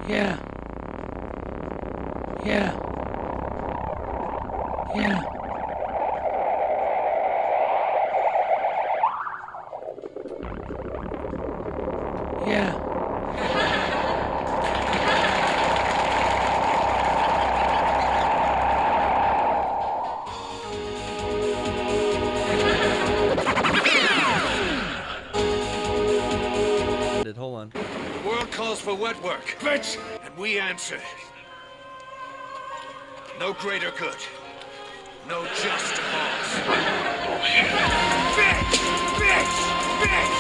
Yeah. Yeah. Yeah. Yeah. Hold on. The world calls for wet work, Bitch! and we answer. No greater good. No just cause. Bitch! Bitch! Bitch!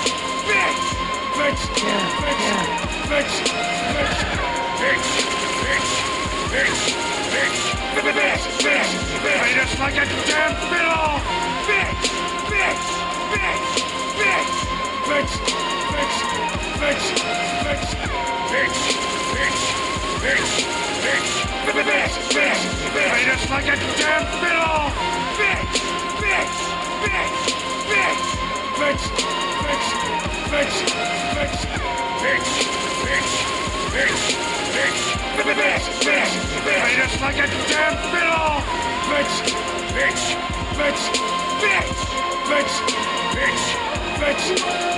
Bitch! Bitch! Yeah. Yeah. Bitch! Bitch! Bitch! Bitch! Bitch! Bitch! Bitch! Bitch! Treat us like a damn fiddle! Bitch! Bitch! Bitch! Bitch! Bitch! Bitch! Bitch! Bitch! Bitch! Bitch! Bitch! Bitch! Bitch! Bitch! Treat us like a damn fiddle! Bitch! Bitch! Bitch! Bitch! Bitch! Bitch! Bitch! Bitch! Bitch! Bitch! Bitch! Bitch! Bitch! Bitch! Treat us like a damn fiddle! Bitch! Bitch! Bitch! Bitch! Bitch! Bitch! Bitch!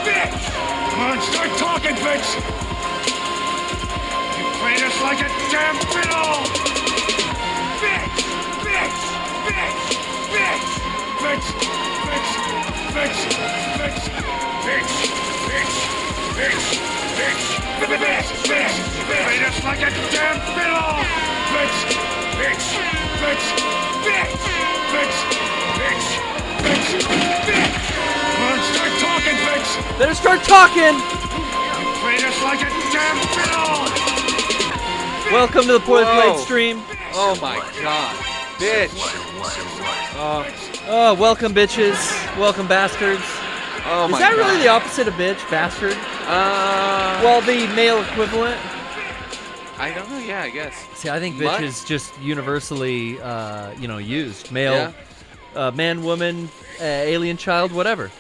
Bitch! Come on, start talking, bitch! You treat us like a damn fiddle! Bitch! Bitch! Bitch! Bitch! Bitch! Bitch! Bitch! Bitch! Bitch! Bitch! Bitch! Bitch! Bitch! Bitch! Treat us like a damn fiddle! Bitch! Bitch! Bitch! Bitch! Bitch! Bitch! Bitch! Bitch! Come on, start talking, bitch! Better start talking! You treat us like a damn fiddle! Welcome to the Boilerplate Whoa. stream. Oh my god. Bitch. Oh, welcome, bitches. Welcome, bastards. Oh my Is that god. really the opposite of bitch, bastard? Well, the male equivalent. I don't know. Yeah, I guess. See, I think Mutt? bitch is just universally, used. Male, man, woman, alien child, whatever.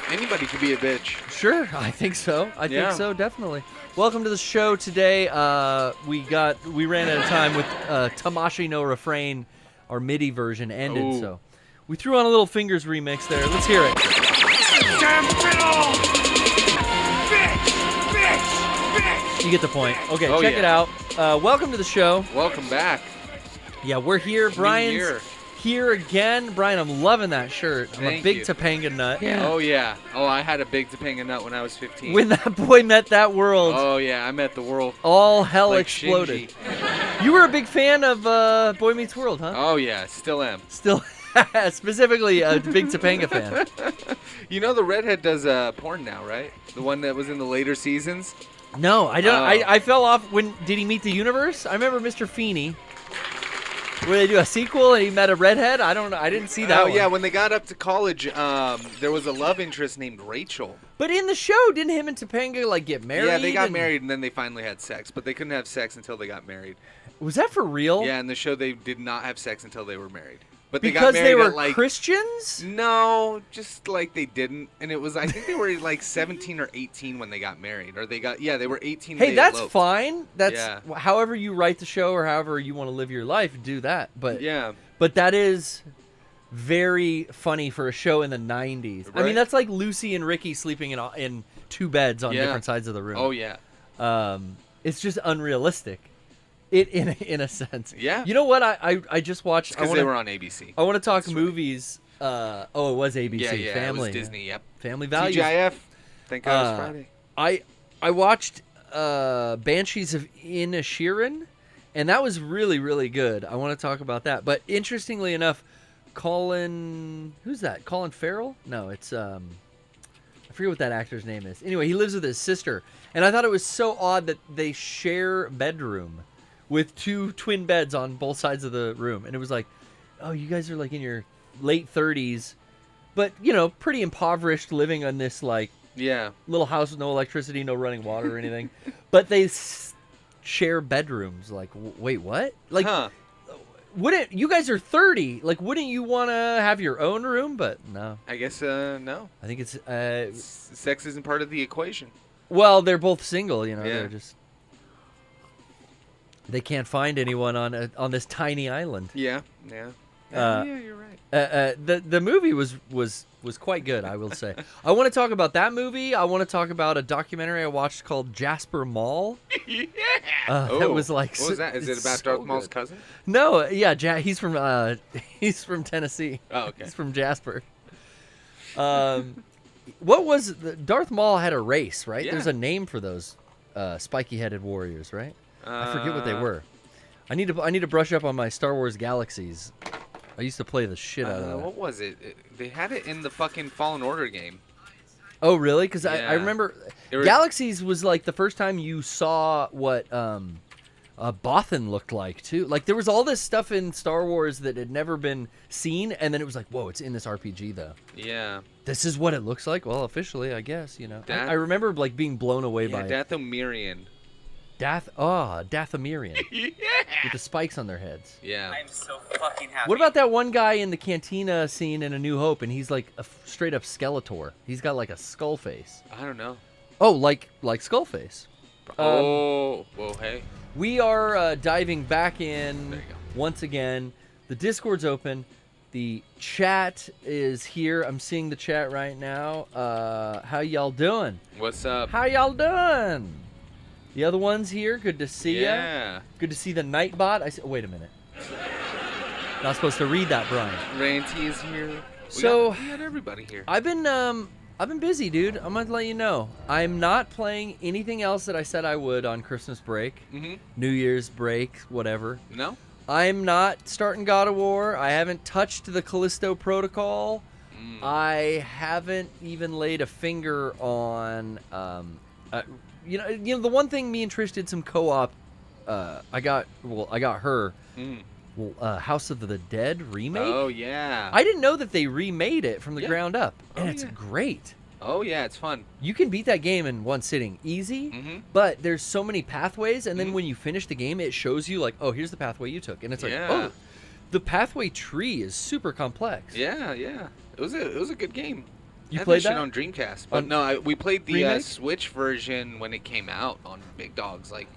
Anybody could be a bitch. Sure, I think so. I Yeah. think so, definitely. Welcome to the show today. We ran out of time with Tamashi no Refrain, our MIDI version ended, Ooh. so we threw on a little Fingers remix there. Let's hear it. Damn fiddle! Bitch! Bitch! Bitch! You get the point. Okay, Oh, check yeah. it out. Welcome to the show. Welcome back. Yeah, we're here. Brian's year. here again. Brian, I'm loving that shirt. I'm a Thank big you. Topanga nut. Yeah. Oh yeah. Oh, I had a big Topanga nut when I was 15. When that boy met that world, Oh yeah, I met the world. all hell like exploded. Shinji. You were a big fan of Boy Meets World, huh? Oh yeah, still am. Still, specifically a big Topanga fan. You know the redhead does porn now, right? The one that was in the later seasons. No, I don't. Oh. I fell off. When did he meet the universe? I remember Mr. Feeney. Where they do a sequel and he met a redhead. I don't know. I didn't see that. Oh one. yeah, when they got up to college, there was a love interest named Rachel. But in the show, didn't him and Topanga like get married? Yeah, they got and- married and then they finally had sex, but they couldn't have sex until they got married. Was that for real? Yeah, in the show they did not have sex until they were married. But they Because got married they were at like Christians. no, just like they didn't, and it was I think they were like 17 or 18 when they got married, or they were 18. Hey, when they that's eloped. fine. That's Yeah. however you write the show or however you want to live your life, do that. But Yeah, but that is very funny for a show in the 90s. I mean, Right. that's like Lucy and Ricky sleeping in two beds on Yeah. different sides of the room. oh yeah, It's just unrealistic. In a sense. Yeah. You know what? I just watched. because they were on ABC. I want to talk That's right. movies. It was ABC. Yeah, Family. it was Disney. Yep. Family Values. TGIF. Thank God it's Friday. I watched Banshees of Inisherin, and that was really, really good. I want to talk about that. But interestingly enough, who's that? Colin Farrell? No, it's I forget what that actor's name is. Anyway, he lives with his sister, and I thought it was so odd that they share bedroom with two twin beds on both sides of the room, and it was like, oh, you guys are like in your late 30s, but pretty impoverished, living on this like Yeah. little house with no electricity, no running water or anything, but they share bedrooms. Like, wait, what? Like, Huh. wouldn't you guys are 30? Like, wouldn't you want to have your own room? But no, I guess no. I think it's Sex isn't part of the equation. well, they're both single. Yeah. They're just they can't find anyone on this tiny island. Yeah. Yeah, you're right. The movie was quite good, I will say. I want to talk about that movie. I want to talk about a documentary I watched called Jasper Mall. Yeah. That was like, what was that? Is it about so Darth Maul's good. cousin? No, yeah, he's from Tennessee. Oh, okay. He's from Jasper. What was Darth Maul had a race, right? Yeah. There's a name for those spiky-headed warriors, right? I forget what they were. I need to brush up on my Star Wars Galaxies. I used to play the shit out of that. What was it? They had it in the fucking Fallen Order game. Oh, really? Because I Yeah. remember was- Galaxies was like the first time you saw what Bothan looked like, too. Like, there was all this stuff in Star Wars that had never been seen, and then it was like, whoa, it's in this RPG, though. Yeah. This is what it looks like? Well, officially, I guess, you know. That- I remember, like, being blown away by it. Dathomirian. Dathomirian. Yeah. With the spikes on their heads. Yeah. I'm so fucking happy. What about that one guy in the cantina scene in A New Hope, and he's like a straight up Skeletor? He's got like a skull face. I don't know. Oh, like Skullface. Whoa, hey. We are diving back in There you go. once again. The Discord's open. The chat is here. I'm seeing the chat right now. How y'all doing? What's up? How y'all doing? The other one's here. Good to see ya. Yeah. Good to see the Nightbot. Oh, wait a minute. Not supposed to read that, Brian. Ranty is here. We got everybody here. I've been busy, dude. I'm gonna let you know. I'm not playing anything else that I said I would on Christmas break, Mm-hmm. New Year's break, whatever. No? I'm not starting God of War. I haven't touched the Callisto Protocol. I haven't even laid a finger on. You know, the one thing me and Trish did some co-op. I got her. House of the Dead remake. Oh, yeah. I didn't know that they remade it from the Yeah. ground up, and Oh, it's yeah. great. Oh, yeah, it's fun. You can beat that game in one sitting, easy. Mm-hmm. But there's so many pathways, and then when you finish the game, it shows you like, oh, here's the pathway you took, and it's like, Yeah. oh, the pathway tree is super complex. Yeah. It was a good game. You Had played shit that? on Dreamcast, but On no, we played the Remake? Switch version when it came out on Big Dogs, like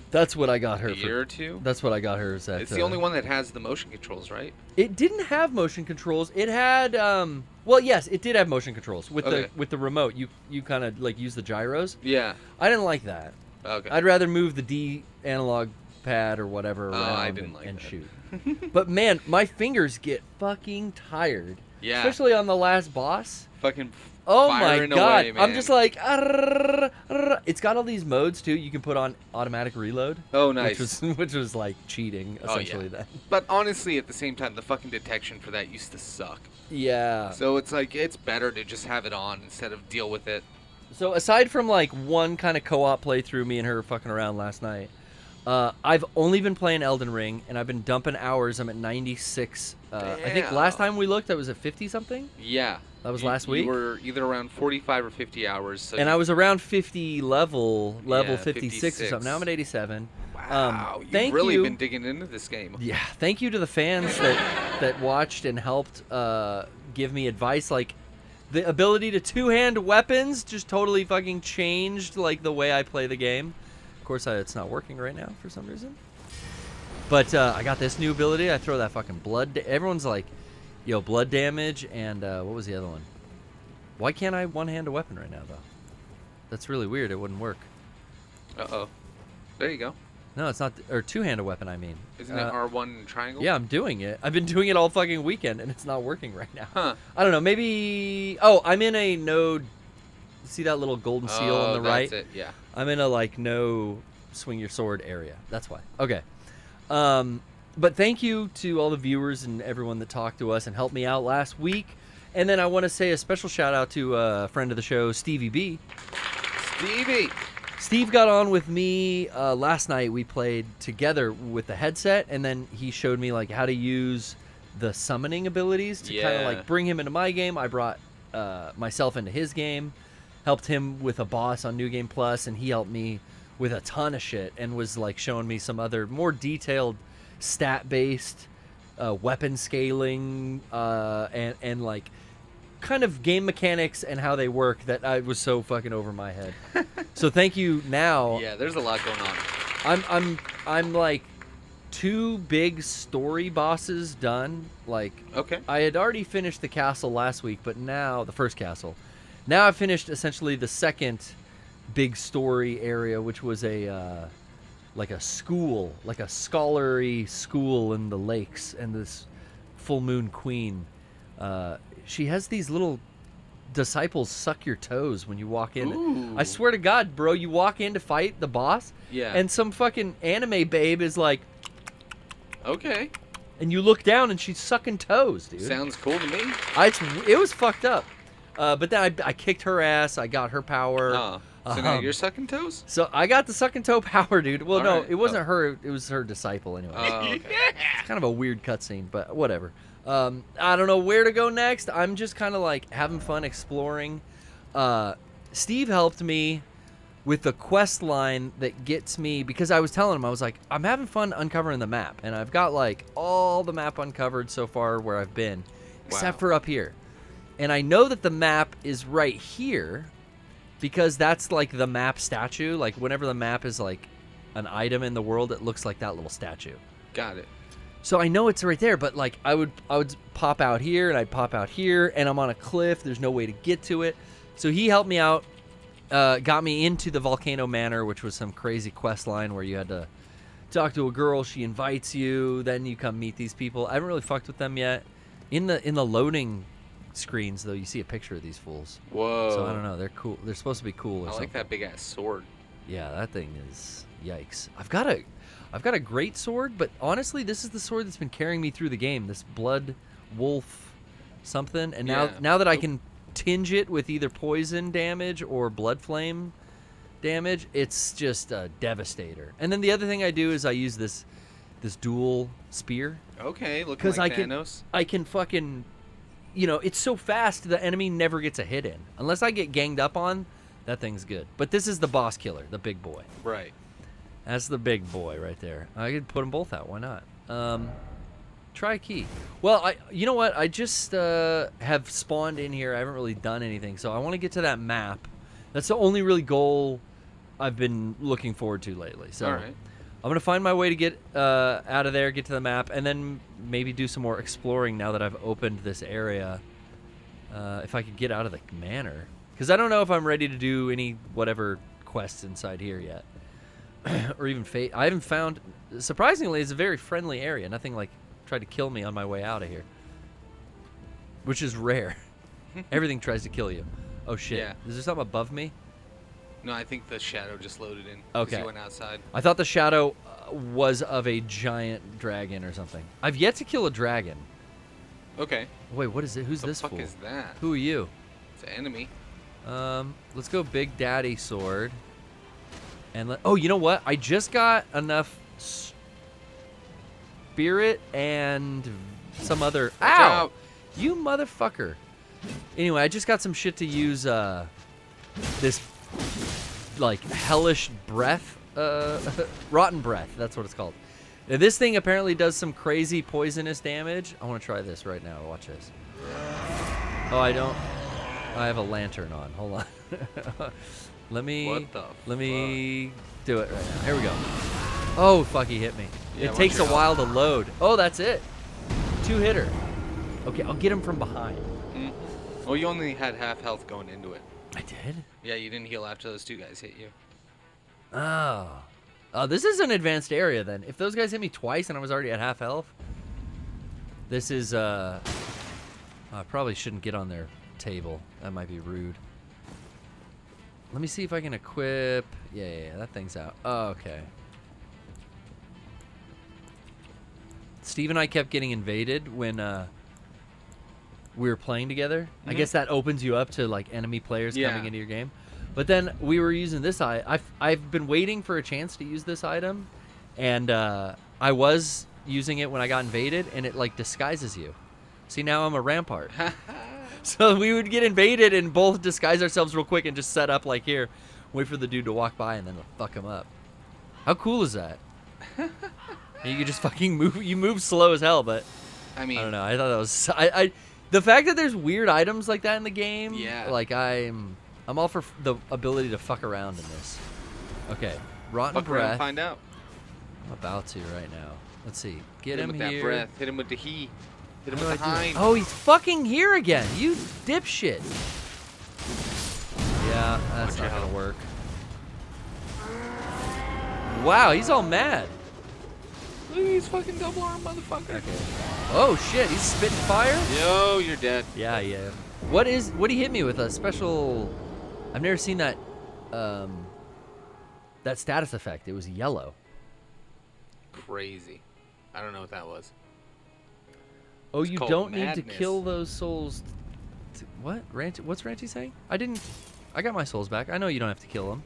That's what I got her a year for. or two. That's what I got her. Is that It's the only one that has the motion controls, right? It didn't have motion controls. It had well, yes, it did have motion controls with Okay. the remote. You kind of like use the gyros. Yeah. I didn't like that. Okay. I'd rather move the D analog pad or whatever around I didn't like and that. shoot. But man, my fingers get fucking tired. Yeah. Especially on the last boss. Fucking. Oh my firing god. away, I'm man. just like "Arrrr, arrrr." It's got all these modes too. You can put on automatic reload. Oh, nice. Which was like cheating essentially then. But honestly, at the same time, the fucking detection for that used to suck. Yeah. So it's like it's better to just have it on instead of deal with it. So aside from like one kind of co-op playthrough, me and her fucking around last night, I've only been playing Elden Ring, and I've been dumping hours. I'm at 96. I think last time we looked, I was at 50 something. Yeah. That was last week. You were either around 45 or 50 hours. So And I was around 50 level Yeah, 56 or 56. something. Now I'm at 87. Wow, you've thank really you. been digging into this game. Yeah, thank you to the fans that watched and helped give me advice. Like the ability to two-hand weapons just totally fucking changed like the way I play the game. Of course, it's not working right now for some reason. But I got this new ability. I throw that fucking blood. Everyone's like, yo, blood damage and what was the other one? Why can't I one-hand a weapon right now though? That's really weird. It wouldn't work. Uh-oh. There you go. No, it's not. Or two-hand a weapon. I mean. Isn't it R1 triangle? Yeah, I'm doing it. I've been doing it all fucking weekend, and it's not working right now. Huh. I don't know. Maybe. Oh, I'm in a no. See that little golden seal on the right? That's it. Yeah. I'm in a like no swing your sword area. That's why. Okay. But thank you to all the viewers and everyone that talked to us and helped me out last week. And then I want to say a special shout out to a friend of the show, Stevie B. Stevie. Steve got on with me last night. We played together with the headset, and then he showed me like how to use the summoning abilities to kind of Yeah. like bring him into my game. I brought myself into his game, helped him with a boss on New Game Plus, and he helped me with a ton of shit and was like showing me some other more detailed stat-based weapon scaling and like kind of game mechanics and how they work that I was so fucking over my head. So thank you now. Yeah, there's a lot going on. I'm like 2 big story bosses done. Like, Okay. I had already finished the castle last week, but now the first castle. Now I've finished essentially the second big story area, which was a like a school, like a scholarly school in the lakes, and this full moon queen. She has these little disciples suck your toes when you walk in. Ooh. I swear to God, bro, you walk in to fight the boss, Yeah. and some fucking anime babe is like, Okay. and you look down and she's sucking toes, dude. Sounds cool to me. It was fucked up. But then I kicked her ass. I got her power. So now you're sucking toes? So I got the sucking toe power, dude. Well, All no, right. it wasn't her. It was her disciple anyway. Okay. It's kind of a weird cutscene, but whatever. I don't know where to go next. I'm just kind of like having fun exploring. Steve helped me with the quest line that gets me, because I was telling him, I was like, I'm having fun uncovering the map, and I've got like all the map uncovered so far where I've been, except Wow. for up here. And I know that the map is right here because that's like the map statue. Like whenever the map is like an item in the world, it looks like that little statue. Got it. So I know it's right there, but like I would pop out here and I'd pop out here, and I'm on a cliff. There's no way to get to it. So he helped me out, got me into the Volcano Manor, which was some crazy quest line where you had to talk to a girl. She invites you, then you come meet these people. I haven't really fucked with them yet. In the loading screens though, you see a picture of these fools. Whoa. So I don't know. They're cool. They're supposed to be cool or I something. like that big ass sword. Yeah, that thing is yikes. I've got a great sword, but honestly, this is the sword that's been carrying me through the game. This blood wolf something, and Yeah. now that I can tinge it with either poison damage or blood flame damage, it's just a devastator. And then the other thing I do is I use this dual spear, Okay, looking because like I can Thanos. fucking, it's so fast the enemy never gets a hit in unless I get ganged up on. That thing's good. But this is the boss killer, the big boy. Right. That's the big boy right there. I could put them both out. Why not? Try a key. Well, you know what? I just have spawned in here. I haven't really done anything, so I want to get to that map. That's the only really goal I've been looking forward to lately. So All right. I'm gonna find my way to get out of there, get to the map, and then maybe do some more exploring now that I've opened this area. If I could get out of the manor, because I don't know if I'm ready to do any whatever quests inside here yet. Or even fate. I haven't found. Surprisingly, it's a very friendly area. Nothing like tried to kill me on my way out of here, which is rare. Everything tries to kill you. Oh shit! Yeah. Is there something above me? No, I think the shadow just loaded in. 'cause Okay. You went outside. I thought the shadow was of a giant dragon or something. I've yet to kill a dragon. Okay. Wait, what is it? Who's The this fuck fool? is that? Who are you? It's an enemy. Let's go Big Daddy sword. And oh, you know what? I just got enough spirit and some other. Watch Ow! out. You motherfucker. Anyway, I just got some shit to use. This like hellish breath, rotten breath. That's what it's called. Now, this thing apparently does some crazy poisonous damage. I want to try this right now. Watch this. Oh, I don't. I have a lantern on. Hold on. Let me do it right now. Here we go. Oh, fuck, he hit me. Yeah, It takes a watch your while to load. Oh, that's it. 2-hitter. Okay, I'll get him from behind. Well, you only had half health going into it. I did? Yeah, you didn't heal after those two guys hit you. Oh. Oh, this is an advanced area then. If those guys hit me twice and I was already at half health, this is, I probably shouldn't get on their table. That might be rude. Let me see if I can equip. Yeah, that thing's out. Oh, okay. Steve and I kept getting invaded when we were playing together. I guess that opens you up to like enemy players coming into your game. But then we were using this I've been waiting for a chance to use this item, and I was using it when I got invaded, and it like disguises you. See, now I'm a rampart. So we would get invaded and both disguise ourselves real quick and just set up like here, wait for the dude to walk by and then fuck him up. How cool is that? You can just fucking move. You move slow as hell, but I mean, I don't know. I thought that was the fact that there's weird items like that in the game. Yeah. Like I'm all for the ability to fuck around in this. Okay, rotten fuck around and breath. find out. I'm about to right now. Let's see. Get Hit him him with here. that breath. Hit him with the he. Hit him How with do the I do it? hind. Oh, he's fucking here again. You dipshit. Yeah, that's Watch not out. gonna work. Wow, he's all mad. Look at these fucking double arm motherfucker. Okay. Oh shit, he's spitting fire? Yo, you're dead. Yeah, yeah. What he hit me with? A special... I've never seen that that status effect. It was yellow. Crazy. I don't know what that was. Oh, It's you called don't need to madness. kill those souls. What? What's Ranty saying? I got my souls back. I know you don't have to kill them.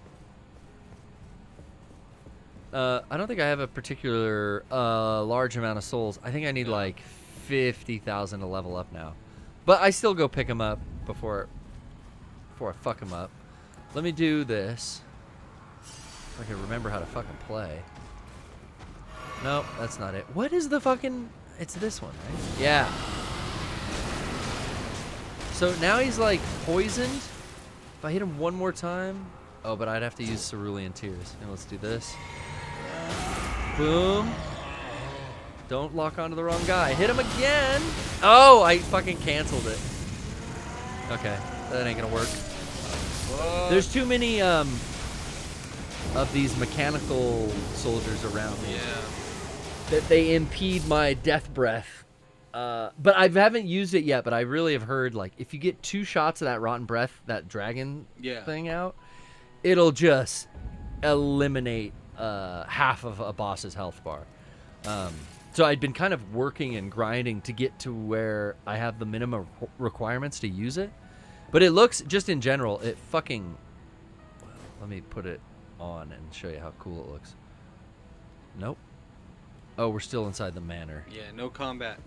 I don't think I have a particular large amount of souls. I think I need like 50,000 to level up now. But I still go pick them up before I fuck them up. Let me do this. If I can remember how to fucking play. Nope, that's not it. What is the fucking... It's this one, right? Yeah. So now he's like poisoned. If I hit him one more time... Oh, but I'd have to use Cerulean Tears. And let's do this. Boom. Don't lock onto the wrong guy. Hit him again. Oh, I fucking canceled it. Okay, that ain't gonna work. What? There's too many of these mechanical soldiers around me. Yeah. That they impede my death breath. But I haven't used it yet, but I really have heard, like, if you get 2 shots of that rotten breath, that dragon thing out, it'll just eliminate half of a boss's health bar. So I'd been kind of working and grinding to get to where I have the minimum requirements to use it. But it looks, just in general, it fucking... Let me put it on and show you how cool it looks. Nope. Oh, we're still inside the manor. Yeah, no combat.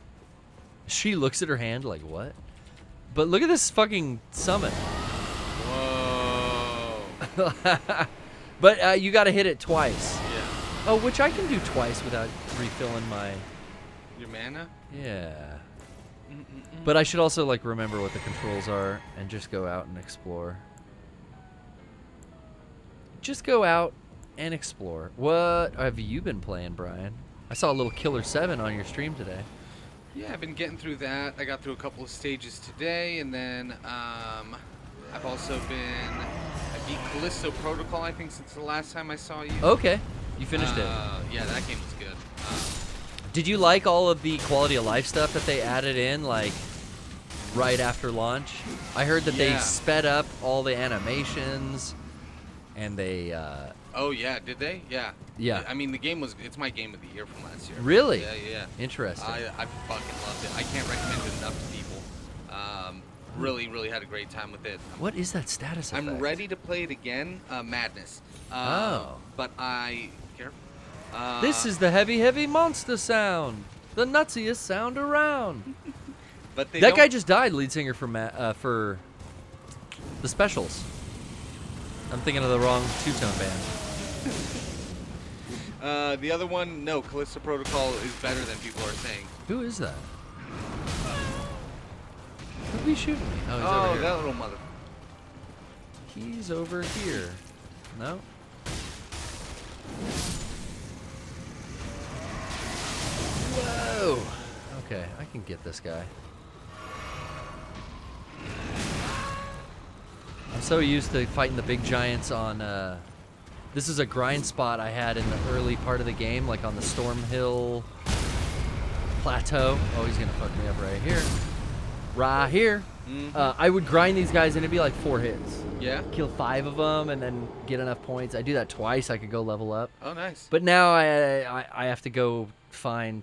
She looks at her hand like, what? But look at this fucking summon. Whoa. But you gotta hit it twice. Yeah. Oh, which I can do twice without refilling my... Your mana? Yeah. But I should also, like, remember what the controls are and just go out and explore. Just go out and explore. What have you been playing, Brian? I saw a little Killer 7 on your stream today. Yeah, I've been getting through that. I got through a couple of stages today, and then I've also been... I beat Callisto Protocol, I think, since the last time I saw you. Okay. You finished it. Yeah, that game was good. Did you like all of the quality of life stuff that they added in, like, right after launch? I heard that they Yeah. sped up all the animations, and they... Oh, yeah, did they? Yeah. Yeah. I mean, the game was... It's my game of the year from last year. Really? Yeah. Interesting. I fucking loved it. I can't recommend it enough to people. Really had a great time with it. What is that status effect? I'm ready to play it again. Madness. But I... Careful. This is the heavy monster sound. The nutsiest sound around. But they That don't- guy just died, lead singer for the Specials. I'm thinking of the wrong two-tone band. The other one, no, Callisto Protocol is better than people are saying. Who is that? Who'd be shooting me? Oh, he's Oh, over here. that little mother. He's over here. No? Whoa! Okay, I can get this guy. I'm so used to fighting the big giants on, this is a grind spot I had in the early part of the game, like on the Storm Hill plateau. Oh, he's gonna fuck me up right here. Right here. I would grind these guys and it'd be like 4 hits. Yeah? Kill 5 of them and then get enough points. I do that twice. I could go level up. Oh, nice. But now I have to go find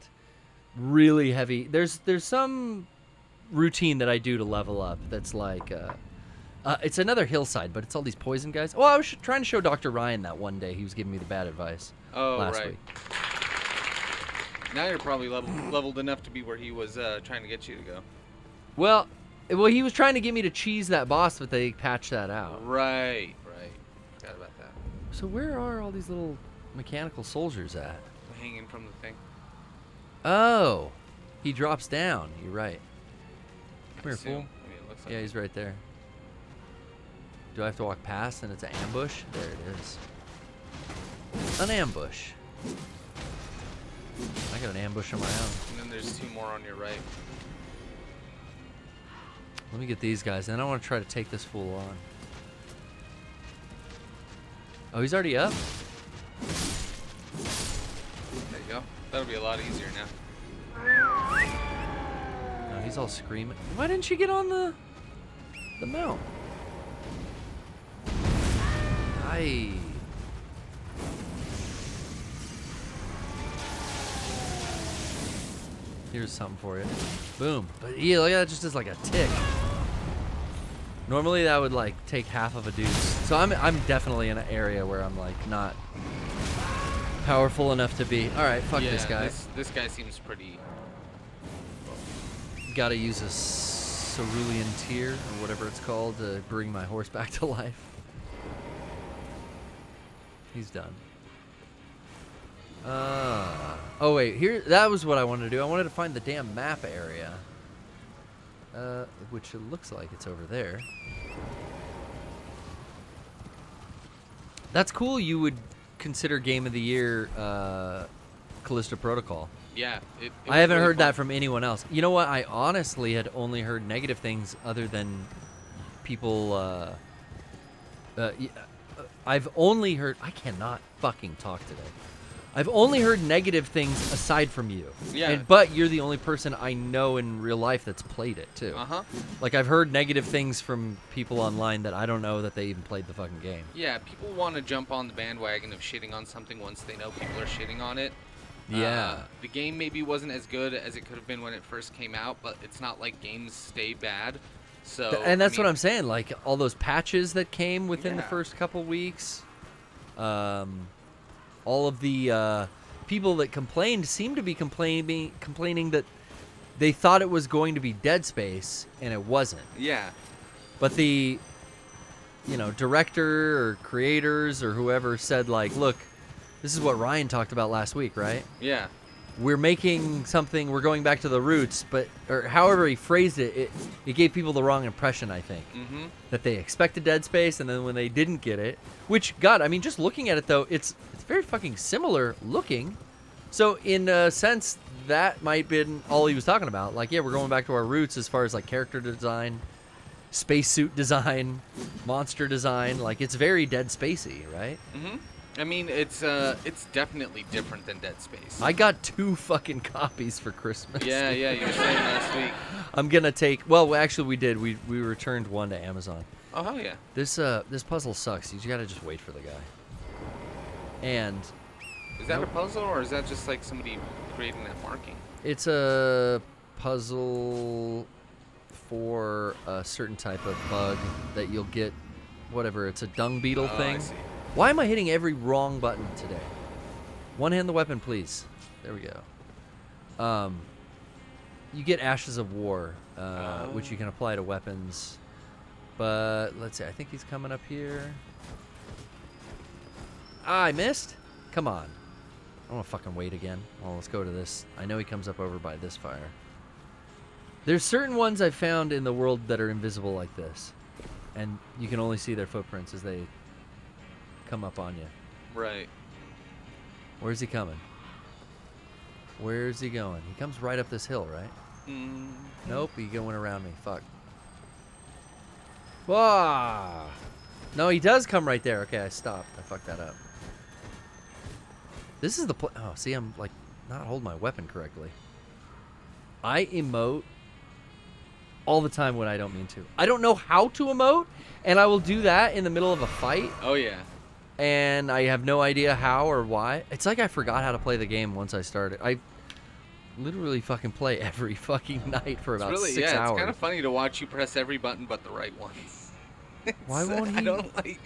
really heavy. There's some routine that I do to level up that's like it's another hillside, but it's all these poison guys. Well, I was trying to show Dr. Ryan that one day. He was giving me the bad advice last right. week. Now you're probably leveled enough to be where he was trying to get you to go. Well, he was trying to get me to cheese that boss, but they patched that out. Right. Forgot about that. So where are all these little mechanical soldiers at? Hanging from the thing. Oh, he drops down. You're right. Come here, Assume. fool. I mean, it looks like Yeah, he's right there. Do I have to walk past and it's an ambush? There it is. An ambush. I got an ambush on my own. And then there's 2 more on your right. Let me get these guys, and then I want to try to take this fool on. Oh, he's already up? There you go. That'll be a lot easier now. No, he's all screaming. Why didn't you get on the mount? Aye. Here's something for you. Boom. But yeah, look at that, just as like a tick. Normally that would like take half of a deuce. So I'm definitely in an area where I'm like not powerful enough to be. All right, fuck Yeah, this guy. This guy seems pretty. Got to use a cerulean tear or whatever it's called to bring my horse back to life. He's done. Oh wait, here. That was what I wanted to do. I wanted to find the damn map area. Which it looks like it's over there. That's cool. You would consider Game of the Year Callisto Protocol. Yeah. I haven't heard that from anyone else. You know what? I honestly had only heard negative things other than people. I've only heard. I cannot fucking talk today. I've only heard negative things aside from you. Yeah. But you're the only person I know in real life that's played it too. Like I've heard negative things from people online that I don't know that they even played the fucking game. Yeah, people want to jump on the bandwagon of shitting on something once they know people are shitting on it. Yeah. The game maybe wasn't as good as it could have been when it first came out, but it's not like games stay bad. So And that's what I'm saying. Like all those patches that came within the Yeah. first couple weeks. All of the people that complained seem to be complaining that they thought it was going to be Dead Space and it wasn't. Yeah. But the, director or creators or whoever said like, look, this is what Ryan talked about last week, right? Yeah. We're making something, we're going back to the roots, or however he phrased it, it gave people the wrong impression, I think. Mm-hmm. That they expected Dead Space, and then when they didn't get it, which, God, I mean, just looking at it, though, it's very fucking similar looking. So, in a sense, that might have been all he was talking about. Like, yeah, we're going back to our roots as far as, like, character design, spacesuit design, monster design. Like, it's very Dead Spacey, right? Mm-hmm. I mean, it's definitely different than Dead Space. I got 2 fucking copies for Christmas. Yeah, you were saying last week. I'm gonna take. Well, actually, we did. We returned one to Amazon. Oh hell yeah. This puzzle sucks. You gotta just wait for the guy. And Is that a puzzle or is that just like somebody creating that marking? it's a puzzle for a certain type of bug that you'll get. Whatever. It's a dung beetle thing. I see. Why am I hitting every wrong button today? One hand the weapon, please. There we go. You get Ashes of War, which you can apply to weapons. But let's see. I think he's coming up here. Ah, I missed? Come on. I don't want to fucking wait again. Well, let's go to this. I know he comes up over by this fire. There's certain ones I've found in the world that are invisible like this. And you can only see their footprints as they come up on you. Right. Where's he coming? Where's he going? He comes right up this hill, right? Mm. Nope, he going around me. Fuck. Wah! No, he does come right there. Okay, I stopped. I fucked that up. This is the oh, see, I'm like not holding my weapon correctly. I emote all the time when I don't mean to. I don't know how to emote, and I will do that in the middle of a fight. Oh yeah. And I have no idea how or why. It's like I forgot how to play the game once I started. I literally fucking play every fucking night for about 6 hours. It's kind of funny to watch you press every button but the right ones. Why won't he? I don't like.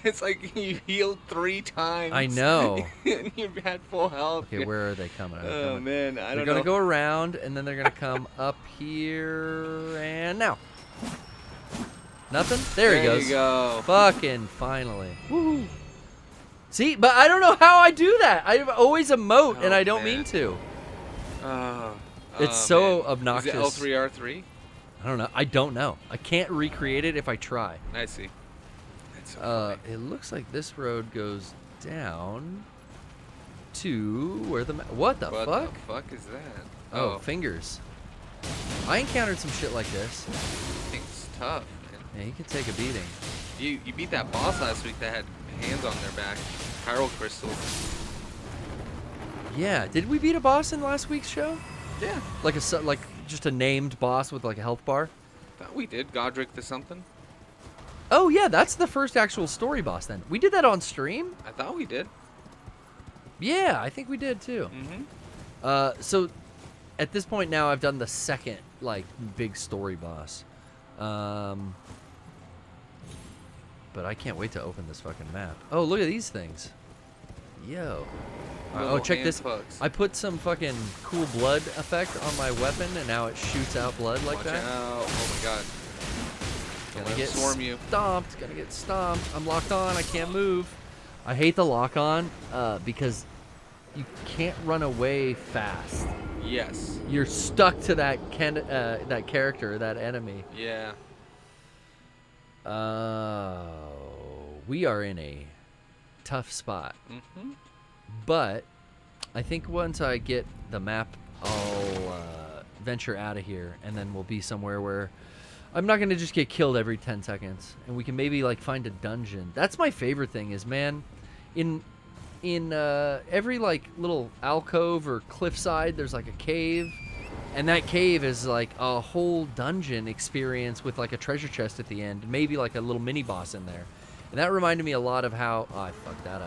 It's like you healed 3 times. I know. And you had full health. Okay, where are they coming? Oh man, I don't know. They're gonna go around, and then they're gonna come up here, and now. Nothing? There he goes. There you go. Fucking finally. Woohoo. See, but I don't know how I do that. I always emote, and I don't mean to. It's so obnoxious. Is it L3R3? I don't know. I don't know. I can't recreate it if I try. I see. That's so It looks like this road goes down. to where the what the What fuck? the fuck is that? Oh, fingers. I encountered some shit like this. Thing's tough, man. Yeah, he could take a beating. You beat that boss last week that had hands on their back. Chiral crystals. Yeah, did we beat a boss in last week's show? Yeah. Like just a named boss with like a health bar? Thought we did. Godric the something. Oh yeah, that's the first actual story boss then. We did that on stream? I thought we did. Yeah, I think we did too. Mm-hmm. So at this point now I've done the second like big story boss. But I can't wait to open this fucking map. Oh, look at these things. Yo. Oh, check hand this. hooks. I put some fucking cool blood effect on my weapon, and now it shoots out blood like Watch that. out. Oh my god. Don't Gonna let get him swarm you. stomped. Gonna get stomped. I'm locked on. I can't move. I hate the lock on because you can't run away fast. Yes. You're stuck to that that character, that enemy. Yeah. We are in a tough spot. Mm-hmm. But I think once I get the map, I'll venture out of here, and then we'll be somewhere where I'm not going to just get killed every 10 seconds, and we can maybe like find a dungeon. That's my favorite thing is, man, in every like little alcove or cliffside, there's like a cave, and that cave is like a whole dungeon experience with like a treasure chest at the end, maybe like a little mini boss in there. And that reminded me a lot of how I fucked that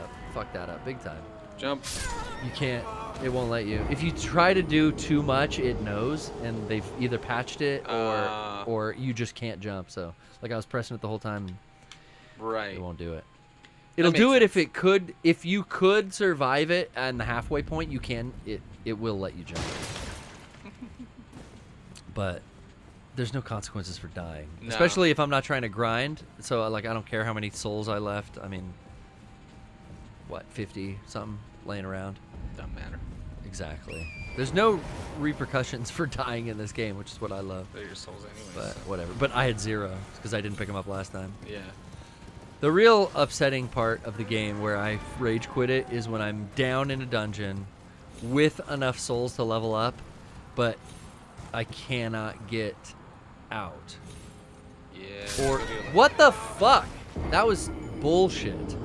up big time. Jump. You can't, it won't let you. If you try to do too much, it knows, and they've either patched it or you just can't jump. So like I was pressing it the whole time, Right. it won't do it. It'll do it if it could. If you could survive it and the halfway point, you can. It will let you jump. But there's no consequences for dying, No. especially if I'm not trying to grind. So like I don't care how many souls I left. I mean, what 50 something laying around. Doesn't matter. Exactly. There's no repercussions for dying in this game, which is what I love. They're your souls anyways. But whatever. But I had 0 because I didn't pick them up last time. Yeah. The real upsetting part of the game where I rage quit it is when I'm down in a dungeon with enough souls to level up, but I cannot get out. Yeah. Or go do it. what the fuck? That was bullshit.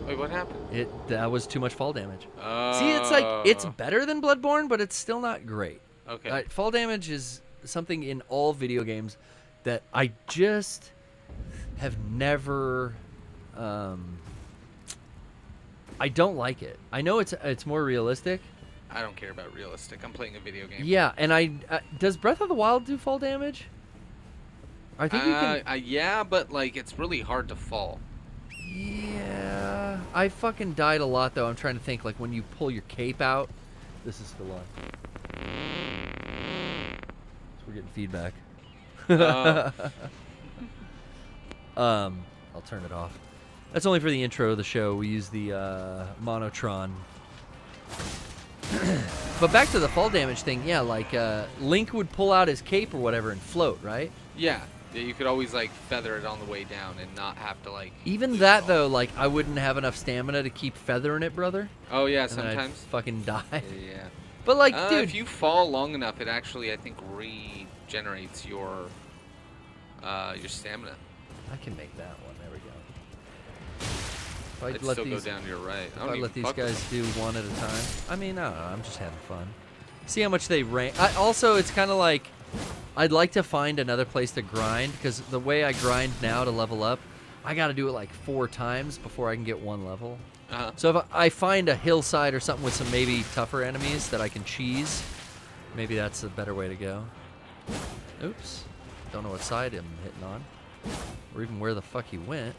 Wait, what happened? That was too much fall damage. Oh. See, it's like it's better than Bloodborne, but it's still not great. Okay. Fall damage is something in all video games that I just have never. I don't like it. I know it's more realistic. I don't care about realistic. I'm playing a video game. Yeah, and does Breath of the Wild do fall damage? I think you can. Yeah, but like it's really hard to fall. Yeah, I fucking died a lot though. I'm trying to think like when you pull your cape out. This is still on. So we're getting feedback. I'll turn it off. That's only for the intro of the show. We use the Monotron. But back to the fall damage thing. Yeah, like Link would pull out his cape or whatever and float, right? Yeah. Yeah, you could always like feather it on the way down and not have to like. Even that though, like I wouldn't have enough stamina to keep feathering it, brother. Oh yeah, And then I'd sometimes. fucking die. Yeah. But like, dude, if you fall long enough, it actually I think regenerates your stamina. I can make that one. There we go. If I It'd let still these, go down to your right. if I let these guys do one at a time. I mean, I don't know. I'm just having fun. See how much they rank. Also, it's kind of like I'd like to find another place to grind because the way I grind now to level up, I got to do it like 4 times before I can get 1 level. Uh-huh. So if I find a hillside or something with some maybe tougher enemies that I can cheese, maybe that's a better way to go. Oops. Don't know what side I'm hitting on. Or even where the fuck he went.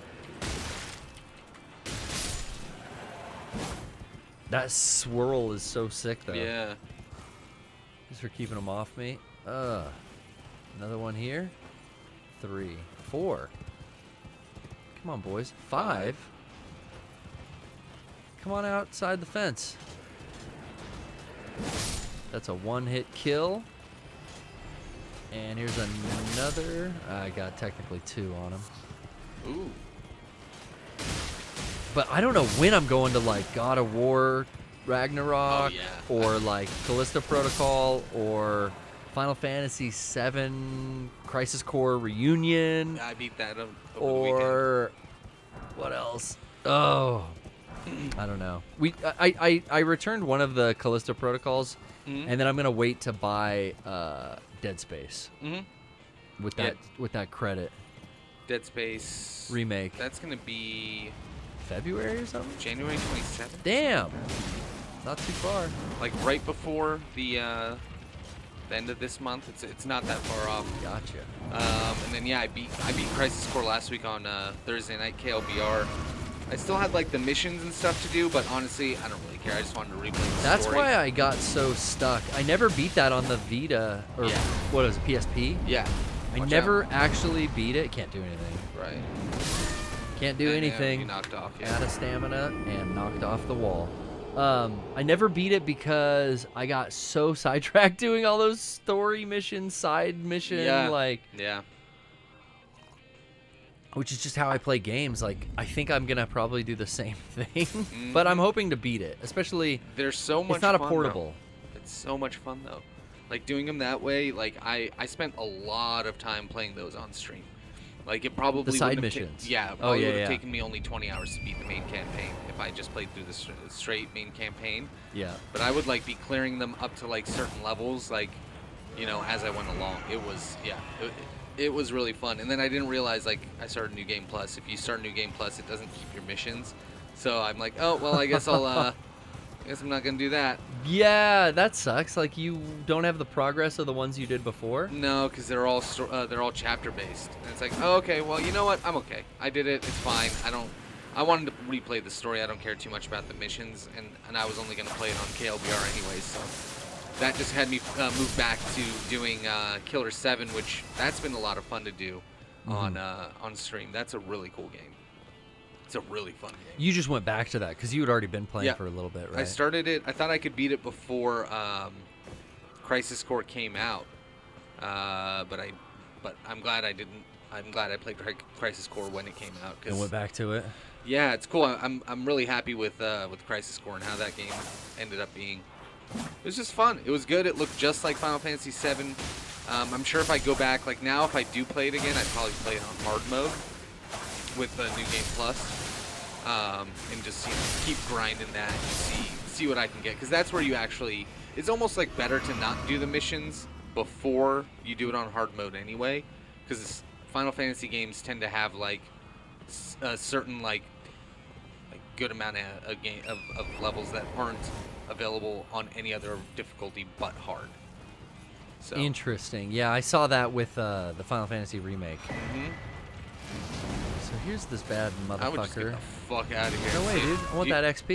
That swirl is so sick though. Yeah. Just for keeping them off me. Another one here. 3, 4. Come on, boys. 5. Come on outside the fence. That's a 1-hit kill. And here's another. I got technically 2 on him. Ooh. But I don't know when I'm going to like God of War Ragnarok, Oh, yeah. or like Callisto Protocol, or Final Fantasy VII Crisis Core Reunion, I beat that over the weekend. or what else? Oh, I don't know. I returned one of the Callisto Protocols, and then I'm gonna wait to buy Dead Space with that credit Dead Space remake. That's gonna be February or something. January 27th. Damn, not too far. Like right before the end of this month. It's not that far off. Gotcha. And then I beat Crisis Core last week on Thursday night KLBR. I still had like the missions and stuff to do, but honestly, I don't really care. I just wanted to replay the That's story. why I got so stuck. I never beat that on the Vita or Yeah. what is it, PSP? Yeah. I Watch never out. actually beat it. Can't do anything. Right. Can't do I know, anything. you knocked off. Yeah. Out of stamina and knocked off the wall. I never beat it because I got so sidetracked doing all those story missions, side mission, Yeah. which is just how I play games. Like, I think I'm gonna probably do the same thing, but I'm hoping to beat it. Especially, There's so much. it's not a fun, portable. Though. It's so much fun though. Like doing them that way. Like I spent a lot of time playing those on stream. Like it probably The side wouldn't have missions. yeah, it probably would have yeah. taken me only 20 hours to beat the main campaign if I just played through the straight main campaign. Yeah. But I would like be clearing them up to like certain levels, like as I went along. It was it was really fun. And then I didn't realize like I started New Game Plus. If you start New Game Plus, it doesn't keep your missions. So I'm like, oh well, I guess I guess I'm not gonna do that. Yeah, that sucks. Like, you don't have the progress of the ones you did before. No, because they're all chapter based, and it's like, oh, okay, well, you know what? I'm okay. I did it. It's fine. I wanted to replay the story. I don't care too much about the missions, and I was only gonna play it on KLBR anyways, so that just had me move back to doing Killer 7, which that's been a lot of fun to do on stream. That's a really cool game. It's a really fun game. You just went back to that because you had already been playing for a little bit, right? I started it. I thought I could beat it before Crisis Core came out, but I'm glad I didn't. I'm glad I played Crisis Core when it came out. And went back to it. Yeah, it's cool. I'm really happy with Crisis Core and how that game ended up being. It was just fun. It was good. It looked just like Final Fantasy VII. I'm sure if I go back, like now, if I do play it again, I'd probably play it on hard mode with New Game Plus, and just keep grinding that and see what I can get, because that's where you actually. It's almost like better to not do the missions before you do it on hard mode anyway, because Final Fantasy games tend to have like a certain like good amount of levels that aren't available on any other difficulty but hard. So. Interesting. Yeah, I saw that with the Final Fantasy remake. So here's this bad motherfucker. I would just get the fuck out of here. No way, dude. I want that XP.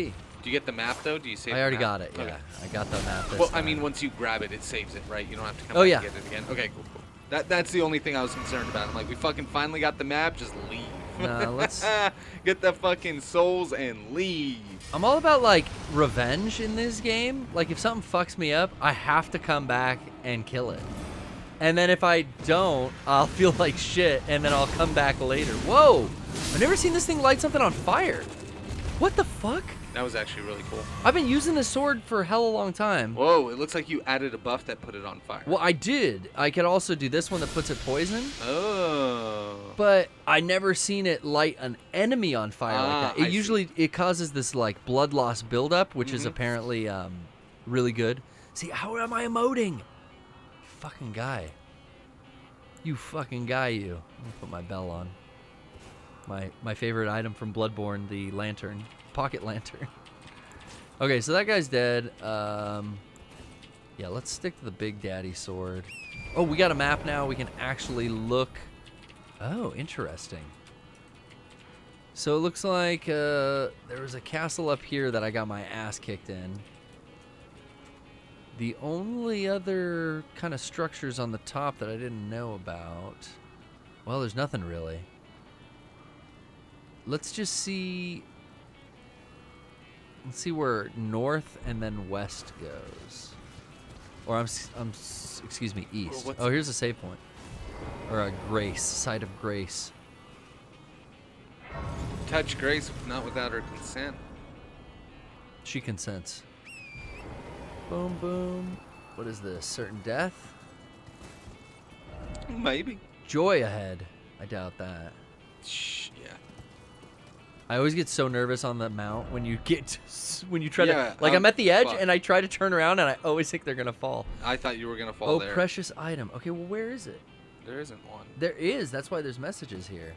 Do you get the map though? Do you save? I already the got map? it. Yeah, Okay. I got the map. This Well, I time. mean, once you grab it, it saves it, right? You don't have to come Oh, back yeah. and get it again. Okay, cool. That's the only thing I was concerned about. I'm like, we fucking finally got the map. Just leave. Nah, let's. Get the fucking souls and leave. I'm all about like revenge in this game. Like, if something fucks me up, I have to come back and kill it. And then if I don't, I'll feel like shit, and then I'll come back later. Whoa! I've never seen this thing light something on fire. What the fuck? That was actually really cool. I've been using this sword for a hell of a long time. Whoa! It looks like you added a buff that put it on fire. Well, I did. I could also do this one that puts it poison. Oh. But I never seen it light an enemy on fire like that. I It usually it causes this like blood loss buildup, which is Mhm. apparently really good. See, how am I emoting? Fucking guy. You fucking guy, you. Let me put my bell on. My favorite item from Bloodborne, the lantern, pocket lantern. Okay, so that guy's dead. Yeah, let's stick to the Big Daddy sword. Oh, we got a map now. We can actually look. Oh, interesting. So it looks like there was a castle up here that I got my ass kicked in. The only other kind of structures on the top that I didn't know about, well, there's nothing really. Let's just see. Let's see where north and then west goes. Or excuse me, east. Well, oh, here's a save point. Or a grace, site of grace. Touch Grace, not without her consent. She consents. Boom, boom. What is this? Certain death? Maybe. Joy ahead. I doubt that. Yeah. I always get so nervous on the mount when you get when you try Yeah, to I'm at the edge fuck. and I try to turn around and I always think they're gonna fall. I thought you were gonna fall Oh, there. precious item. Okay, well where is it? There isn't one. There is. That's why there's messages here.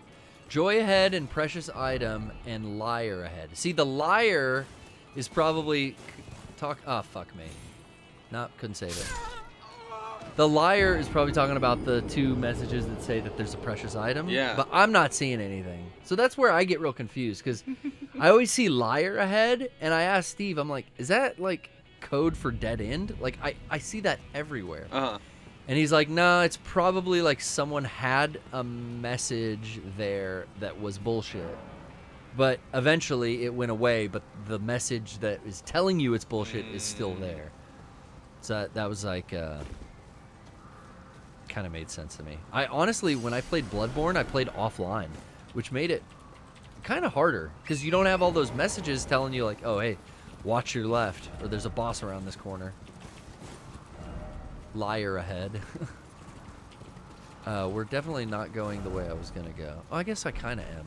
Joy ahead and precious item and liar ahead. See, the liar is probably oh fuck me. Nope, couldn't save it. The liar is probably talking about the 2 messages that say that there's a precious item. Yeah. But I'm not seeing anything. So that's where I get real confused because I always see liar ahead and I ask Steve, I'm like, is that like code for dead end? Like I see that everywhere. Uh-huh. And he's like, no, it's probably like someone had a message there that was bullshit. But eventually it went away, but the message that is telling you it's bullshit is still there. So that was like... kind of made sense to me. I honestly, when I played Bloodborne, I played offline, which made it kind of harder because you don't have all those messages telling you like, oh, hey, watch your left, or there's a boss around this corner. Liar ahead. We're definitely not going the way I was going to go. Oh, I guess I kind of am.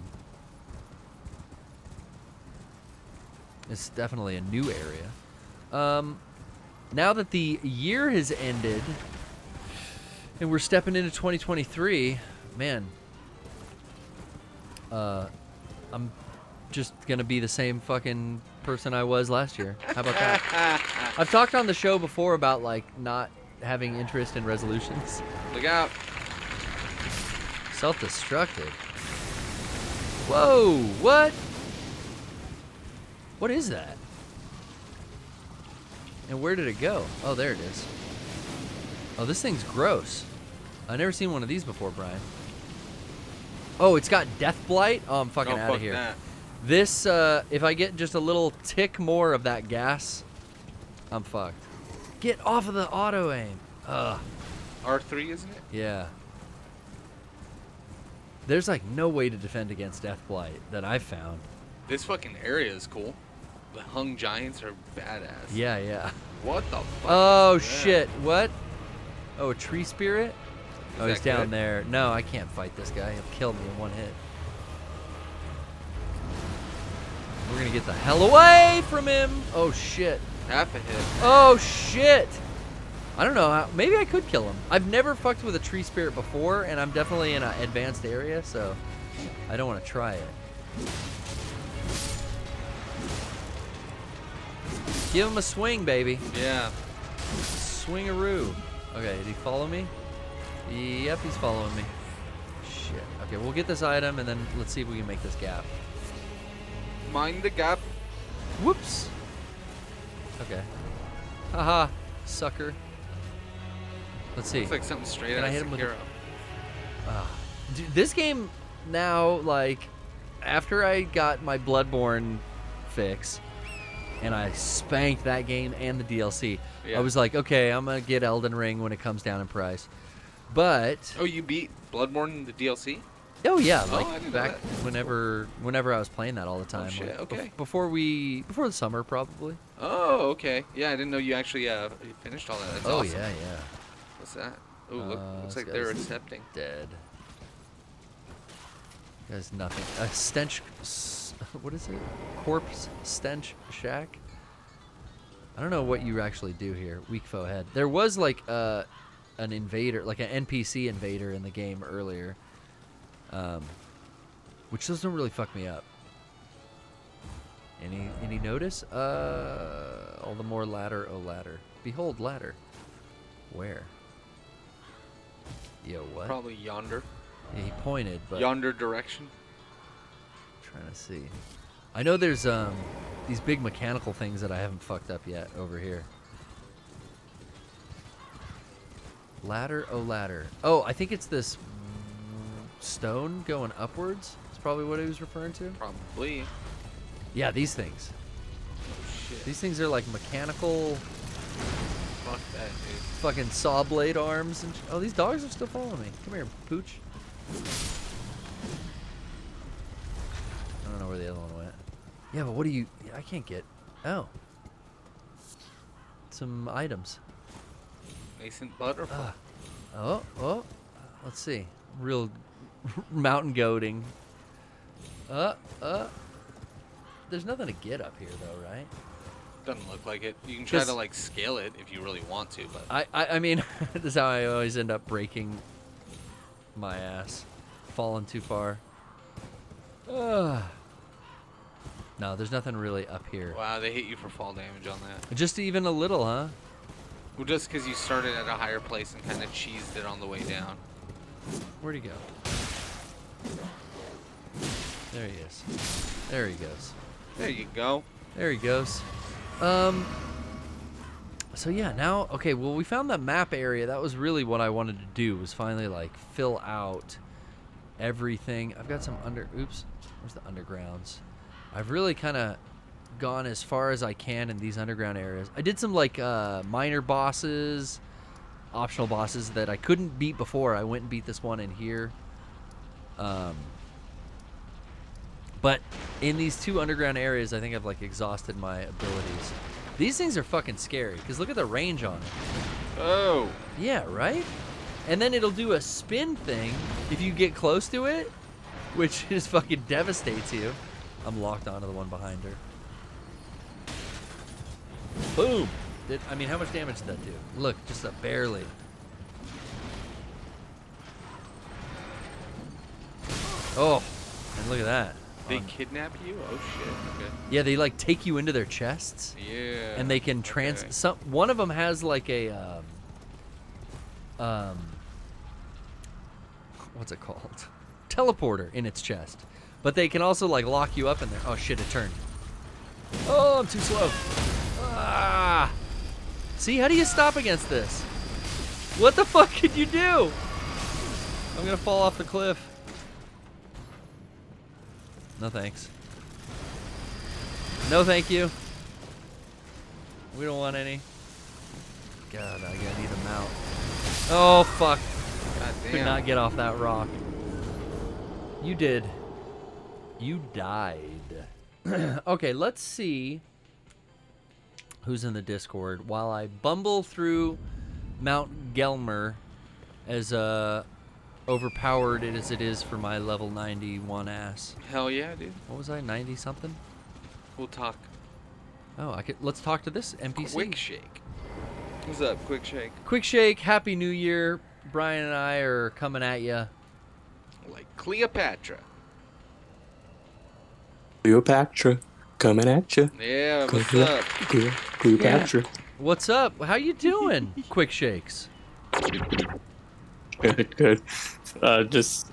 It's definitely a new area. Now that the year has ended... and we're stepping into 2023, man. I'm just gonna be the same fucking person I was last year. How about that? I've talked on the show before about like not having interest in resolutions. Look out. Self-destructed. Whoa! What? What is that? And where did it go? Oh, there it is. Oh, this thing's gross. I've never seen one of these before, Brian. Oh, it's got death blight? Oh, I'm fucking out fuck of here. that. This, if I get just a little tick more of that gas, I'm fucked. Get off of the auto aim. Ugh. R3, isn't it? Yeah. There's like no way to defend against death blight that I've found. This fucking area is cool. The hung giants are badass. Yeah, yeah. What the fuck? Oh, is that? shit. What? Oh, a tree spirit? Oh, Is he's that down good? there. No, I can't fight this guy. He'll kill me in one hit. We're gonna get the hell away from him. Oh, shit. Half a hit. Oh, shit. I don't know how. Maybe I could kill him. I've never fucked with a tree spirit before, and I'm definitely in an advanced area, so I don't want to try it. Give him a swing, baby. Yeah. Swingaroo. Okay, did he follow me? Yep, he's following me. Shit. Okay, we'll get this item, and then let's see if we can make this gap. Mind the gap. Whoops. Okay. Haha, sucker. Let's see. Looks like something straight Can out I of hit him with Sekiro. Dude, this game now, like, after I got my Bloodborne fix, and I spanked that game and the DLC, Yeah. I was like, okay, I'm going to get Elden Ring when it comes down in price. But, Oh, you beat Bloodborne in the DLC? oh yeah, Oh, like I didn't know back that. whenever I was playing that all the time. shit, like, okay. Before the summer, probably. Oh, okay. Yeah, I didn't know you actually finished all that. That's Oh, awesome. yeah. What's that? Oh, look, looks this like they're guy's accepting. Dead. There's nothing. A stench. What is it? Corpse stench shack. I don't know what you actually do here. Weak foe head. There was like an invader, like an NPC invader in the game earlier, which doesn't really fuck me up. Any notice? All the more ladder, oh ladder. Behold ladder. Where? Yo, what? Probably yonder. Yeah, he pointed, but Yonder direction. trying to see. I know there's these big mechanical things that I haven't fucked up yet over here. Ladder, oh ladder. Oh, I think it's this stone going upwards. That's probably what he was referring to. Probably. Yeah, these things. Oh, shit. These things are like mechanical Fuck that, dude. fucking saw blade arms. And oh, these dogs are still following me. Come here, pooch. I don't know where the other one went. Yeah, but what do you... I can't get... Oh. some items. Nascent butterfly. Oh. Let's see. Real mountain goating. There's nothing to get up here, though, right? Doesn't look like it. You can try to like scale it if you really want to, but I mean, this is how I always end up breaking my ass, falling too far. No, there's nothing really up here. wow, they hit you for fall damage on that. Just even a little, huh? Well, just because you started at a higher place and kind of cheesed it on the way down. Where'd he go? There he is. There he goes. There you go. There he goes. So yeah, now, okay, well, we found that map area. That was really what I wanted to do, was finally, like, fill out everything. I've got some oops, where's the undergrounds? I've really kind of gone as far as I can in these underground areas. I did some, like, minor bosses, optional bosses that I couldn't beat before. I went and beat this one in here. But in these 2 underground areas, I think I've, like, exhausted my abilities. These things are fucking scary, because look at the range on it. Oh. Yeah, right? And then it'll do a spin thing if you get close to it, which just fucking devastates you. I'm locked onto the one behind her. Boom! I mean, how much damage did that do? Look, just barely. Oh, and look at that. They kidnap you? Oh shit. Okay. Yeah, they like take you into their chests. Yeah. And they can one of them has like a what's it called? Teleporter in its chest. But they can also like lock you up in there. Oh shit, it turned. Oh, I'm too slow. Ah. See, how do you stop against this? What the fuck could you do? I'm gonna fall off the cliff. No thanks. No thank you. We don't want any. God, I gotta need a mount. Oh fuck. God Could damn. not get off that rock. You did. You died. Okay, let's see who's in the Discord while I bumble through Mount Gelmer as overpowered as it is for my level 91 ass. Hell yeah, dude. What was I, 90 something? We'll talk. Oh, let's talk to this NPC. Quick Shake. What's up, Quick Shake? Quick Shake, Happy New Year. Brian and I are coming at you. Like Cleopatra. Cleopatra, coming at you. Yeah, what's up? Cleopatra. What's up? How you doing, Quick Shakes? Good. Just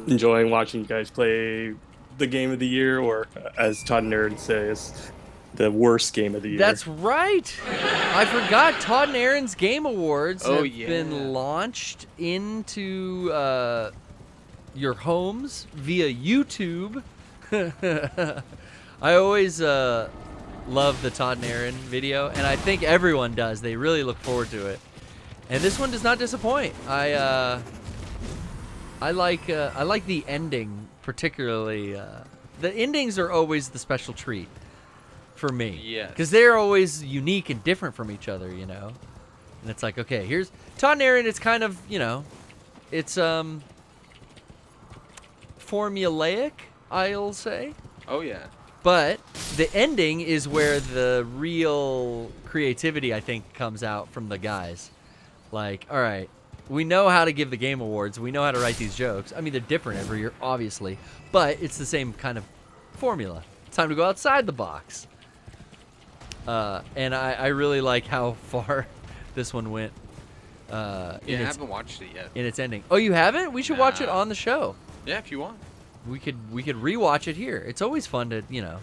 enjoying watching you guys play the game of the year, or as Todd Nerd says, the worst game of the year. That's right. I forgot Todd and Aaron's Game Awards have yeah. been launched into your homes via YouTube. I always love the Todd and Aaron video, and I think everyone does. They really look forward to it. And this one does not disappoint. I like the ending particularly. The endings are always the special treat for me. Yes. Because they're always unique and different from each other, you know. And it's like, okay, here's Todd and Aaron. It's kind of, you know, it's formulaic, I'll say. Oh yeah. But the ending is where the real creativity, I think, comes out from the guys. Like, all right, we know how to give the Game Awards. We know how to write these jokes. I mean, they're different every year, obviously, but it's the same kind of formula. It's time to go outside the box. And I really like how far this one went. Yeah, I haven't watched it yet. In its ending. Oh, you haven't? We should watch it on the show. Yeah, if you want. We could rewatch it here. It's always fun to, you know,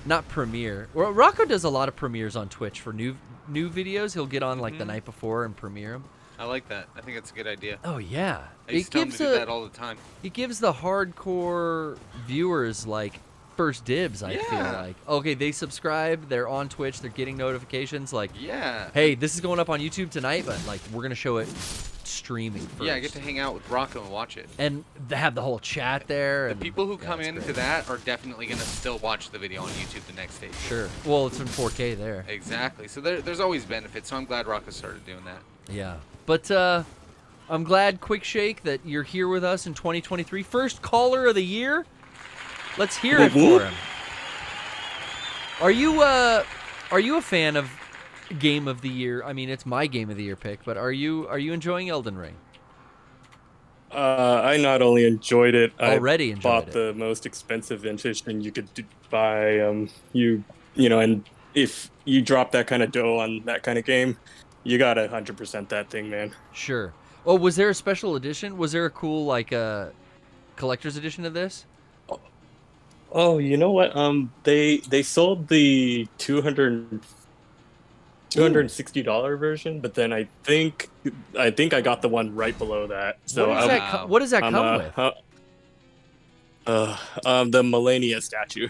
not premiere. Well, Rocco does a lot of premieres on Twitch for new videos. He'll get on like the night before and premiere them. I like that. I think that's a good idea. Oh yeah, I used to tell him to do that all the time. It gives the hardcore viewers like first dibs. I feel like, okay, they subscribe, they're on Twitch, they're getting notifications. Like, yeah, hey, this is going up on YouTube tonight, but like we're gonna show it streaming first. Yeah, I get to hang out with Rocco and watch it. And they have the whole chat there. The and, people who yeah, come it's into great. that are definitely going to still watch the video on YouTube the next day. Sure. Well, it's in 4K there. Exactly. So there's always benefits. So I'm glad Rocco started doing that. Yeah. But I'm glad, Quick Shake, that you're here with us in 2023. First caller of the year. Let's hear it for him. Are you a fan of Game of the Year? I mean, it's my Game of the Year pick, but are you enjoying Elden Ring? I not only enjoyed it, Already I enjoyed bought it. the most expensive edition you could buy. You know, and if you drop that kind of dough on that kind of game, you gotta 100% that thing, man. Sure. Oh, was there a special edition? Was there a cool like collector's edition of this? Oh, you know what? They sold the $260 version, but then I think I got the one right below that. So What does that come with? the Millennia statue.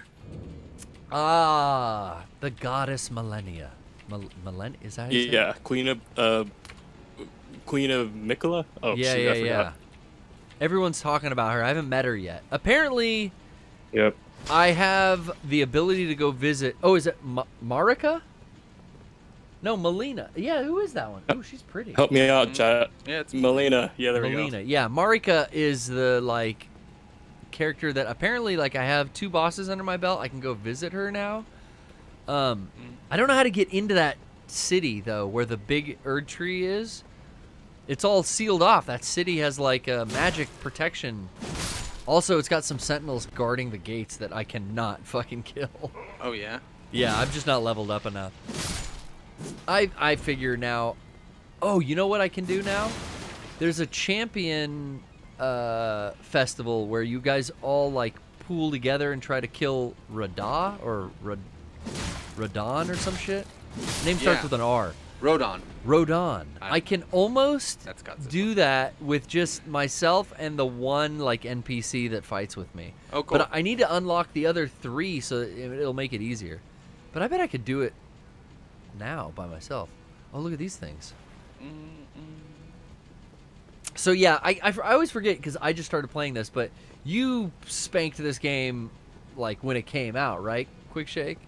Ah, the goddess Millennia. Is that how you say it? Yeah, Queen of Mikola. Oh, Yeah, shoot, yeah, I forgot. yeah. Everyone's talking about her. I haven't met her yet. Apparently, Yep. I have the ability to go visit. Oh, is it Marika? No, Melina. Yeah, who is that one? Oh, she's pretty. Help me out, chat. Yeah, it's Melina. Yeah, there we Melina. Yeah, Marika is the like character that apparently like I have 2 bosses under my belt. I can go visit her now. I don't know how to get into that city though, where the big Erdtree is. It's all sealed off. That city has like a magic protection. Also, it's got some sentinels guarding the gates that I cannot fucking kill. Oh, yeah? Yeah, I'm just not leveled up enough. I figure now. Oh, you know what I can do now? There's a champion festival where you guys all like pool together and try to kill Radha or Radon or some shit. Name starts Yeah. with an R. Rodon. Rodon. I can almost That's got do that with just myself and the one like NPC that fights with me. Oh, cool. But I need to unlock the other 3 so it'll make it easier. But I bet I could do it now by myself. Oh, look at these things. So yeah, I always forget because I just started playing this, but you spanked this game like when it came out, right? Quick Shake?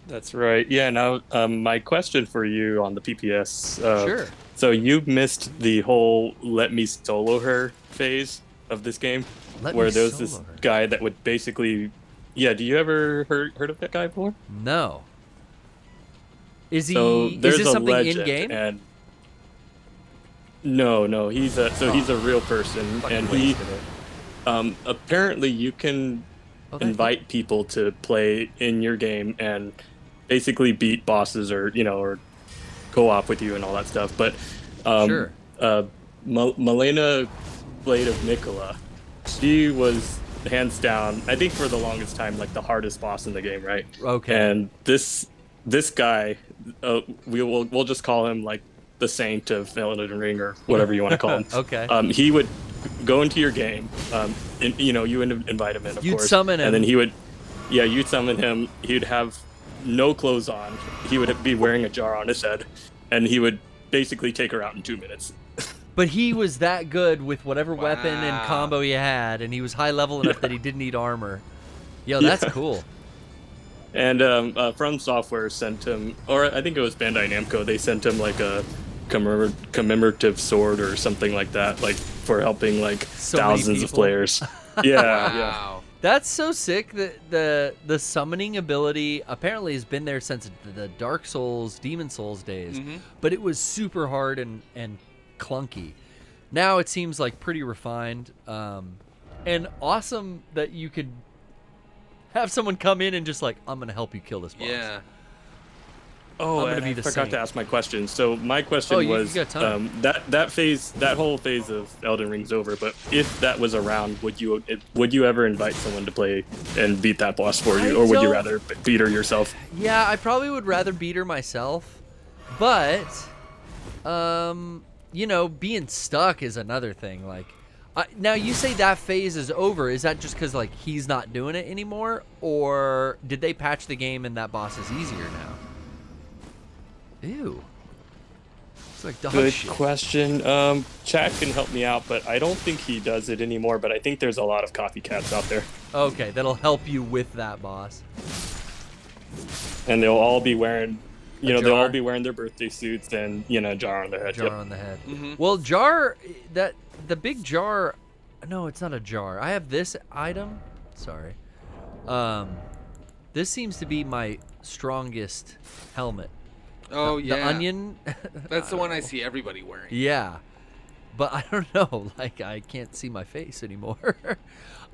That's right. Yeah. Now, my question for you on the PPS. Sure. So you missed the whole "let me solo her" phase of this game, where there was this guy that would basically. Yeah. Do you ever heard of that guy before? No. Is he? So Is there's this a something legend, in game? And no, he's a real person, and he apparently you can invite people to play in your game and basically beat bosses or co-op with you and all that stuff. But Sure. Milena Blade of Nicola, she was hands down, I think for the longest time, like the hardest boss in the game, right? Okay. And this guy, we'll just call him like the Saint of Elden Ring or whatever you want to call him. Okay. He would go into your game, and you would invite him in, of You'd course. summon him. And then you'd summon him. He'd have no clothes on. He would be wearing a jar on his head, and he would basically take her out in 2 minutes. But he was that good with whatever weapon and Wow. combo he had, and he was high level enough that he didn't need armor. Yo, that's cool. And From Software sent him, or I think it was Bandai Namco, they sent him like a commemorative sword or something like that, like for helping like So many thousands of people. players. Yeah, yeah. Wow. That's so sick that the summoning ability apparently has been there since the Dark Souls, Demon Souls days, but it was super hard and clunky. Now it seems like pretty refined, and awesome that you could have someone come in and just like, I'm gonna help you kill this boss. Yeah. Oh, I'm gonna and be I the forgot Saint. to ask my question. So my question You was, got time. that whole phase of Elden Ring's over. But if that was around, would you ever invite someone to play and beat that boss for you, I or would you don't- rather beat her yourself? Yeah, I probably would rather beat her myself, but being stuck is another thing. Like, now you say that phase is over. Is that just because like he's not doing it anymore, or did they patch the game and that boss is easier now? Ew. It's like dog Good shit. question. Chad can help me out, but I don't think he does it anymore. But I think there's a lot of copycats out there, Okay, that'll help you with that, boss. and they'll all be wearing, they'll jar. all be wearing their birthday suits and jar on their head. Jar Yep. on the head. Mm-hmm. Well, jar, the big jar, no, it's not a jar. I have this item. Sorry. This seems to be my strongest helmet. Oh, The yeah. onion. That's the one I see everybody wearing. Yeah. But I don't know. Like, I can't see my face anymore.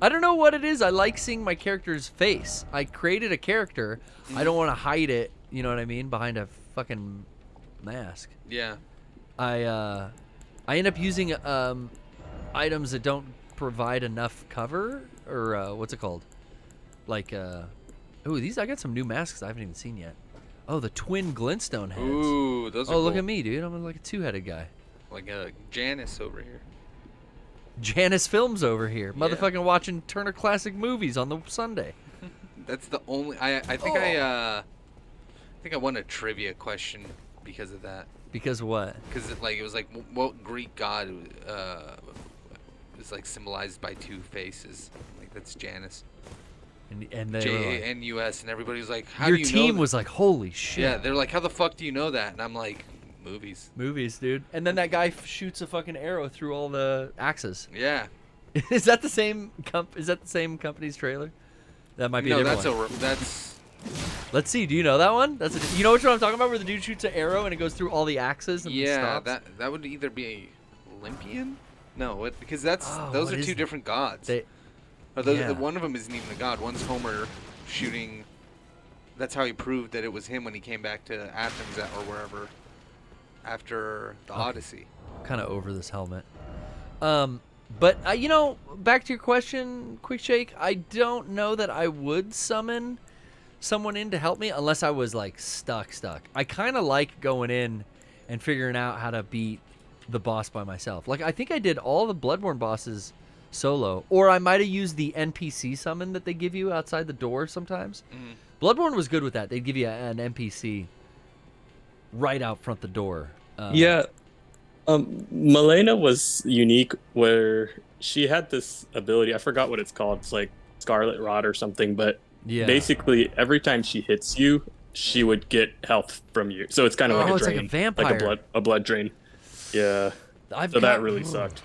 I don't know what it is. I like seeing my character's face. I created a character. I don't want to hide it, you know what I mean, behind a fucking mask. Yeah. I end up using items that don't provide enough cover, or what's it called? Like, ooh, I got some new masks I haven't even seen yet. Oh, the twin glintstone heads. Ooh, those are Oh, look cool. at me, dude. I'm like a two-headed guy. Like a Janice over here. Janice Films over here. Motherfucking watching Turner Classic Movies on the Sunday. That's the only. I think I won a trivia question because of that. Because what? Because it was like what Greek god is like symbolized by two faces. Like that's Janus. And they were like, Janus, and everybody was like, "How your do you know team that?" was like, holy shit. Yeah, they're like, "How the fuck do you know that?" And I'm like, "Movies." Movies, dude. And then that guy shoots a fucking arrow through all the axes. Yeah. Is that the same company's trailer? That might be a No, different one. that's Let's see. Do you know that one? You know which one I'm talking about, where the dude shoots an arrow and it goes through all the axes and yeah. stops? That would either be Olympian. No, because those what are is two it? different gods. Yeah. One of them isn't even a god. One's Homer shooting. That's how he proved that it was him when he came back to Athens or wherever after the Odyssey. Kind of over this helmet. But back to your question, Quick Shake. I don't know that I would summon someone in to help me unless I was like stuck. I kind of like going in and figuring out how to beat the boss by myself. Like, I think I did all the Bloodborne bosses solo, or I might have used the NPC summon that they give you outside the door sometimes. Mhm. Bloodborne was good with that. They'd give you an NPC right out front the door. Yeah. Milena was unique where she had this ability. I forgot what it's called. It's like Scarlet Rod or something. But Yeah. basically, every time she hits you, she would get health from you. So it's kind of like a it's drain, like a vampire. a blood drain. Yeah. So that really sucked.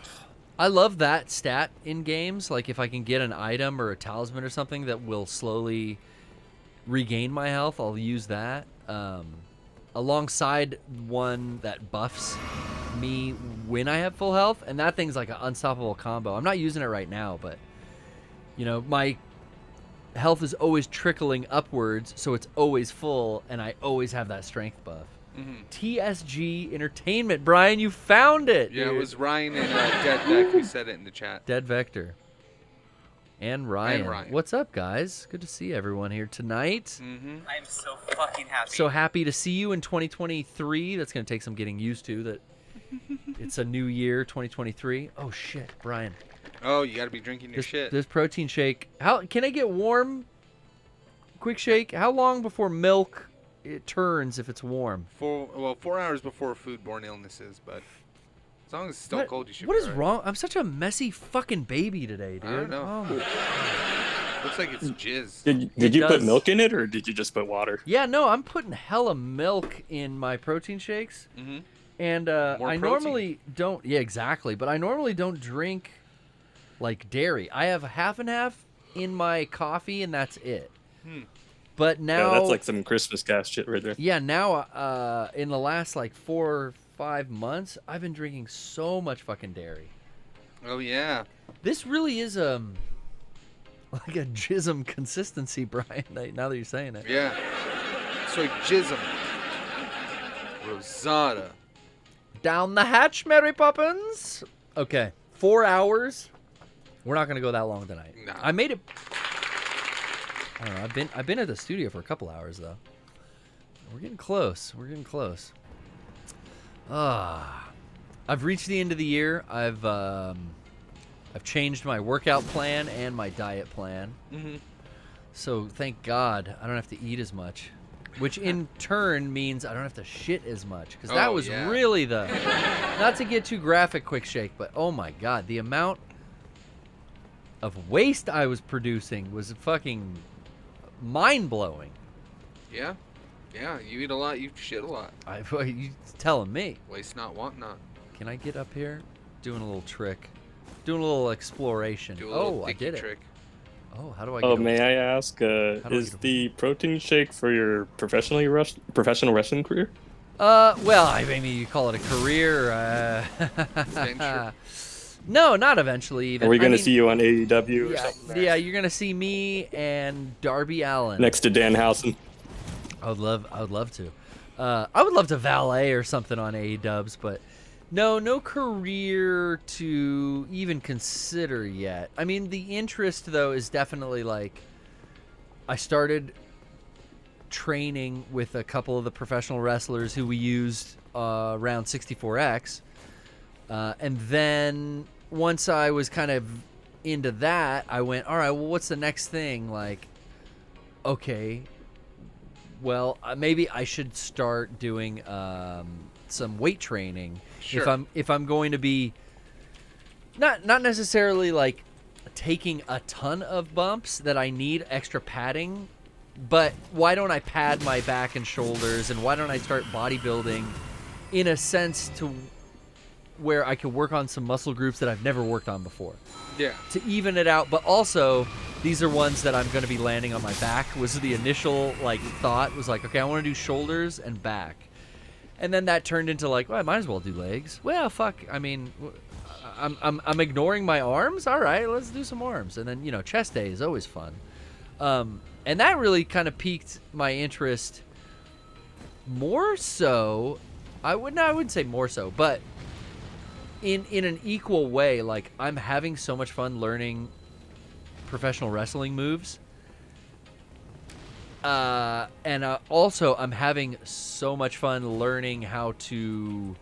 I love that stat in games. Like, if I can get an item or a talisman or something that will slowly regain my health, I'll use that. Alongside one that buffs me when I have full health, and that thing's like an unstoppable combo. I'm not using it right now, but my health is always trickling upwards, so it's always full, and I always have that strength buff. Mm-hmm. TSG Entertainment, Brian, you found it. Yeah, dude. it was Ryan and Dead Vec who said it in the chat. Dead Vector. And Ryan. And Ryan. What's up, guys? Good to see everyone here tonight. Mm-hmm. I'm so fucking happy. So happy to see you in 2023. That's going to take some getting used to. That it's a new year, 2023. Oh shit, Brian. Oh, you got to be drinking your shit. This protein shake. How can I get warm? Quick shake. How long before milk it turns if it's warm? 4 hours before foodborne illnesses, but as long as it's still cold, you should. What be is alright. wrong? I'm such a messy fucking baby today, dude. I don't know. Oh my Looks like it's jizz. Did you put does. milk in it, or did you just put water? Yeah, no, I'm putting hella milk in my protein shakes. Mm-hmm. And More I protein. normally don't. Yeah, exactly. But I normally don't drink like dairy. I have half and half in my coffee, and that's it. But now, Yeah, that's like some Christmas cast shit right there. yeah, now in the last like 4 or 5 months, I've been drinking so much fucking dairy. Oh yeah. This really is like a jism consistency, Brian. Now that you're saying it. Yeah. So jism. Rosada. Down the hatch, Mary Poppins. Okay, 4 hours. We're not gonna go that long tonight. Nah. I made it. I don't know. I've been at the studio for a couple hours though. We're getting close. I've reached the end of the year. I've changed my workout plan and my diet plan. Mm-hmm. So thank God I don't have to eat as much. which in turn means I don't have to shit as much, because Oh, that was yeah. really the, not to get too graphic, quick shake, but oh my god, the amount of waste I was producing was fucking mind-blowing. Yeah. Yeah, you eat a lot, you shit a lot. You telling me. Waste not, want not. Can I get up here? Doing a little trick. Doing a little exploration. Do a little I dicky did trick. it. Oh, how do I get Oh, over may there? I ask, do I is get the protein shake for your professional wrestling career? Well, I mean, you call it a career. Venture. No, not eventually even. Are we I going to mean, see you on AEW or Yeah, something? yeah, you're gonna see me and Darby Allin. Next to Danhausen. I would love to. I would love to valet or something on AEW, but no career to even consider yet. I mean, the interest though is definitely like, I started training with a couple of the professional wrestlers who we used around 64X, and then once I was kind of into that, I went, all right, well, what's the next thing? Like, okay, well, maybe I should start doing some weight training. Sure. If I'm going to be not necessarily like taking a ton of bumps that I need extra padding, but why don't I pad my back and shoulders, and why don't I start bodybuilding in a sense to where I could work on some muscle groups that I've never worked on before, Yeah. to even it out. But also, these are ones that I'm going to be landing on my back. Was the initial like thought, was like, okay, I want to do shoulders and back, and then that turned into like, well, I might as well do legs. Well, fuck, I mean, I'm ignoring my arms. All right, let's do some arms. And then chest day is always fun, and that really kind of piqued my interest. More so, I wouldn't say more so, but in an equal way, like, I'm having so much fun learning professional wrestling moves, and also I'm having so much fun learning how to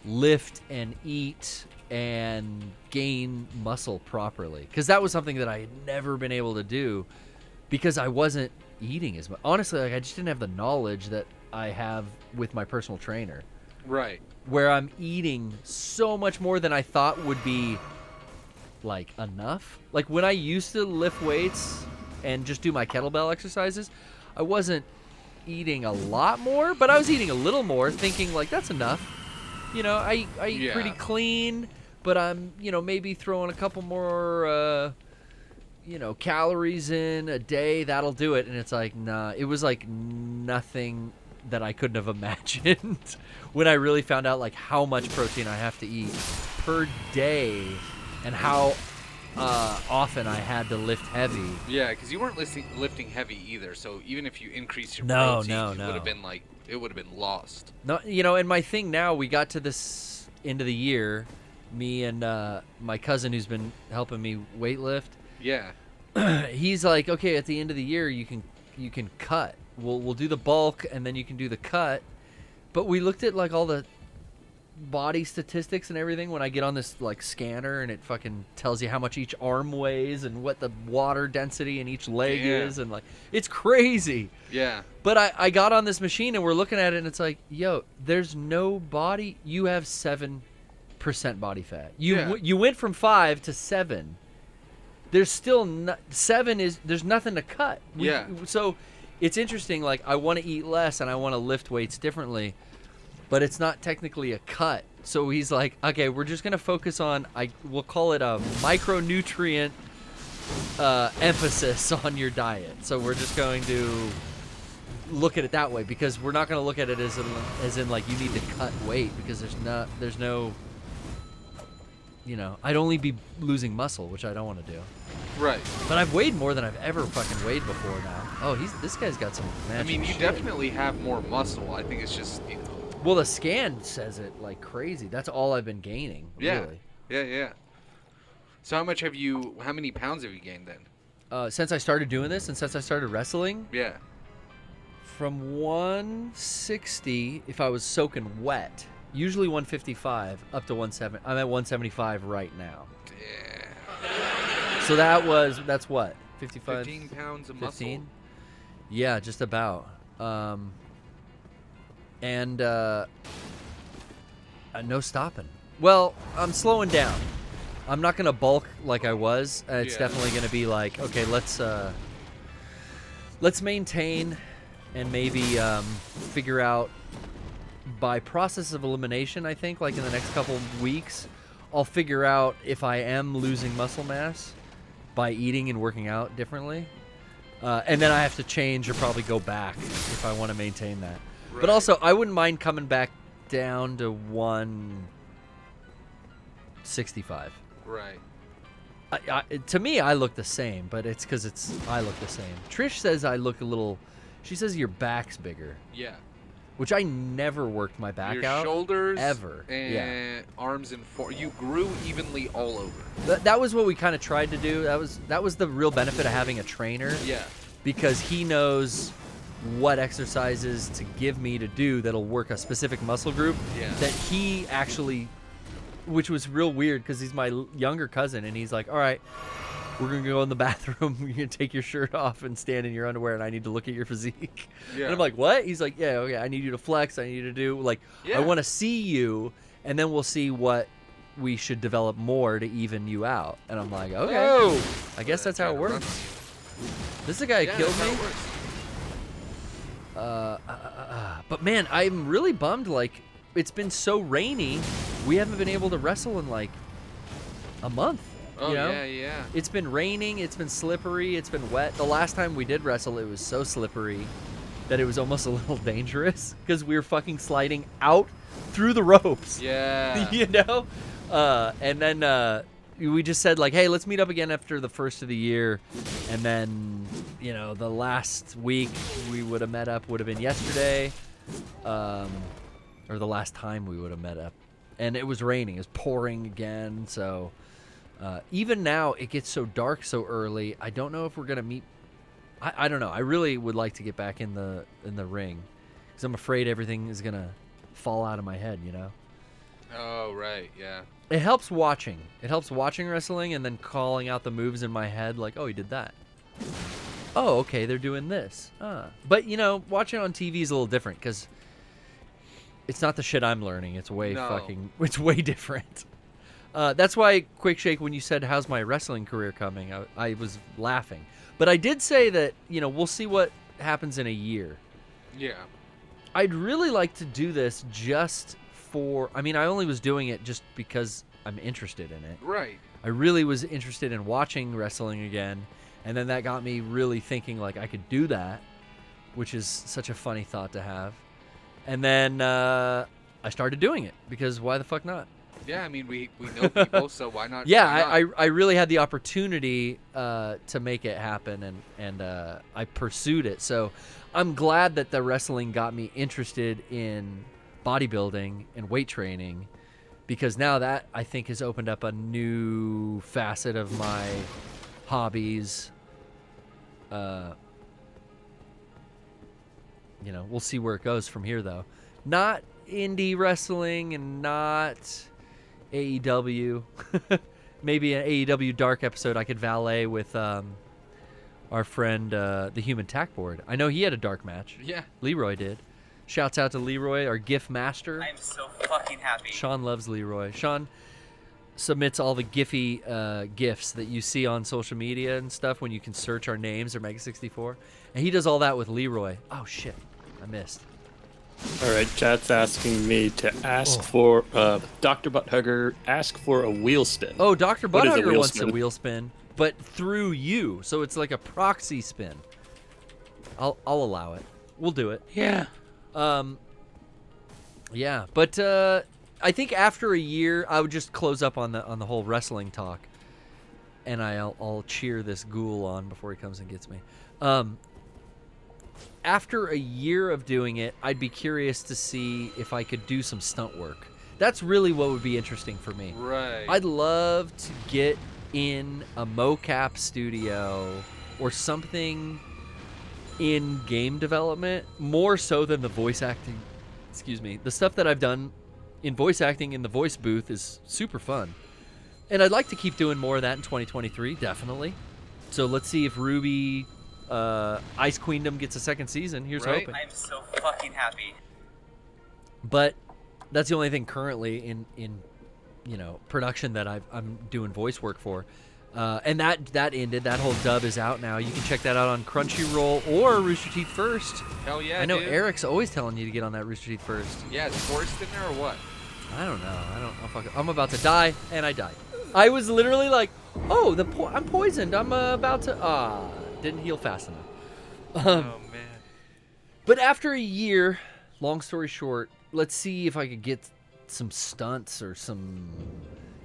lift and eat and gain muscle properly, because that was something that I had never been able to do because I wasn't eating as much. Honestly, like, I just didn't have the knowledge that I have with my personal trainer, Right. where I'm eating so much more than I thought would be like enough. Like, when I used to lift weights and just do my kettlebell exercises, I wasn't eating a lot more, but I was eating a little more, thinking like, that's enough. I eat Yeah. pretty clean, but I'm maybe throwing a couple more calories in a day, that'll do it. And it's like, nah, it was like nothing that I couldn't have imagined when I really found out like how much protein I have to eat per day and how often I had to lift heavy. Yeah, because you weren't lifting heavy either. So even if you increase your No, protein, no, it no. would have been like, it would have been lost. No, and my thing now, we got to this end of the year, me and my cousin who's been helping me weightlift. Yeah. He's like, okay, at the end of the year you can cut. We'll do the bulk and then you can do the cut. But we looked at like all the body statistics and everything when I get on this like scanner, and it fucking tells you how much each arm weighs and what the water density in each leg Yeah. is, and like, it's crazy. Yeah. But I got on this machine and we're looking at it, and it's like, yo, there's no body. You have 7% body fat. Yeah. You went from 5 to 7. There's still 7 is, there's nothing to cut. Yeah. So it's interesting. Like, I want to eat less and I want to lift weights differently, but it's not technically a cut. So he's like, okay, we're just gonna focus on, we'll call it a micronutrient emphasis on your diet. So we're just going to look at it that way, because we're not going to look at it as in like you need to cut weight, because there's no I'd only be losing muscle, which I don't want to do. Right. But I've weighed more than I've ever fucking weighed before now. Oh, this guy's got some I magic mean, you shit. definitely have more muscle. I think it's just, Well, the scan says it like crazy. That's all I've been gaining. Yeah. Really. Yeah. So how many pounds have you gained then? Since I started doing this and since I started wrestling, Yeah. from 160, if I was soaking wet, usually 155, up to 170. I'm at 175 right now. Yeah. So that's what? 55? 15 pounds of 15? muscle. Yeah, just about. And no stopping. Well, I'm slowing down. I'm not gonna bulk like I was. It's definitely gonna be like, okay, let's maintain and maybe figure out by process of elimination. I think like in the next couple weeks, I'll figure out if I am losing muscle mass by eating and working out differently, and then I have to change or probably go back if I want to maintain that. Right. But also, I wouldn't mind coming back down to 165. Right. To me, I look the same, but it's because I look the same. Trish says I look a little. She says your back's bigger. Yeah. Which I never worked my back your out. Your shoulders ever. And arms and you grew evenly all over. That was what we kind of tried to do. That was the real benefit of having a trainer. Yeah. Because he knows what exercises to give me to do that'll work a specific muscle group. Yeah. That he actually, which was real weird because he's my younger cousin, and he's like, all right, we're going to go in the bathroom. You're going to take your shirt off and stand in your underwear, and I need to look at your physique. Yeah. And I'm like, what? He's like, yeah, okay, I need you to flex. I need you to do, like, I want to see you, and then we'll see what we should develop more to even you out. And I'm like, okay. I guess that's how it works. This is the guy who killed me. But, man, I'm really bummed. Like, it's been so rainy. We haven't been able to wrestle in, like, a month. Oh, you know? yeah. It's been raining. It's been slippery. It's been wet. The last time we did wrestle, it was so slippery that it was almost a little dangerous because we were fucking sliding out through the ropes. Yeah. You know? And then we just said, like, hey, let's meet up again after the first of the year. And then, you know, the last week we would have met up would have been yesterday. Or the last time we would have met up. And it was raining. It was pouring again, so... even now, it gets so dark so early. I don't know if we're gonna meet. I don't know. I really would like to get back in the ring, because I'm afraid everything is gonna fall out of my head. You know. Oh right, yeah. It helps watching. It helps watching wrestling and then calling out the moves in my head, like, oh, he did that. Oh, okay, they're doing this. But you know, watching on TV is a little different because it's not the shit I'm learning. It's way It's way different. That's why, Quick Shake, when you said, how's my wrestling career coming, I was laughing. But I did say that, you know, we'll see what happens in a year. Yeah. I'd really like to do this just for... I mean, I only was doing it just because I'm interested in it. Right. I really was interested in watching wrestling again, and then that got me really thinking, like, I could do that, which is such a funny thought to have. And then I started doing it, because why the fuck not? Yeah, I mean, we know people, so why not? Yeah, why not? I really had the opportunity to make it happen, and I pursued it. So I'm glad that the wrestling got me interested in bodybuilding and weight training, because now that, I think, has opened up a new facet of my hobbies. You know, we'll see where it goes from here, though. Not indie wrestling and not... AEW. Maybe an AEW Dark episode I could valet with our friend, the Human Tack Board. I know he had a dark match. Yeah. Leroy did. Shouts out to Leroy, our GIF master. I am so fucking happy. Sean loves Leroy. Sean submits all the Giphy GIFs that you see on social media and stuff when you can search our names or Mega64. And he does all that with Leroy. Oh, shit. I missed. All right, chat's asking me to ask for Dr. Butthugger. Ask for a wheel spin. Oh, Dr. What is a Butthugger wheel wants a spin? wheel spin, but through you, so it's like a proxy spin. I'll allow it. We'll do it. Yeah. Yeah, but I think after a year, I would just close up on the whole wrestling talk, and I'll cheer this ghoul on before he comes and gets me. After a year of doing it, I'd be curious to see if I could do some stunt work. That's really what would be interesting for me. Right. I'd love to get in a mocap studio or something in game development, more so than the voice acting. Excuse me. The stuff that I've done in voice acting in the voice booth is super fun. And I'd like to keep doing more of that in 2023, definitely. So let's see if Ruby Ice Queendom gets a second season. Here's Right. hoping. I'm so fucking happy. But that's the only thing currently in production that I'm doing voice work for. And that ended. That whole dub is out now. You can check that out on Crunchyroll or Rooster Teeth First. Hell yeah, I know dude. Eric's always telling you to get on that Rooster Teeth First. Yeah, is Forrest in there or what? I don't know. I'm about to die, and I died. I was literally like, oh, I'm poisoned. I'm about to. Didn't heal fast enough. Oh man. But after a year, long story short, let's see if I could get some stunts or some.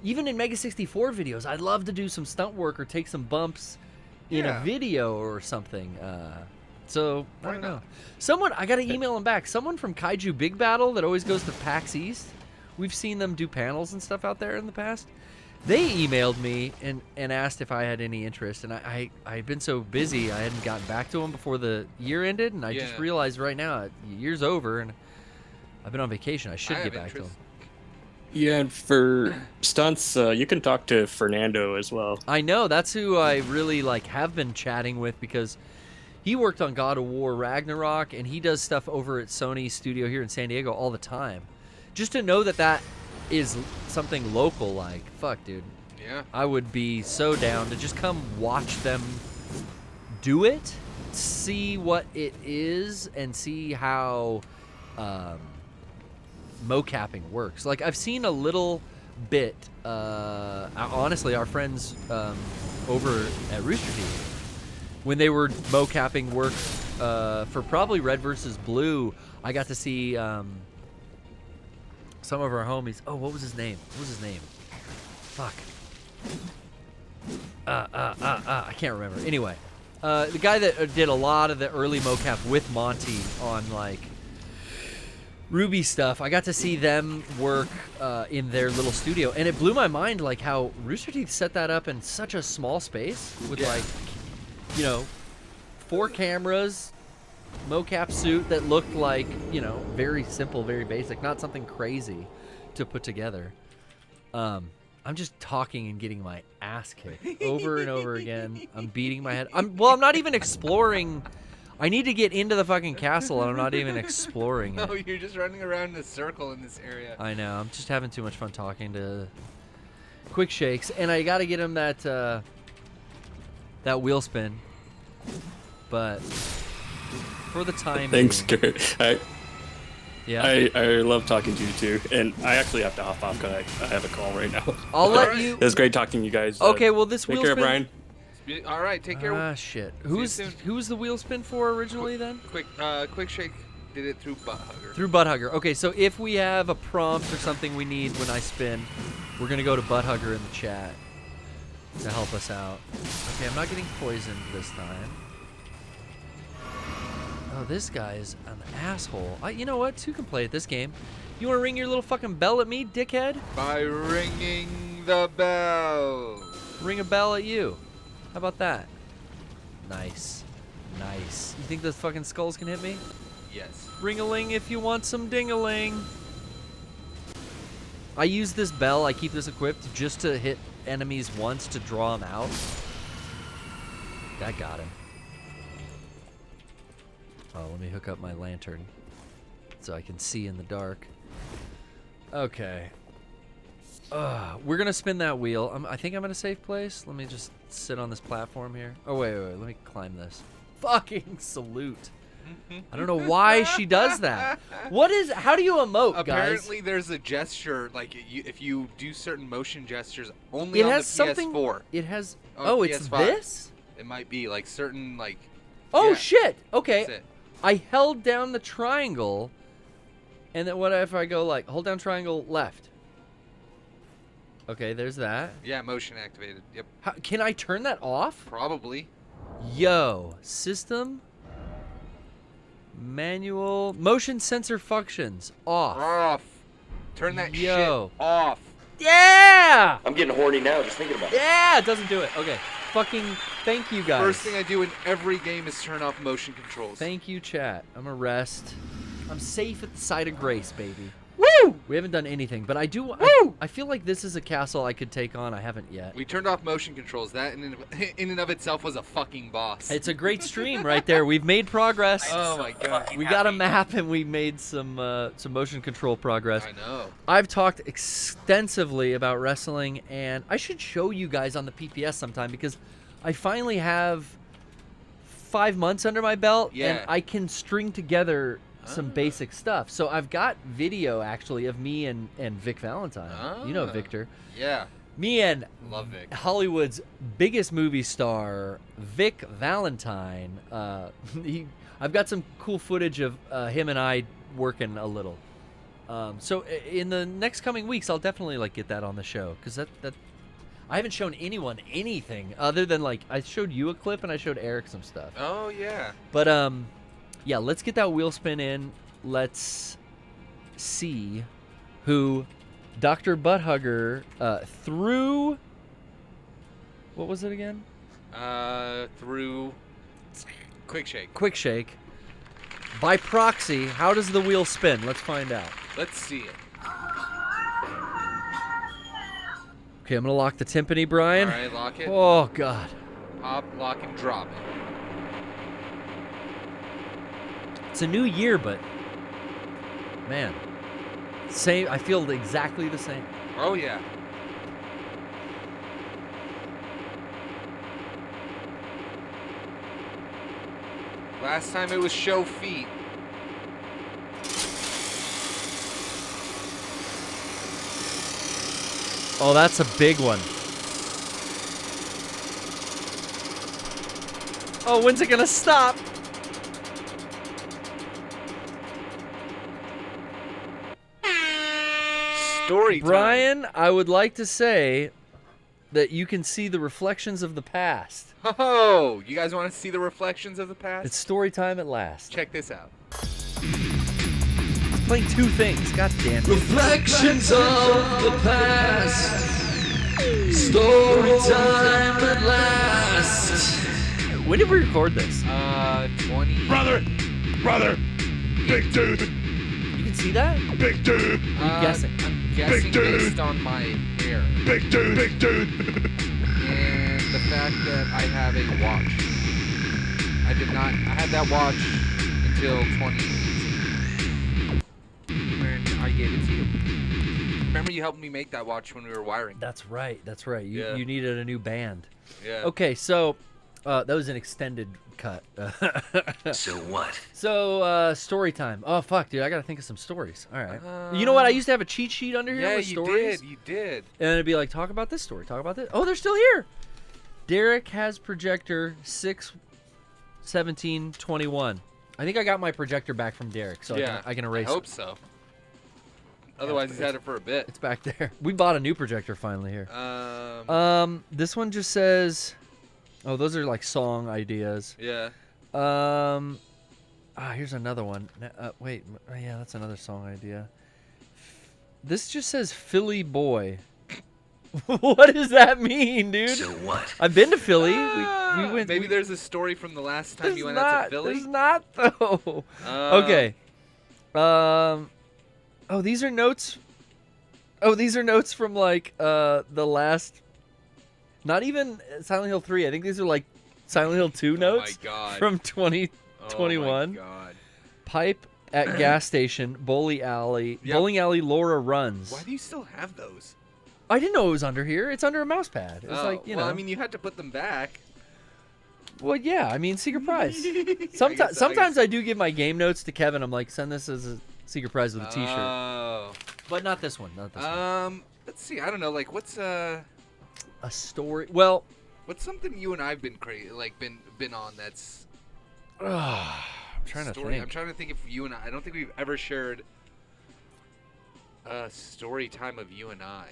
Even in Mega 64 videos, I'd love to do some stunt work or take some bumps in a video or something. So I don't know. I got to email them back. Someone from Kaiju Big Battle that always goes to PAX East. We've seen them do panels and stuff out there in the past. They emailed me and asked if I had any interest, and I'd been so busy I hadn't gotten back to them before the year ended, and I just realized right now the year's over and I've been on vacation. I should get back to them. Yeah, and for stunts, you can talk to Fernando as well. I know, that's who I really have been chatting with because he worked on God of War Ragnarok, and he does stuff over at Sony Studio here in San Diego all the time. Just to know that is something local, fuck, dude. Yeah. I would be so down to just come watch them do it, see what it is, and see how mocapping works. I've seen a little bit. Honestly, our friends over at Rooster Teeth, when they were mocapping work for probably Red versus Blue, I got to see some of our homies. Oh, what was his name? Fuck. I can't remember. Anyway, the guy that did a lot of the early mocap with Monty on Ruby stuff, I got to see them work in their little studio, and it blew my mind how Rooster Teeth set that up in such a small space with 4 cameras, mocap suit that looked very simple, very basic, not something crazy to put together. I'm just talking and getting my ass kicked over and over again. I'm beating my head. I'm not even exploring. I need to get into the fucking castle, and I'm not even exploring it. Oh, you're just running around in a circle in this area. I know. I'm just having too much fun talking to Quick Shakes, and I got to get him that wheel spin. But for the time Thanks, being, Garrett. yeah. I love talking to you too, and I actually have to hop off because I have a call right now. I'll let you. It was great talking to you guys. Okay, well this take wheel care, spin. Brian. All right, take care. Ah, shit. you soon. Who's the wheel spin for originally then? Quick Shake did it through Butthugger. Through Butthugger. Okay, so if we have a prompt or something we need when I spin, we're gonna go to Butthugger in the chat to help us out. Okay, I'm not getting poisoned this time. Oh, this guy is an asshole. You know what? Two can play at this game. You wanna ring your little fucking bell at me, dickhead? By ringing the bell. Ring a bell at you. How about that? Nice. Nice. You think those fucking skulls can hit me? Yes. Ring-a-ling if you want some ding-a-ling. I use this bell, I keep this equipped just to hit enemies once to draw them out. That got him. Oh, let me hook up my lantern so I can see in the dark. Okay. We're going to spin that wheel. I think I'm in a safe place. Let me just sit on this platform here. Oh, wait. Let me climb this. Fucking salute. I don't know why she does that. How do you emote, guys? Apparently, there's a gesture, if you do certain motion gestures, only It on has the something. PS4. It has. Oh, Oh, it's PS5. this? It might be, certain, Oh, yeah, shit. Okay. That's it. I held down the triangle, and then what if I go, hold down triangle left? Okay, there's that. Yeah, motion activated. Yep. Can I turn that off? Probably. Yo, system, manual, motion sensor functions off. Off. Turn that Yo. shit off. Yeah! I'm getting horny now just thinking about it. Yeah, it doesn't do it. Okay, fucking thank you guys. First thing I do in every game is turn off motion controls. Thank you, chat. I'm a rest. I'm safe at the side of grace, baby. Woo! We haven't done anything, but I do. I feel like this is a castle I could take on. I haven't yet. We turned off motion controls. That in and of itself was a fucking boss. It's a great stream right there. We've made progress. Oh my god. We got a map and we made some motion control progress. I know. I've talked extensively about wrestling, and I should show you guys on the PPS sometime because I finally have 5 months under my belt, and I can string together some basic stuff. So I've got video actually of me and Vic Valentine. You know Victor. Yeah. Me and Love Vic. Hollywood's biggest movie star, Vic Valentine. I've got some cool footage of him and I working a little. So in the next coming weeks, I'll definitely get that on the show because that I haven't shown anyone anything other than I showed you a clip and I showed Eric some stuff. Oh yeah. But yeah, let's get that wheel spin in. Let's see who Dr. Butthugger threw. What was it again? Through Quick Shake. Quick Shake. By proxy, how does the wheel spin? Let's find out. Let's see it. Okay, I'm going to lock the timpani, Brian. All right, lock it. Oh, God. Pop, lock, and drop it. It's a new year, but man, same. I feel exactly the same. Oh yeah. Last time it was show feet. Oh, that's a big one. Oh, when's it gonna stop? Story time. Brian, I would like to say that you can see the reflections of the past. Oh, you guys want to see the reflections of the past? It's story time at last. Check this out. Playing two things. God damn it. Reflections of the past. Story time at last. When did we record this? 20. Brother! Big dude! You can see that? Big dude! I'm guessing. I'm guessing dude. based on my hair Big dude! and the fact that I have a watch. I had that watch until 2018 when I gave it to you. Remember you helped me make that watch when we were wiring. That's right. Yeah. You needed a new band. Yeah. Okay, so that was an extended cut. So what? So, story time. Oh, fuck, dude. I got to think of some stories. All right. You know what? I used to have a cheat sheet under here Yeah, with you stories. did. You did. And it'd be like, talk about this story. Talk about this. Oh, they're still here. Derek has projector 6/17/21. I think I got my projector back from Derek, so Yeah. I can erase I hope it. so. Otherwise, he's had it for a bit. It's back there. We bought a new projector finally here. This one just says, oh, those are song ideas. Yeah. Here's another one. Wait, yeah, that's another song idea. This just says Philly boy. What does that mean, dude? So what? I've been to Philly. We went. Maybe there's a story from the last time There's you went not, out to Philly. There's not though. Okay. Oh, these are notes. Oh, these are notes from the last. Not even Silent Hill 3. I think these are Silent Hill 2 notes. Oh my god. From 2021. Oh my god. Pipe at gas station, bowling alley. Yep. Bowling alley. Laura runs. Why do you still have those? I didn't know it was under here. It's under a mouse pad. It's Well, know. I mean, you had to put them back. Well, yeah. I mean, secret prize. Sometimes Sometimes I do give my game notes to Kevin. I'm like, send this as a secret prize with a T-shirt. Oh. But not this one. Not this one. Let's see. I don't know. What's A story. Well, what's something you and I've been been on that's I'm trying to story. think. I'm trying to think if you and I don't think we've ever shared a story time of you and I.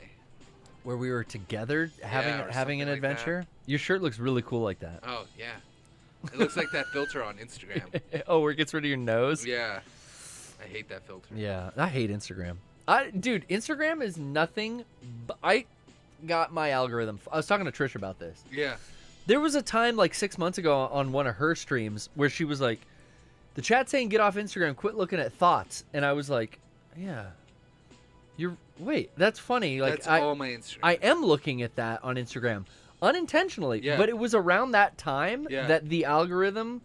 Where we were together having or having an something like that. adventure. Your shirt looks really cool like that. Oh yeah. It looks like that filter on Instagram. Oh, where it gets rid of your nose? Yeah. I hate that filter. Yeah, I hate Instagram. Dude, Instagram is nothing. I got my algorithm. I was talking to Trish about this. Yeah. There was a time 6 months ago on one of her streams where she was like, the chat saying get off Instagram, quit looking at thoughts. And I was like, yeah. Wait, that's funny. Like That's all my Instagram. I am looking at that on Instagram unintentionally, Yeah. but it was around that time Yeah. that the algorithm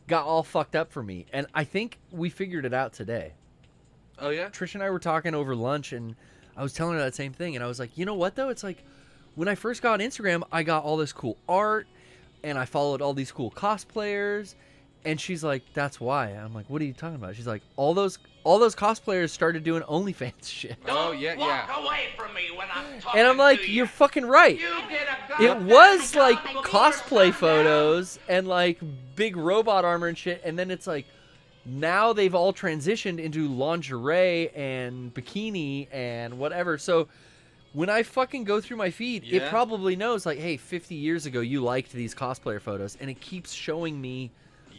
got all fucked up for me, and I think we figured it out today. Oh yeah. Trish and I were talking over lunch, and I was telling her that same thing, and I was like, you know what though? It's like when I first got on Instagram, I got all this cool art, and I followed all these cool cosplayers, and she's like, that's why. And I'm like, what are you talking about? She's like, all those cosplayers started doing OnlyFans shit. Oh yeah, yeah. Walk away from me when I'm talking And I'm like, to you're you. fucking right. You did a It goddamn was job like of being cosplay a photos and like big robot armor and shit, and then it's like now they've all transitioned into lingerie and bikini and whatever. So when I fucking go through my feed, it Yeah. probably knows like, hey, 50 years ago you liked these cosplayer photos, and it keeps showing me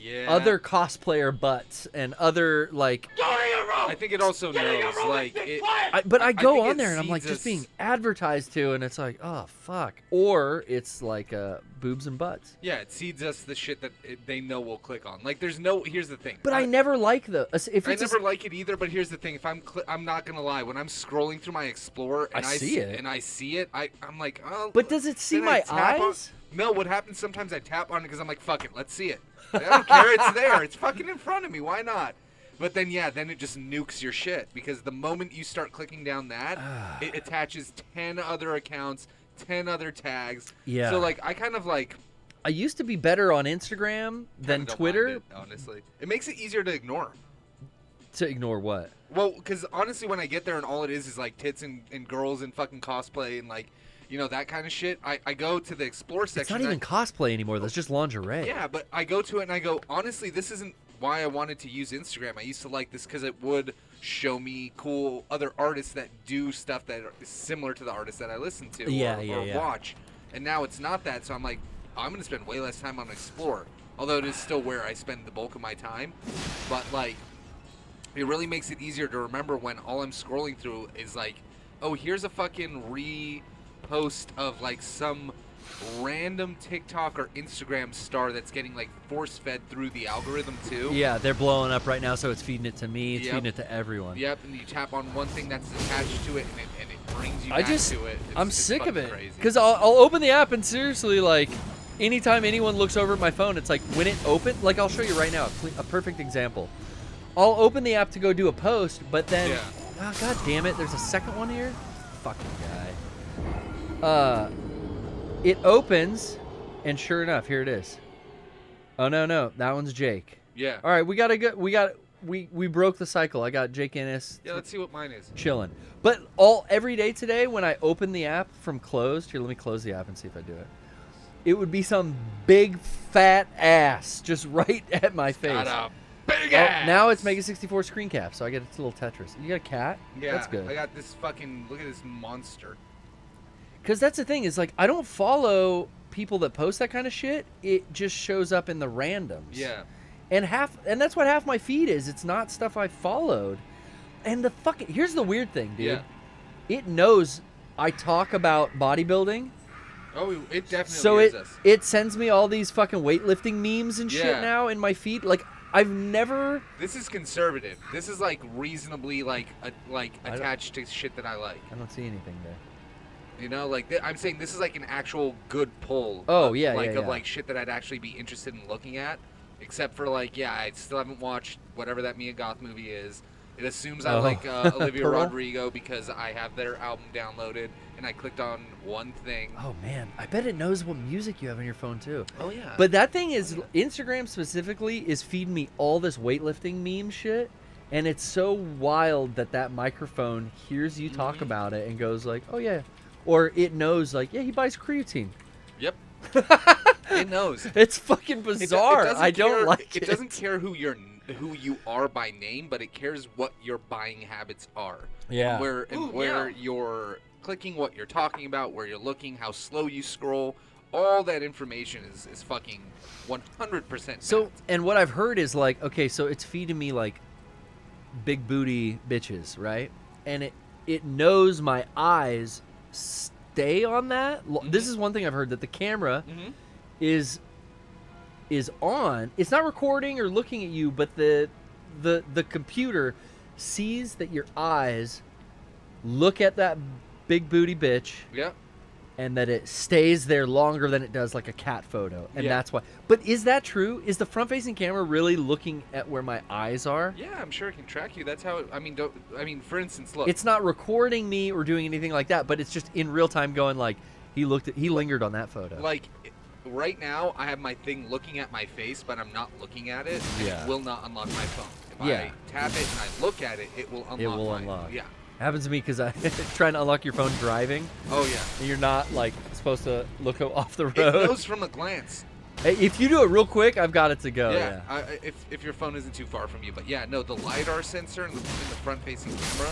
Yeah. other cosplayer butts and other like. Go to your room. I think it also Get in your knows room like and be it. quiet. But I I go think on it there and I'm like seeds just us- being advertised to, and it's like, oh fuck, or it's like boobs and butts. Yeah, it seeds us the shit that they know we'll click on. Like, there's no. Here's the thing. But I never like the if I it's a- never like it either. But here's the thing: if I'm not gonna lie. When I'm scrolling through my Explorer and I see it. and I see it, I'm like, oh. But does it see then I my tap on- eyes? No. What happens sometimes? I tap on it because I'm like, fuck it, let's see it. I don't care. It's there. It's fucking in front of me. Why not? But then then it just nukes your shit because the moment you start clicking down that, it attaches 10 other accounts, 10 other tags. Yeah. So like I kind of like. I used to be better on Instagram than kinda don't mind Twitter it, honestly, it makes it easier to ignore. to ignore what. Well, because honestly, when I get there and all it is like tits and girls and fucking cosplay and like, that kind of shit, I go to the explore section. It's not and even cosplay anymore. That's just lingerie. yeah, but I go to it and I go, honestly, this isn't why I wanted to use Instagram. I used to like this because it would show me cool other artists that do stuff that is similar to the artists that I listen to or watch. And now it's not that, so I'm like, I'm going to spend way less time on Explore. Although it is still where I spend the bulk of my time. But, like, it really makes it easier to remember when all I'm scrolling through is like, oh, here's a fucking repost of, like, some random TikTok or Instagram star that's getting, like, force-fed through the algorithm, too. Yeah, they're blowing up right now, so it's feeding it to me. It's Yep. feeding it to everyone. Yep, and you tap on one thing that's attached to it, and it brings you I back just, to it. I'm It's sick of fucking it. crazy. Because I'll open the app and seriously, like, anytime anyone looks over at my phone, it's like when it opens, like I'll show you right now, a perfect example. I'll open the app to go do a post, but then, Yeah. oh, god damn it, there's a second one here? Fucking guy. It opens, and sure enough, here it is. Oh, no, that one's Jake. Yeah. All right, we broke the cycle. I got Jake Ennis. Yeah, let's see what mine is. Chilling. But every day today when I open the app from closed, here, let me close the app and see if I do it. It would be some big fat ass just right at my face. Got a big Oh, ass. now it's Mega 64 screen cap, so I get a little Tetris. You got a cat? Yeah, That's good. I got this fucking, look at this monster. Because that's the thing is like I don't follow people that post that kind of shit. It just shows up in the randoms. Yeah. And that's what half my feed is. It's not stuff I followed. And here's the weird thing, dude. Yeah. It knows I talk about bodybuilding. Oh, it definitely So is us. it sends me all these fucking weightlifting memes and shit Yeah. now in my feed. Like I've never. This is conservative. This is like reasonably like don't- attached to shit that I like. I don't see anything there. I'm saying this is like an actual good pull. Oh, of, yeah, like yeah, of yeah. like shit that I'd actually be interested in looking at. Except for like, yeah, I still haven't watched whatever that Mia Goth movie is. It assumes I Oh. like Olivia Pearl? Rodrigo because I have their album downloaded and I clicked on one thing. Oh man, I bet it knows what music you have on your phone too. Oh yeah. But that thing is Instagram specifically is feeding me all this weightlifting meme shit, and it's so wild that microphone hears you talk about it and goes like, "Oh yeah," or it knows like, "Yeah, he buys creatine." Yep. It knows. It's fucking It bizarre. doesn't I don't care- like it. It doesn't care who you are by name, but it cares what your buying habits are. Yeah. And where you're clicking, what you're talking about, where you're looking, how slow you scroll. All that information is fucking 100%. So, fact. and what I've heard is like, okay, so it's feeding me like big booty bitches, right? And it knows my eyes stay on that. This is one thing I've heard, that the camera is on. It's not recording or looking at you, but the computer sees that your eyes look at that big booty bitch, Yep. and that it stays there longer than it does like a cat photo, and Yeah. that's why. But is that true? Is the front-facing camera really looking at where my eyes are? Yeah, I'm sure it can track you. That's how. For instance, look. It's not recording me or doing anything like that, but it's just in real time going like he lingered on that photo. Like, right now, I have my thing looking at my face, but I'm not looking at it. Yeah. It will not unlock my phone. If Yeah. I tap it and I look at it, it will unlock. It will unlock. Yeah. Happens to me because I trying to unlock your phone driving, Oh yeah. and you're not like supposed to look off the It road. knows from a glance. Hey, if you do it real quick, I've got it to go. Yeah. Yeah. If your phone isn't too far from you, but yeah, no, the lidar sensor in the front-facing camera,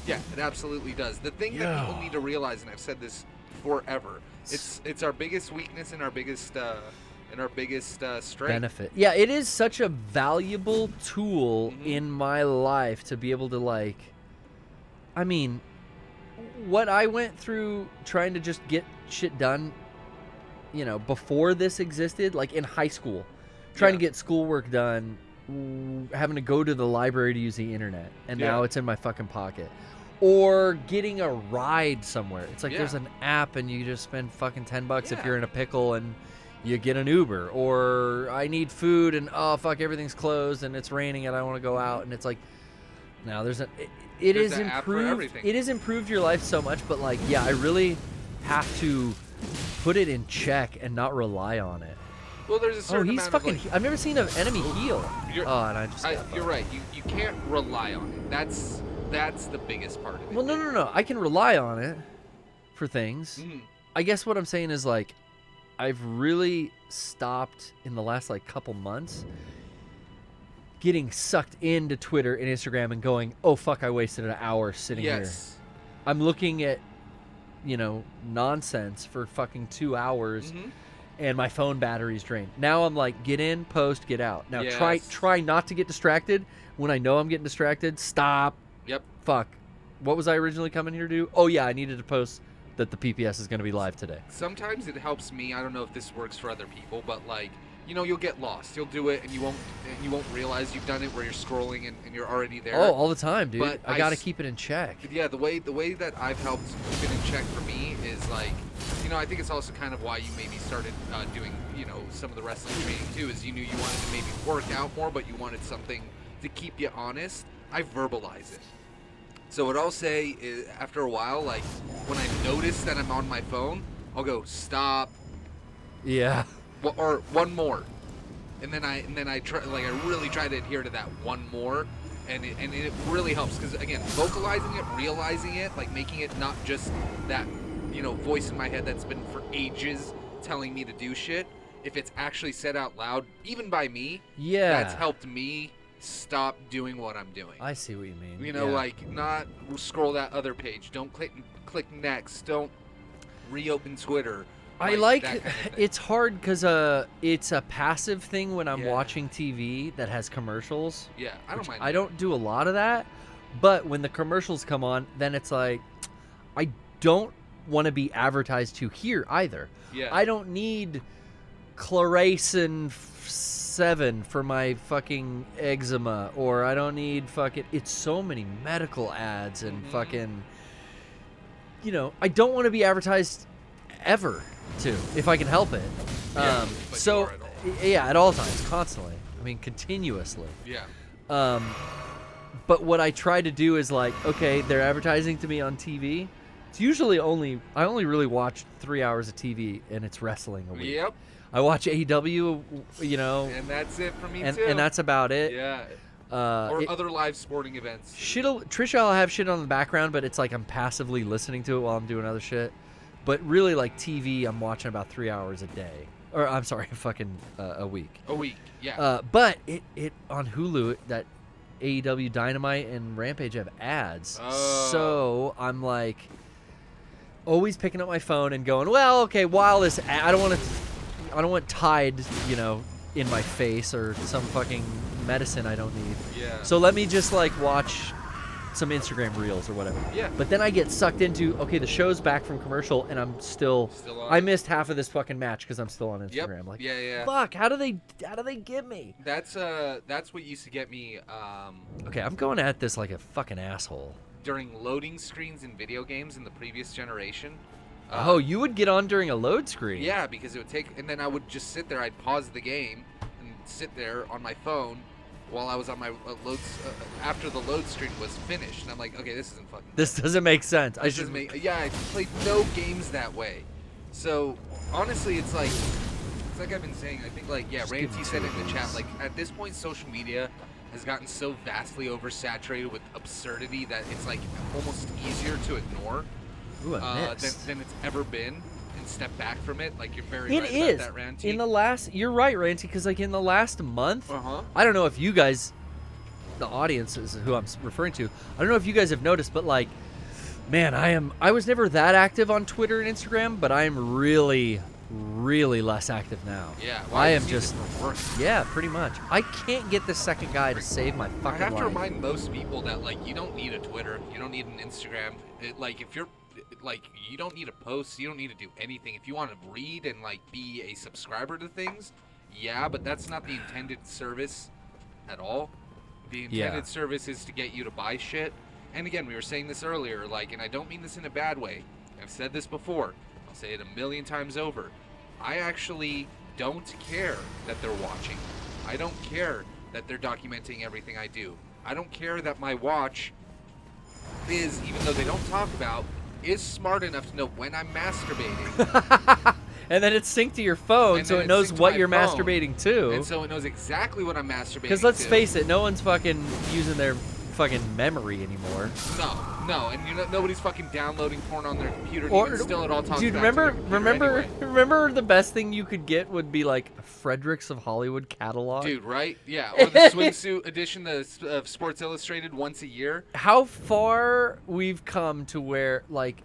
yeah, it absolutely does. The thing that people need to realize, and I've said this forever, it's our biggest weakness and our biggest strength. Benefit. Yeah, it is such a valuable tool in my life to be able to like. I mean, what I went through trying to just get shit done, you know, before this existed, like in high school, trying to get schoolwork done, having to go to the library to use the internet, and now it's in my fucking pocket. Or getting a ride somewhere. It's like there's an app and you just spend fucking $10 if you're in a pickle and you get an Uber. Or I need food and oh fuck, everything's closed and it's raining and I want to go out, and it's like now there's There's an app for improved. everything. It has improved your life so much, but like I really have to put it in check and not rely on it. Well, there's a certain he's amount fucking. of, like, I've never seen an enemy heal. You're- Oh, and I just. got you're fucked. right. You can't rely on it. That's the biggest part of it. Well, no. I can rely on it for things. Mhm. I guess what I'm saying is like, I've really stopped in the last like couple months getting sucked into Twitter and Instagram and going, oh fuck, I wasted an hour sitting here. Yes. I'm looking at, you know, nonsense for fucking 2 hours. Mhm. And my phone battery's drained. Now I'm like, get in, post, get out. Now Yes. try not to get distracted. When I know I'm getting distracted, stop. Yep. Fuck. What was I originally coming here to do? Oh yeah, I needed to post that the PPS is going to be live today. Sometimes it helps me. I don't know if this works for other people, but like, you know, you'll get lost. You'll do it, and you won't realize you've done it where you're scrolling and you're already there. Oh, all the time, dude. But I got to keep it in check. Yeah, the way that I've helped keep it in check for me is like, you know, I think it's also kind of why you maybe started doing, you know, some of the wrestling training too, is you knew you wanted to maybe work out more, but you wanted something to keep you honest. I verbalize it. So what I'll say is, after a while, like when I notice that I'm on my phone, I'll go stop, Yeah. or one more, and then I try, like I really try to adhere to that one more, and it really helps because again, vocalizing it, realizing it, like making it not just that, you know, voice in my head that's been for ages telling me to do shit. If it's actually said out loud, even by me, Yeah. that's helped me stop doing what I'm doing. I see what you mean. You know, yeah. like not scroll that other page. Don't click next. Don't reopen Twitter. I like that kind of thing. it's hard because it's a passive thing when I'm Yeah. watching TV that has commercials. Yeah, I don't mind. I don't do a lot of that, but when the commercials come on, then it's like I don't want to be advertised to here either. Yeah. I don't need Clarasin 7 for my fucking eczema, or I don't need fucking. It's so many medical ads and fucking. You know, I don't want to be advertised ever to, if I can help it. Yeah, but so you are at all. yeah, at all times, constantly. I mean, continuously. Yeah. But what I try to do is like, okay, they're advertising to me on TV. It's usually I only really watch 3 hours of TV, and it's wrestling a week. Yep. I watch AEW, you know, And that's it for me and too. that's about it. Yeah. Uh, Or it- other live sporting events. Trisha, I'll have shit on the background, but it's like I'm passively listening to it while I'm doing other shit. But really, like TV, I'm watching about 3 hours a day, or I'm sorry, fucking a week. A week. Yeah. But it on Hulu, that AEW Dynamite and Rampage have ads. Oh. So I'm like always picking up my phone and going, well, okay, while this I don't want Tide, you know, in my face or some fucking medicine I don't need. Yeah. So let me just like watch some Instagram reels or whatever. Yeah. But then I get sucked into, okay, the show's back from commercial and I'm still on I it. missed half of this fucking match because I'm still on Yep. Instagram. Like, Yeah. fuck, how do they get me? That's what used to get me. Okay, I'm going at this like a fucking asshole. during loading screens in video games in the previous generation. Oh, you would get on during a load screen. Yeah, because it would take, and then I would just sit there. I'd pause the game and sit there on my phone while I was on my after the load screen was finished. And I'm like, okay, this isn't fucking. This doesn't make sense. I I played no games that way. So honestly, it's like I've been saying. I think Ranty said in the chat, like at this point, social media has gotten so vastly oversaturated with absurdity that it's like almost easier to ignore. Ooh, I missed. Than it's ever been, and step back from it. Like you're very It right is. about that, Ranty. In the last, you're right, Ranty, because like in the last month, Uh-huh. I don't know if you guys, the audience is who I'm referring to. I don't know if you guys have noticed, but like, man, I was never that active on Twitter and Instagram, but I am really less active now. Yeah, I am it's just even worse. yeah, pretty much. I can't get the second guy to save my I fucking have to life. remind most people that like you don't need a Twitter, you don't need an Instagram. If you're like you don't need a post, you don't need to do anything. If you want to read and like be a subscriber to things, yeah, but that's not the intended service at all. The intended service is to get you to buy shit. And again, we were saying this earlier, like, and I don't mean this in a bad way. I've said this before. I'll say it a million times over. I actually don't care that they're watching. I don't care that they're documenting everything I do. I don't care that my watch is, even though they don't talk about, is smart enough to know when I'm masturbating. And then it's synced to your phone, And so then it knows it's synced to what my you're phone. masturbating to. And so it knows exactly what I'm masturbating Because let's to. face it, no one's fucking using their fucking memory anymore. No, and nobody's fucking downloading porn on their computer. And Or even still, it all talks dude, back to their computer anyway. remember the best thing you could get would be like Fredericks of Hollywood catalog. Dude, right? Yeah, or the swimsuit edition of Sports Illustrated once a year. How far we've come to where like,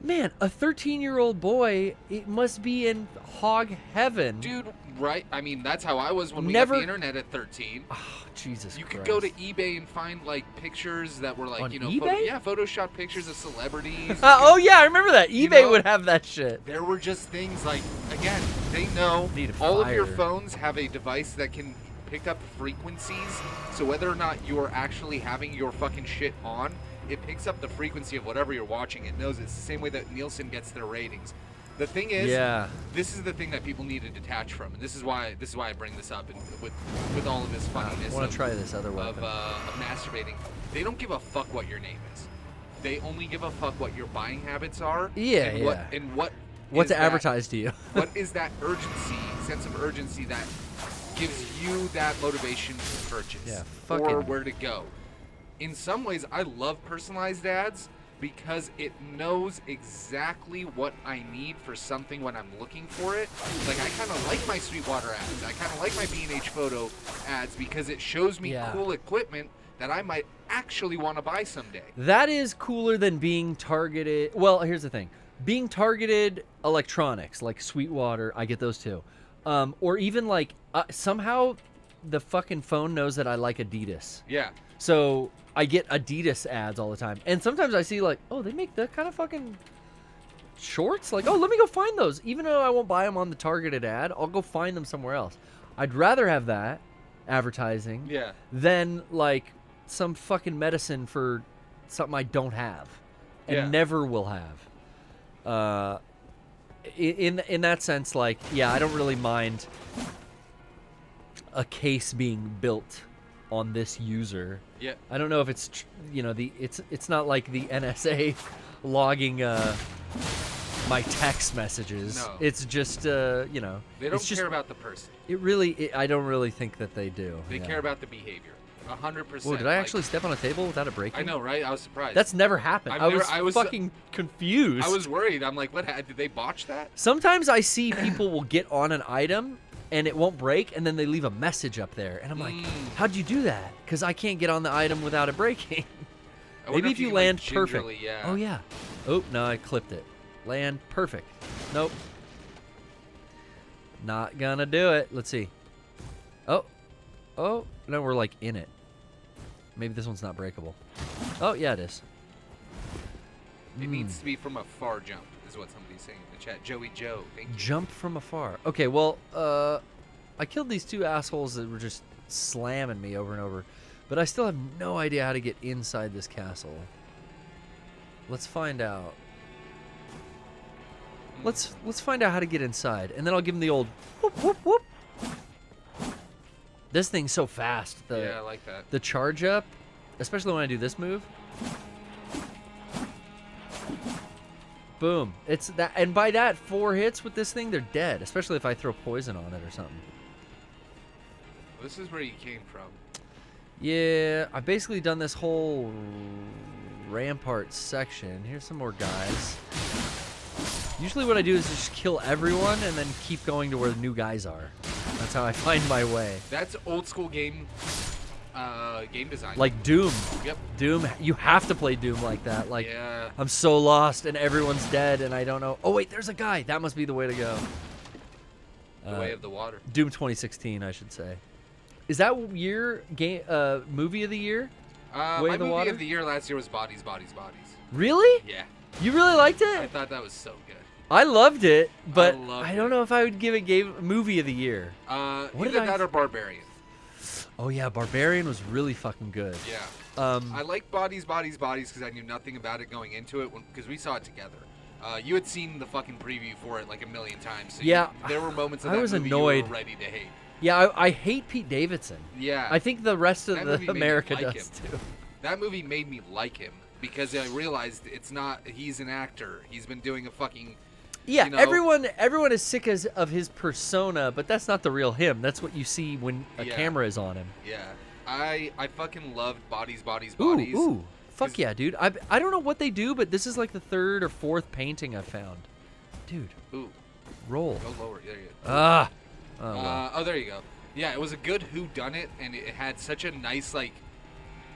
man, a 13-year-old boy, it must be in hog heaven. Dude, right? I mean, that's how I was when we Never- got the internet at 13. Oh, Jesus You could Christ. go to eBay and find like pictures that were like, On eBay? eBay? Photoshopped pictures of celebrities. Oh yeah, I remember that. You eBay know- would have that shit. There were just things like, again, they know Need a all of your fire. phones have a device that can pick up frequencies. So whether or not you are actually having your fucking shit on, it picks up the frequency of whatever you're watching. It knows it's the same way that Nielsen gets their ratings. The thing is, Yeah. this is the thing that people need to detach from, and this is why I bring this up, and with all of this funniness. I want to try this other of weapon. masturbating. They don't give a fuck what your name is. They only give a fuck what your buying habits are. Yeah, and yeah. What What to advertise to you? What is that sense of urgency that gives you that motivation to purchase? Yeah, or fucking- where to go. In some ways, I love personalized ads because it knows exactly what I need for something when I'm looking for it. Like, I kind of like my Sweetwater ads. I kind of like my B&H Photo ads because it shows me Yeah. cool equipment that I might actually want to buy someday. That is cooler than being targeted. Well, here's the thing. Being targeted electronics, like Sweetwater, I get those too. Or even like, somehow the fucking phone knows that I like Adidas. Yeah. So I get Adidas ads all the time. And sometimes I see like, oh, they make that kind of fucking shorts? Like, oh, let me go find those. Even though I won't buy them on the targeted ad, I'll go find them somewhere else. I'd rather have that advertising Yeah. than like some fucking medicine for something I don't have and Yeah. never will have. In that sense, like, yeah, I don't really mind a case being built on this user. Yeah. I don't know if it's it's not like the NSA logging my text messages. No. It's just They don't it's just, care about the person. I don't really think that they do. They yeah. care about the behavior. 100%. Whoa, did I Like, actually step on a table without a break? I know, right? I was surprised. That's never happened. I was fucking confused. I was worried. I'm like, what? Did they botch that? Sometimes I see people will get on an item and it won't break, and then they leave a message up there, and I'm like, how'd you do that? Because I can't get on the item without it breaking. I wonder Maybe if you can, land like, perfect. gingerly, yeah. Oh yeah. Oh no, I clipped it. Land perfect. Nope. Not gonna do it. Let's see. Oh no, we're like in it. Maybe this one's not breakable. Oh yeah, it is. It needs to be from a far jump, is what somebody's saying in the chat. Joey Joe, thank you. Jump from afar. Okay, well, I killed these two assholes that were just slamming me over and over. But I still have no idea how to get inside this castle. Let's find out. Let's find out how to get inside, and then I'll give him the old whoop whoop whoop. This thing's so fast. Yeah, I like that. The charge up, especially when I do this move. Boom. It's that, and by that 4 hits with this thing, they're dead. Especially if I throw poison on it or something. This is where you came from. Yeah, I've basically done this whole rampart section. Here's some more guys. Usually what I do is just kill everyone and then keep going to where the new guys are. That's how I find my way. That's old school game design. Like Doom. Yep. Doom, you have to play Doom like that. Like, yeah. I'm so lost and everyone's dead and I don't know. Oh, wait, there's a guy. That must be the way to go. The way of the water. Doom 2016, I should say. Is that year game movie of the year? My of the movie Water? of the year last year was Bodies, Bodies, Bodies. Really? Yeah. You really liked I it? thought that was so good. I loved it, but loved I don't know if I would give it movie of the year. What Either did I- that or Barbarian. Oh yeah, Barbarian was really fucking good. Yeah. I like Bodies, Bodies, Bodies because I knew nothing about it going into it because we saw it together. You had seen the fucking preview for it like a million times. So Yeah. there were moments of I that was movie annoyed. you were ready to hate. Yeah, I hate Pete Davidson. Yeah. I think the rest of That the movie made me America like does him. too. That movie made me like him because I realized it's not. He's an actor. He's been doing a fucking. Yeah, you know, everyone is sick of his persona, but that's not the real him. That's what you see when a Yeah. camera is on him. Yeah. I fucking loved Bodies, Bodies, Ooh, Bodies. ooh. Fuck 'Cause- yeah, dude. I don't know what they do, but this is like the 3rd or 4th painting I've found. Dude, Ooh. roll. Go lower. There you go. Ah. Oh, well. Oh, there you go. Yeah, it was a good whodunit, and it had such a nice like.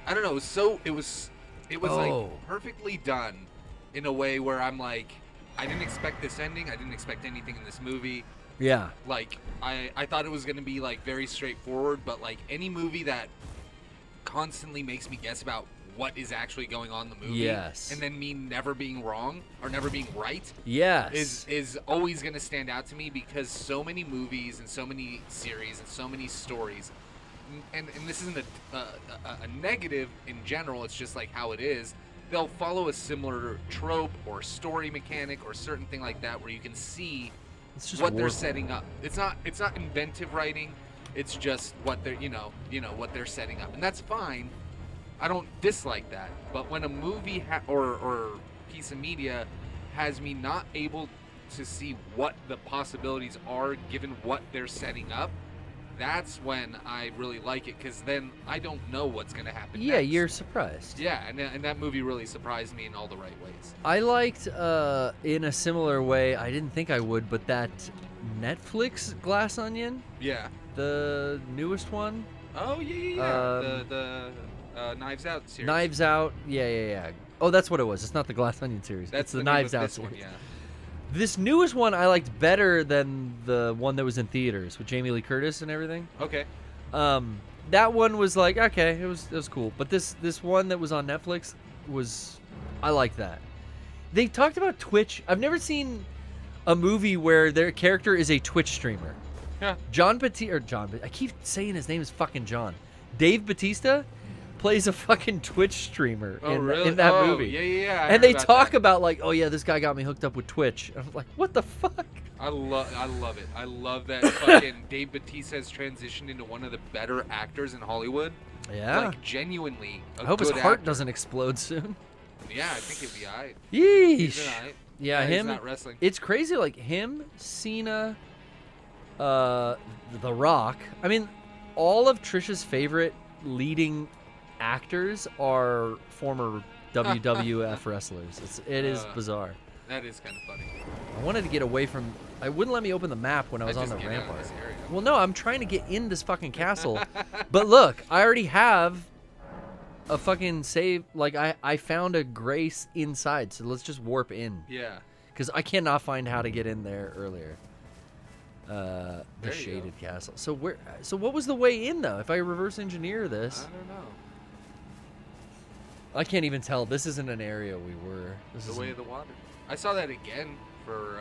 I don't know. It was Oh. like perfectly done, in a way where I'm like, I didn't expect this ending. I didn't expect anything in this movie. Yeah. Like I thought it was gonna be like very straightforward, but like any movie that constantly makes me guess about what is actually going on in the movie, Yes. and then me never being wrong or never being right, Yes. is always gonna stand out to me because so many movies and so many series and so many stories, and this isn't a negative in general. It's just like how it is. They'll follow a similar trope or story mechanic or certain thing like that where you can see It's just what they're worth it. setting up. It's not inventive writing. It's just what they're what they're setting up, and that's fine. I don't dislike that. But when a movie or piece of media has me not able to see what the possibilities are given what they're setting up, that's when I really like it because then I don't know what's going to happen. Yeah, next. you're surprised. Yeah, and that movie really surprised me in all the right ways. I liked, in a similar way, I didn't think I would, but that Netflix Glass Onion, Yeah. the newest one, Oh yeah. The Knives Out series. Knives Out. Yeah. Oh, that's what it was. It's not the Glass Onion series. That's it's the name Knives of Out this series. one, yeah. This newest one I liked better than the one that was in theaters with Jamie Lee Curtis and everything. Okay. That one was like, okay, it was cool. But this one that was on Netflix I like that. They talked about Twitch. I've never seen a movie where their character is a Twitch streamer. Yeah. I keep saying his name is fucking John. Dave Bautista plays a fucking Twitch streamer Oh, really? in that Oh, movie. Yeah. I And heard they about talk that. about like, oh yeah, this guy got me hooked up with Twitch. And I'm like, what the fuck? I love it. I love that fucking Dave Bautista has transitioned into one of the better actors in Hollywood. Yeah. Like genuinely. I hope his heart actor. doesn't explode soon. Yeah, I think he'll be alright. Yeesh. He's alright. Yeah, He's him. not wrestling. It's crazy, like him, Cena, The Rock. I mean, all of Trisha's favorite leading actors are former WWF wrestlers. It is bizarre. That is kind of funny. I wanted to get away from. I wouldn't let me open the map when I was on just the get out of rampart. this area. Well, no, I'm trying to get in this fucking castle. But look, I already have a fucking save. Like I found a grace inside, so let's just warp in. Yeah. Because I cannot find how to get in there earlier. The There you shaded castle. So where? So what was the way in though? If I reverse engineer I this, don't know. I can't even tell. This isn't an area we were. This The is Way of the Water. I saw that again for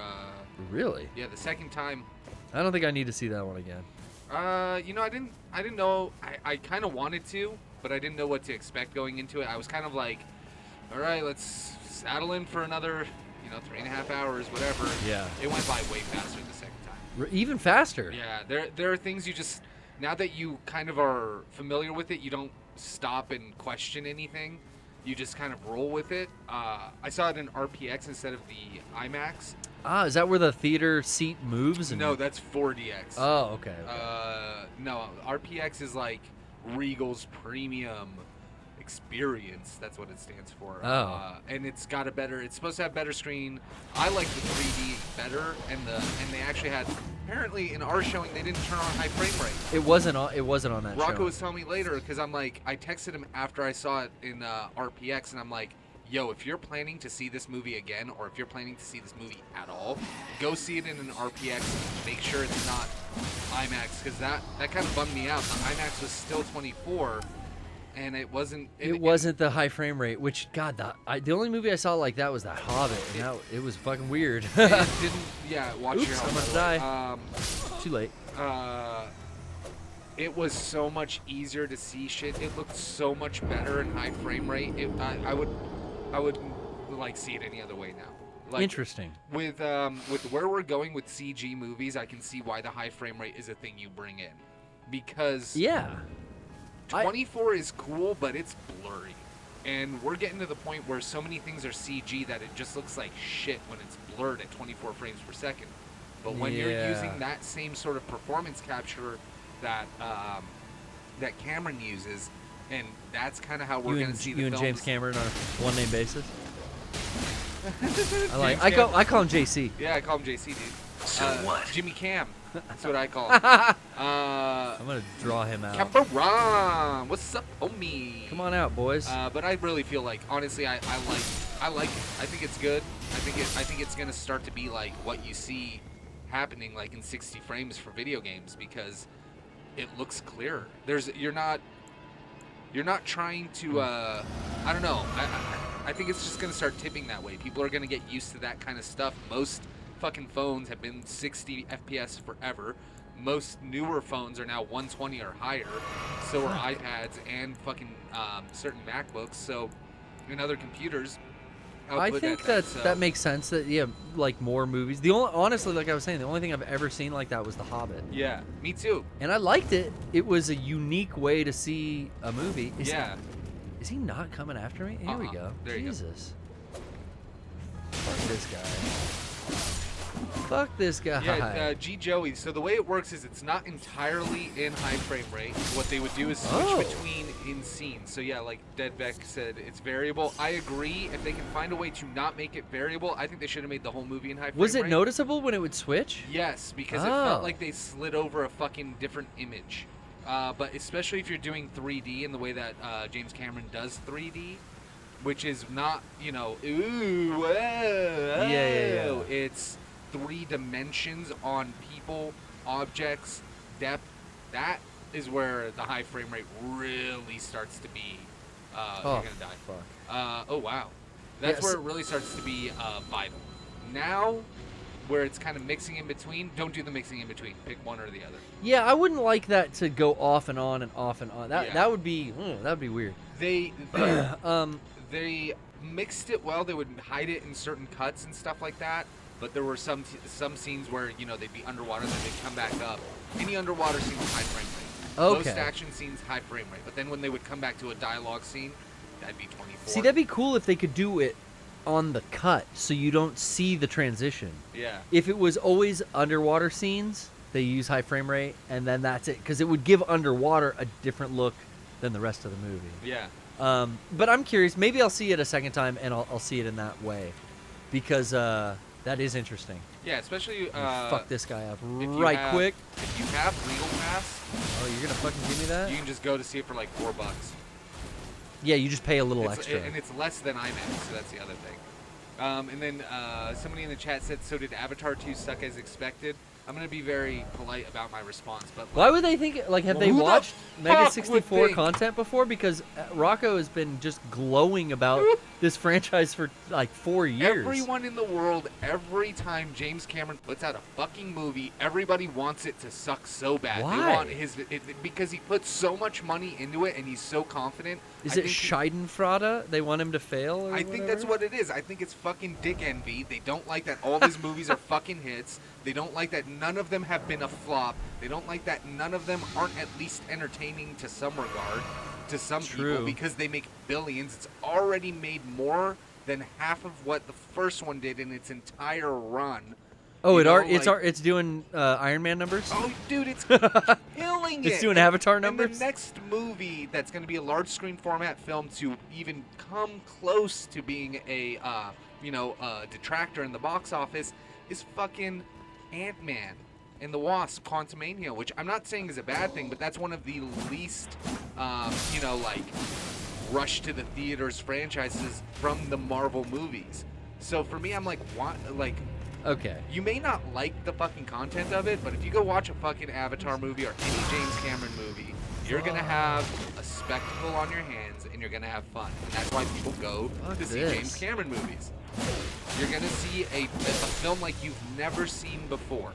really. the second time. I don't think I need to see that one again. I didn't know. I kind of wanted to, but I didn't know what to expect going into it. I was kind of like, all right, let's saddle in for another, 3.5 hours, whatever. Yeah. It went by way faster the second time. Even faster. Yeah, there are things you just, now that you kind of are familiar with it, you don't stop and question anything. You just kind of roll with it. I saw it in RPX instead of the IMAX. Ah, is that where the theater seat moves? No, that's 4DX. Oh, okay. No, RPX is like Regal's premium experience. That's what it stands for. Oh. And it's supposed to have better screen. I like the 3D better, and they actually had, apparently in our showing they didn't turn on high frame rate. It wasn't on that Rocco show. was telling me later, because I texted him after I saw it in RPX, and I'm like, yo, if you're planning to see this movie again, or if you're planning to see this movie at all, go see it in an RPX. Make sure it's not IMAX, because that kind of bummed me out. The IMAX was still 24, and it wasn't. It wasn't the high frame rate, which, God, the only movie I saw like that was The Hobbit, and it was fucking weird. It didn't. Yeah, watch Oops, your I'm helmet. gonna die. Too late. It was so much easier to see shit. It looked so much better in high frame rate. I would like see it any other way now. Like, Interesting. With where we're going with CG movies, I can see why the high frame rate is a thing you bring in, because Yeah. 24 is cool, but it's blurry, and we're getting to the point where so many things are CG that it just looks like shit when it's blurred at 24 frames per second. But when you're Yeah. using that same sort of performance capture that that Cameron uses, and that's kind of how we're going to see the You and films. James Cameron on a one-name basis. James I Cameron. call him JC. Yeah, I call him JC, dude. So what? Jimmy Cam. That's what I call him. I'm gonna draw him out. Cameron, what's up, homie? Come on out, boys. But I really feel like, honestly, I like it. I think it's good. I think it's gonna start to be like what you see happening like in 60 frames for video games, because it looks clearer. You're not trying to I don't know. I think it's just gonna start tipping that way. People are gonna get used to that kind of stuff. Most fucking phones have been 60 FPS forever. Most newer phones are now 120 or higher. So are iPads and fucking certain MacBooks. So and other computers. I think that makes sense. That like more movies. Honestly, like I was saying, the only thing I've ever seen like that was The Hobbit. Yeah, me too. And I liked it. It was a unique way to see a movie. Is he not coming after me? Here we go. There you go. Jesus. Fuck this guy. Fuck this guy. Yeah, G Joey. So the way it works is it's not entirely in high frame rate. What they would do is switch between in scenes. So yeah, like Deadbeck said, it's variable. I agree. If they can find a way to not make it variable, I think they should have made the whole movie in high frame rate. Was it noticeable when it would switch? Yes, because it felt like they slid over a fucking different image. But especially if you're doing 3D in the way that James Cameron does 3D, which is not, ooh, whoa, Yeah. It's 3 dimensions on people, objects, depth. That is where the high frame rate really starts to be. You're gonna die. Fuck. Oh wow, that's where it really starts to be vital. Now, where it's kind of mixing in between, don't do the mixing in between. Pick one or the other. Yeah, I wouldn't like that to go off and on and off and on. That would be weird. They mixed it well. They would hide it in certain cuts and stuff like that. But there were some scenes where they'd be underwater, then they'd come back up. Any underwater scene was high frame rate. Okay. Most action scenes high frame rate. But then when they would come back to a dialogue scene, that'd be 24. See, that'd be cool if they could do it on the cut, so you don't see the transition. Yeah. If it was always underwater scenes, they use high frame rate, and then that's it, because it would give underwater a different look than the rest of the movie. Yeah. But I'm curious. Maybe I'll see it a second time, and I'll see it in that way, because that is interesting. Yeah, especially fuck this guy up quick. If you have Legal Pass, Oh, you're gonna fucking give me that? you can just go to see it for like $4. Yeah, you just pay a little extra. And it's less than IMAX, so that's the other thing. And then somebody in the chat said, so did Avatar 2 suck as expected? I'm going to be very polite about my response. But Why would they think, like, have they Who the watched Mega fuck would 64 think? content before? Because Rocco has been just glowing about this franchise for like 4 years. Everyone in the world, every time James Cameron puts out a fucking movie, everybody wants it to suck so bad. Why? They want because he puts so much money into it and he's so confident. Is it Schadenfreude? They want him to fail? Or I think that's what it is. I think it's fucking dick envy. They don't like that all of his movies are fucking hits. They don't like that none of them have been a flop. They don't like that none of them aren't at least entertaining to some regard, to some people, because they make billions. It's already made more than half of what the first one did in its entire run. Oh, it's doing Iron Man numbers? Oh, dude, it's killing it. It's doing Avatar numbers? And the next movie that's going to be a large screen format film to even come close to being a detractor in the box office is fucking Ant-Man and the Wasp: Quantumania, which I'm not saying is a bad thing, but that's one of the least, rush to the theaters franchises from the Marvel movies. So for me, I'm like, what? Like, okay. You may not like the fucking content of it, but if you go watch a fucking Avatar movie or any James Cameron movie, you're gonna have a spectacle on your hands and you're gonna have fun. And that's why people go to see James Cameron movies. You're gonna see a film like you've never seen before.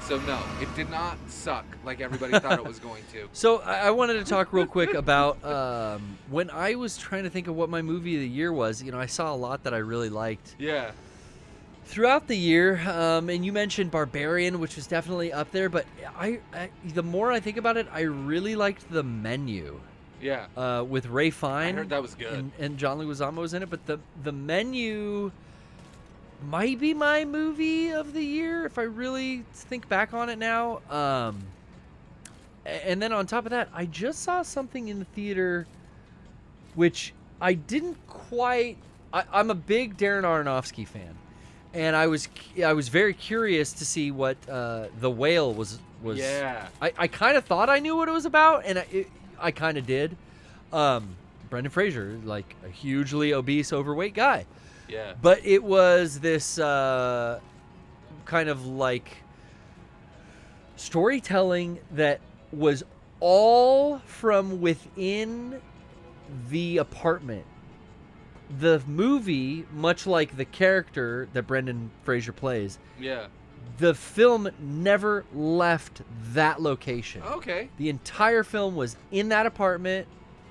So no, it did not suck like everybody thought it was going to. So I wanted to talk real quick about when I was trying to think of what my movie of the year was. I saw a lot that I really liked. Yeah. Throughout the year, and you mentioned Barbarian, which was definitely up there, but I the more I think about it, I really liked The Menu. Yeah. With Ray Fiennes. I heard that was good. And John Leguizamo was in it, but the Menu might be my movie of the year if I really think back on it now. And then on top of that, I just saw something in the theater which I didn't quite... I'm a big Darren Aronofsky fan. And I was very curious to see what The Whale was. Yeah. I kind of thought I knew what it was about, and I kind of did. Brendan Fraser, like a hugely obese, overweight guy. Yeah. But it was this kind of like storytelling that was all from within the apartment. The movie, much like the character that Brendan Fraser plays, the film never left that location. Okay. The entire film was in that apartment,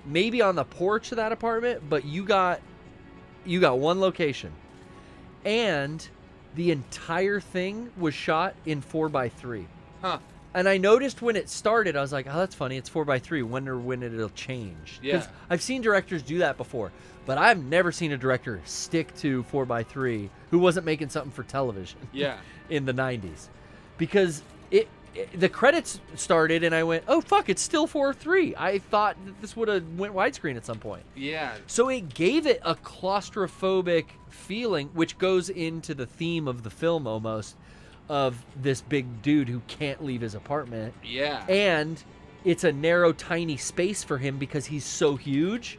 maybe on the porch of that apartment, but you got one location. And the entire thing was shot in 4:3. Huh. And I noticed when it started, I was like, oh, that's funny. It's 4:3. Wonder when it'll change. Yeah. I've seen directors do that before, but I've never seen a director stick to 4:3 who wasn't making something for television. Yeah. In the 90s. Because the credits started and I went, oh, fuck, it's still 4:3. I thought that this would have went widescreen at some point. Yeah. So it gave it a claustrophobic feeling, which goes into the theme of the film almost, of this big dude who can't leave his apartment. Yeah. And it's a narrow, tiny space for him because he's so huge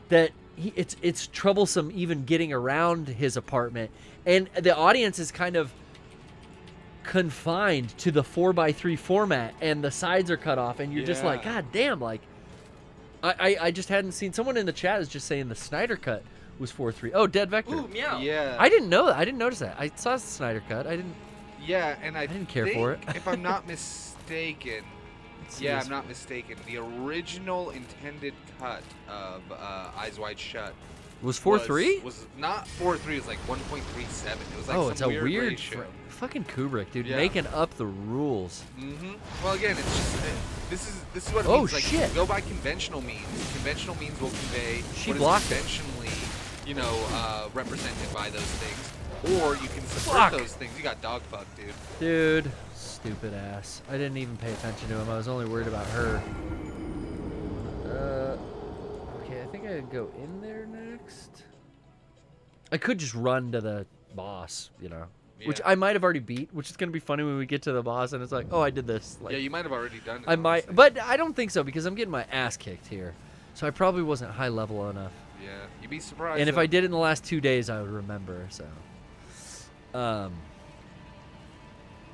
that it's troublesome even getting around his apartment. And the audience is kind of confined to the 4:3 format, and the sides are cut off, and you're just like, God damn, like, I just hadn't seen... Someone in the chat is just saying the Snyder Cut was 4:3. Oh, Dead Vector. Ooh, meow. Yeah. I didn't know that. I didn't notice that. I saw the Snyder Cut. I didn't... Yeah, and I didn't care think, for it. if I'm not mistaken, I'm not mistaken, the original intended cut of Eyes Wide Shut was 4:3? Was not 4:3. It was like 1.37. It was like it's some a weird ratio. fucking Kubrick, dude, Yeah. making up the rules. Mm-hmm. Well, again, it's just this is what it Oh, means. Like, shit. go by conventional means. Conventional means will convey She what blocked is it. conventionally, represented by those things, or you can subvert those things. You got dog fuck, dude. Dude, stupid ass. I didn't even pay attention to him. I was only worried about her. Okay, I think I could go in there next. I could just run to the boss, which Yeah. I might have already beat, which is going to be funny when we get to the boss and it's like, oh, I did this. Like, Yeah, you might have already done it. I might, honestly. but I don't think so because I'm getting my ass kicked here. So I probably wasn't high level enough. Yeah, you'd be surprised. And if though. I did it in the last 2 days, I would remember. So,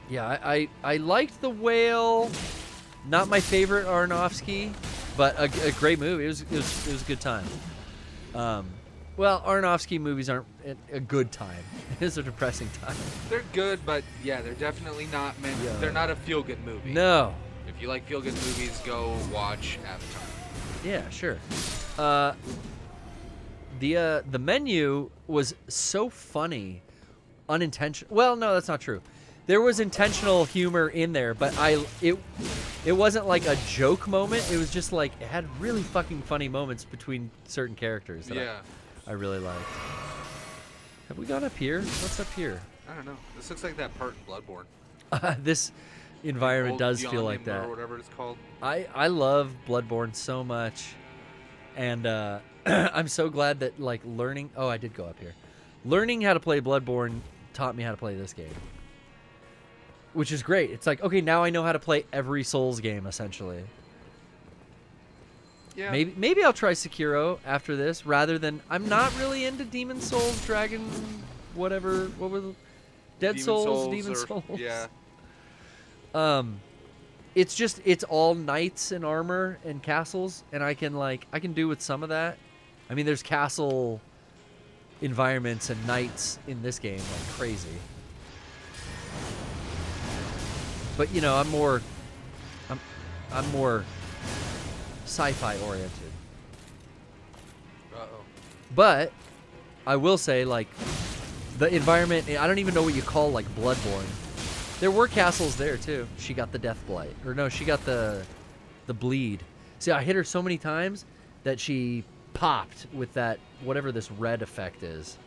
yeah, I liked The Whale. Not my favorite Aronofsky, but a great movie. It was a good time. Well, Aronofsky movies aren't a good time. It's a depressing time. They're good, but yeah, they're definitely not meant. Yeah. They're not a feel-good movie. No. If you like feel-good movies, go watch Avatar. Yeah, sure. The menu was so funny, unintentional. Well, no, that's not true. There was intentional humor in there, but it wasn't like a joke moment. It was just like it had really fucking funny moments between certain characters that I really liked. Have we gone up here? What's up here? I don't know. This looks like that part in Bloodborne. This environment Old does feel like Beyond that. or whatever it's called. I love Bloodborne so much, and I'm so glad that like learning. Oh, I did go up here. Learning how to play Bloodborne taught me how to play this game, which is great. It's like, okay, now I know how to play every Souls game essentially. Yeah. Maybe I'll try Sekiro after this rather than I'm not really into Demon Souls, Dragon, whatever. What were the Dead Souls, Demon Souls? Yeah. It's all knights and armor and castles, and I can do with some of that. I mean, there's castle environments and knights in this game like crazy. But you know, I'm more sci-fi oriented. Uh-oh. But I will say, like, the environment, I don't even know what you call like Bloodborne. There were castles there too. She got the death blight, or no, she got the bleed. See, I hit her so many times that she popped with that whatever this red effect is.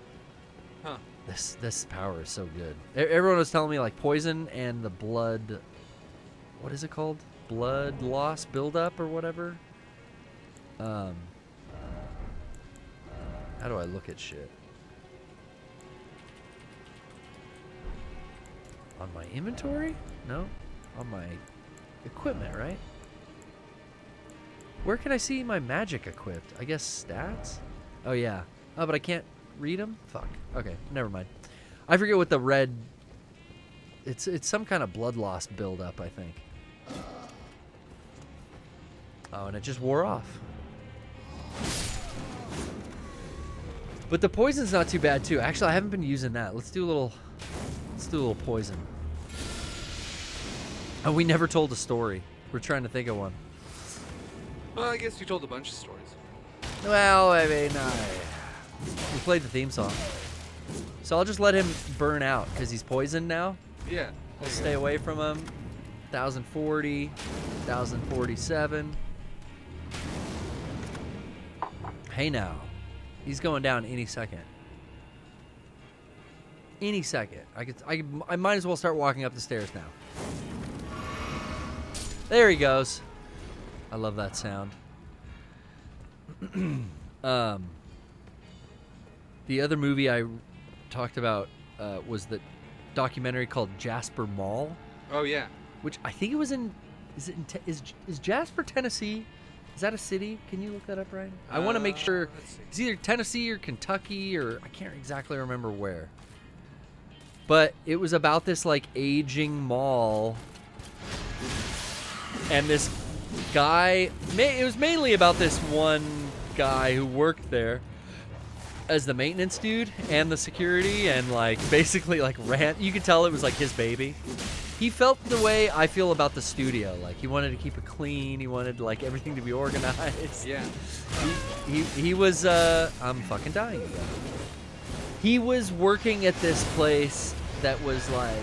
Huh. This power is so good. Everyone was telling me like poison and the blood. What is it called? Blood loss buildup or whatever. How do I look at shit? On my inventory? No. On my equipment, right? Where can I see my magic equipped? I guess stats? Oh, yeah. Oh, but I can't read them? Fuck. Okay, never mind. I forget what the red... It's some kind of blood loss buildup, I think. Oh, and it just wore off. But the poison's not too bad, too. Actually, I haven't been using that. Let's do a little poison. Oh, we never told a story. We're trying to think of one. Well, I guess you told a bunch of stories. Well, I mean, we played the theme song. So I'll just let him burn out, because he's poisoned now. Yeah. I'll stay away from him. 1040, 1047. Hey now. He's going down any second. Any second. I might as well start walking up the stairs now. There he goes. I love that sound. The other movie I talked about was the documentary called Jasper Mall, Oh yeah. which I think it was in. Is Jasper, Tennessee? Is that a city? Can you look that up, Ryan? I want to make sure. Let's see. It's either Tennessee or Kentucky, or I can't exactly remember where. But it was about this like aging mall, and this guy. It was mainly about this one guy who worked there as the maintenance dude and the security, and like basically like ran. You could tell it was like his baby. He felt the way I feel about the studio. Like he wanted to keep it clean. He wanted like everything to be organized. Yeah. He was I'm fucking dying again. He was working at this place that was like,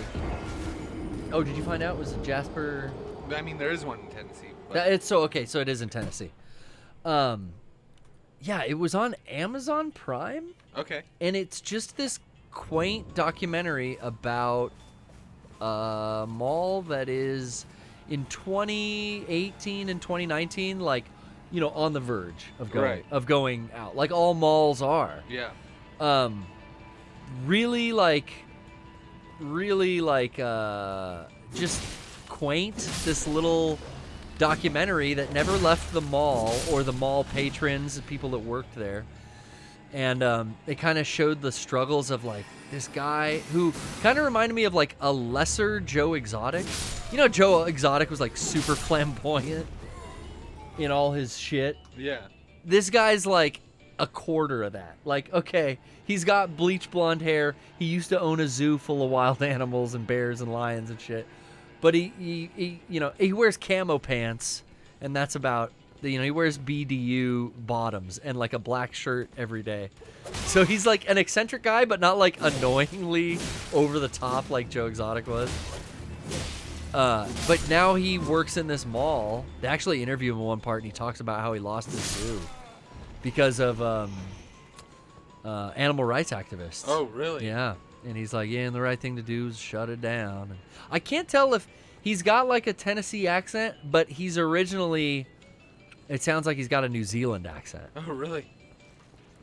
oh, did you find out it was Jasper? I mean, there is one in Tennessee. But It's so okay, so it is in Tennessee. Yeah, it was on Amazon Prime, okay. and it's just this quaint documentary about a mall that is in 2018 and 2019, like, you know, on the verge of going out, like all malls are. Yeah. Really just quaint, this little documentary that never left the mall or the mall patrons and people that worked there. And it kind of showed the struggles of like this guy who kind of reminded me of like a lesser Joe Exotic. You know, Joe Exotic was like super flamboyant in all his shit. Yeah. This guy's like a quarter of that. Like, okay, he's got bleach blonde hair. He used to own a zoo full of wild animals and bears and lions and shit. But he he wears camo pants, and that's about, he wears BDU bottoms and like a black shirt every day. So he's like an eccentric guy, but not like annoyingly over the top like Joe Exotic was. But now he works in this mall. They actually interview him in one part, and he talks about how he lost his zoo because of animal rights activists. Oh, really? Yeah. And he's like, and the right thing to do is shut it down. And I can't tell if he's got like a Tennessee accent, but he's originally, it sounds like he's got a New Zealand accent. Oh, really?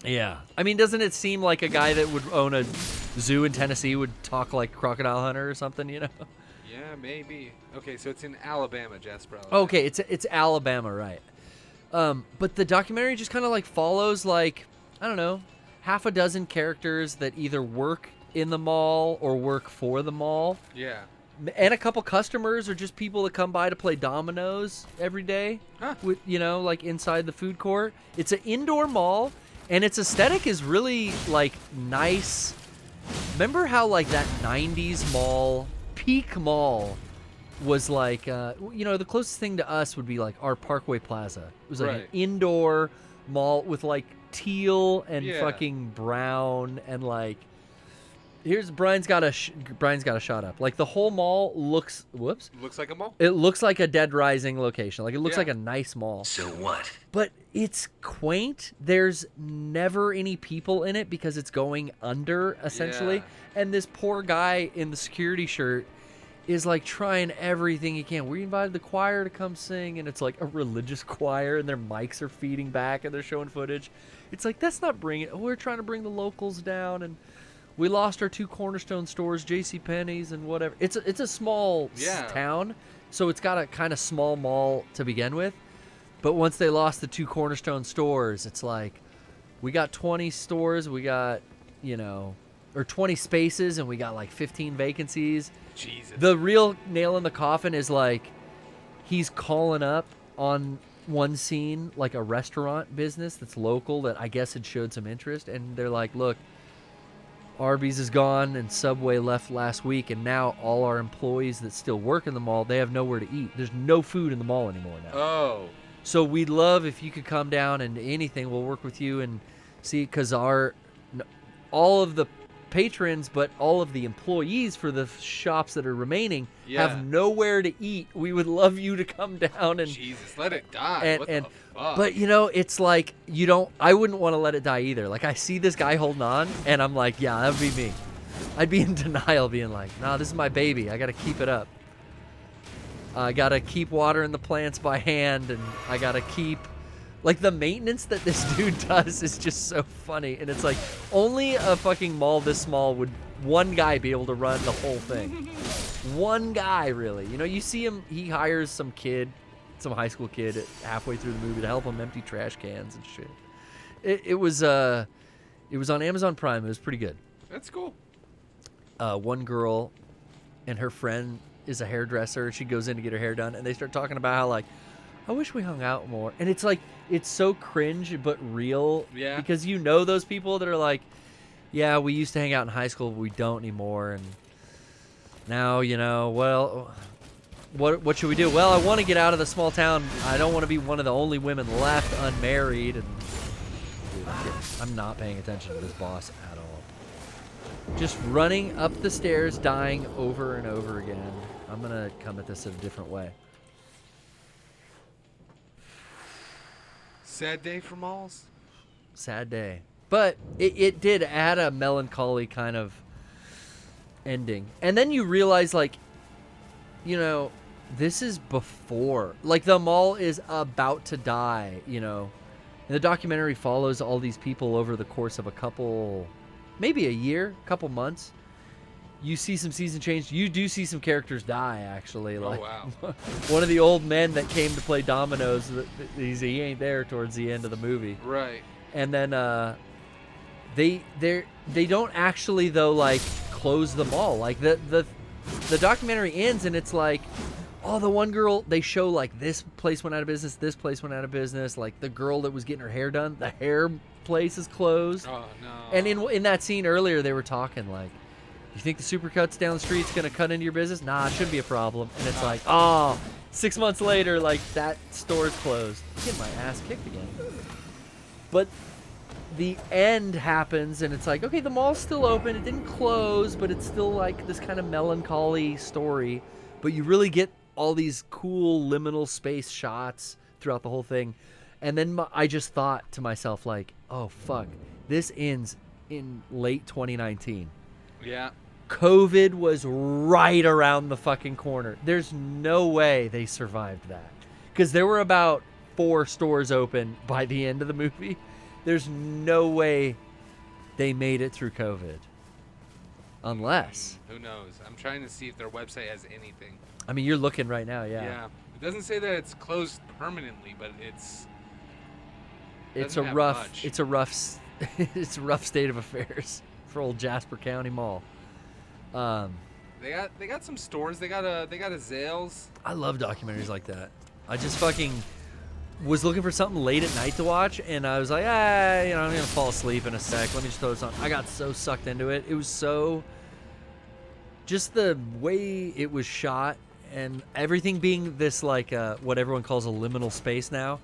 Yeah. I mean, doesn't it seem like a guy that would own a zoo in Tennessee would talk like Crocodile Hunter or something, Yeah, maybe. Okay, so it's in Alabama, Jasper. Okay, it's Alabama, right. But the documentary just kind of like follows like, I don't know, half a dozen characters that either work in the mall or work for the mall. Yeah. And a couple customers or just people that come by to play dominoes every day. Huh. With, like inside the food court. It's an indoor mall, and its aesthetic is really like nice. Remember how like that 90s mall, peak mall, was like, the closest thing to us would be like our Parkway Plaza. It was like an indoor mall with like teal and fucking brown and like, here's Brian's got a shot up. Like the whole mall looks like a mall. It looks like a Dead Rising location. Like it looks like a nice mall. So what? But it's quaint. There's never any people in it because it's going under essentially. Yeah. And this poor guy in the security shirt is like trying everything he can. We invited the choir to come sing, and it's like a religious choir, and their mics are feeding back, and they're showing footage. It's like, that's not bringing. We're trying to bring the locals down, and we lost our 2 cornerstone stores, JCPenney's and whatever. It's a small town, so it's got a kind of small mall to begin with. But once they lost the 2 cornerstone stores, it's like, we got 20 stores, we got, or 20 spaces, and we got like 15 vacancies. Jesus. The real nail in the coffin is like, he's calling up on one scene like a restaurant business that's local that I guess had showed some interest, and they're like, look, Arby's is gone and Subway left last week, and now all our employees that still work in the mall, they have nowhere to eat. There's no food in the mall anymore now. Oh. So we'd love if you could come down, and anything, we'll work with you and see, because all of the patrons, but all of the employees for the shops that are remaining have nowhere to eat. We would love you to come down and Jesus, let it die. What the fuck? But it's like, I wouldn't want to let it die either. Like, I see this guy holding on, and I'm like, yeah, that would be me. I'd be in denial, being like, nah, this is my baby. I got to keep it up. I got to keep watering the plants by hand, and I got to keep, like, the maintenance that this dude does is just so funny. And it's like, only a fucking mall this small would one guy be able to run the whole thing. One guy, really. You see him, he hires some high school kid halfway through the movie to help him empty trash cans and shit. It was on Amazon Prime. It was pretty good. That's cool. One girl and her friend is a hairdresser. She goes in to get her hair done, and they start talking about how, like, I wish we hung out more. And it's like, it's so cringe but real. Yeah. Because those people that are like, yeah, we used to hang out in high school, but we don't anymore. And now, well, what should we do? Well, I want to get out of the small town. I don't want to be one of the only women left unmarried. And dude, I'm not paying attention to this boss at all. Just running up the stairs, dying over and over again. I'm going to come at this in a different way. Sad day for malls. Sad day. But it did add a melancholy kind of ending. And then you realize, like, this is before. Like, the mall is about to die, And the documentary follows all these people over the course of maybe a year, couple months. You see some season change. You do see some characters die, actually. Like, wow. One of the old men that came to play dominoes, he ain't there towards the end of the movie. Right. And then they don't actually, though, like, close the mall. Like, the documentary ends, and it's like Oh, the one girl, they show like this place went out of business, this place went out of business. Like the girl that was getting her hair done, the hair place is closed. Oh no. And in that scene earlier, they were talking like, you think the Supercuts down the street's gonna cut into your business? Nah, it shouldn't be a problem. And it's like, oh, 6 months later, like that store's closed. I'm getting my ass kicked again. But the end happens, and it's like, okay, the mall's still open. It didn't close, but it's still like this kind of melancholy story. But you really get all these cool liminal space shots throughout the whole thing. And then I just thought to myself, like, oh, fuck, this ends in late 2019. Yeah. COVID was right around the fucking corner. There's no way they survived that. Because there were about 4 stores open by the end of the movie. There's no way they made it through COVID. Unless. Who knows? I'm trying to see if their website has anything. I mean, you're looking right now, yeah. Yeah. It doesn't say that it's closed permanently, but it's a rough it's a rough state of affairs for old Jasper County Mall. They got some stores. They got a Zales. I love documentaries like that. I just fucking was looking for something late at night to watch, and I was like, I'm gonna fall asleep in a sec. Let me just throw this on. I got so sucked into it. It was so, just the way it was shot and everything being this like what everyone calls a liminal space now.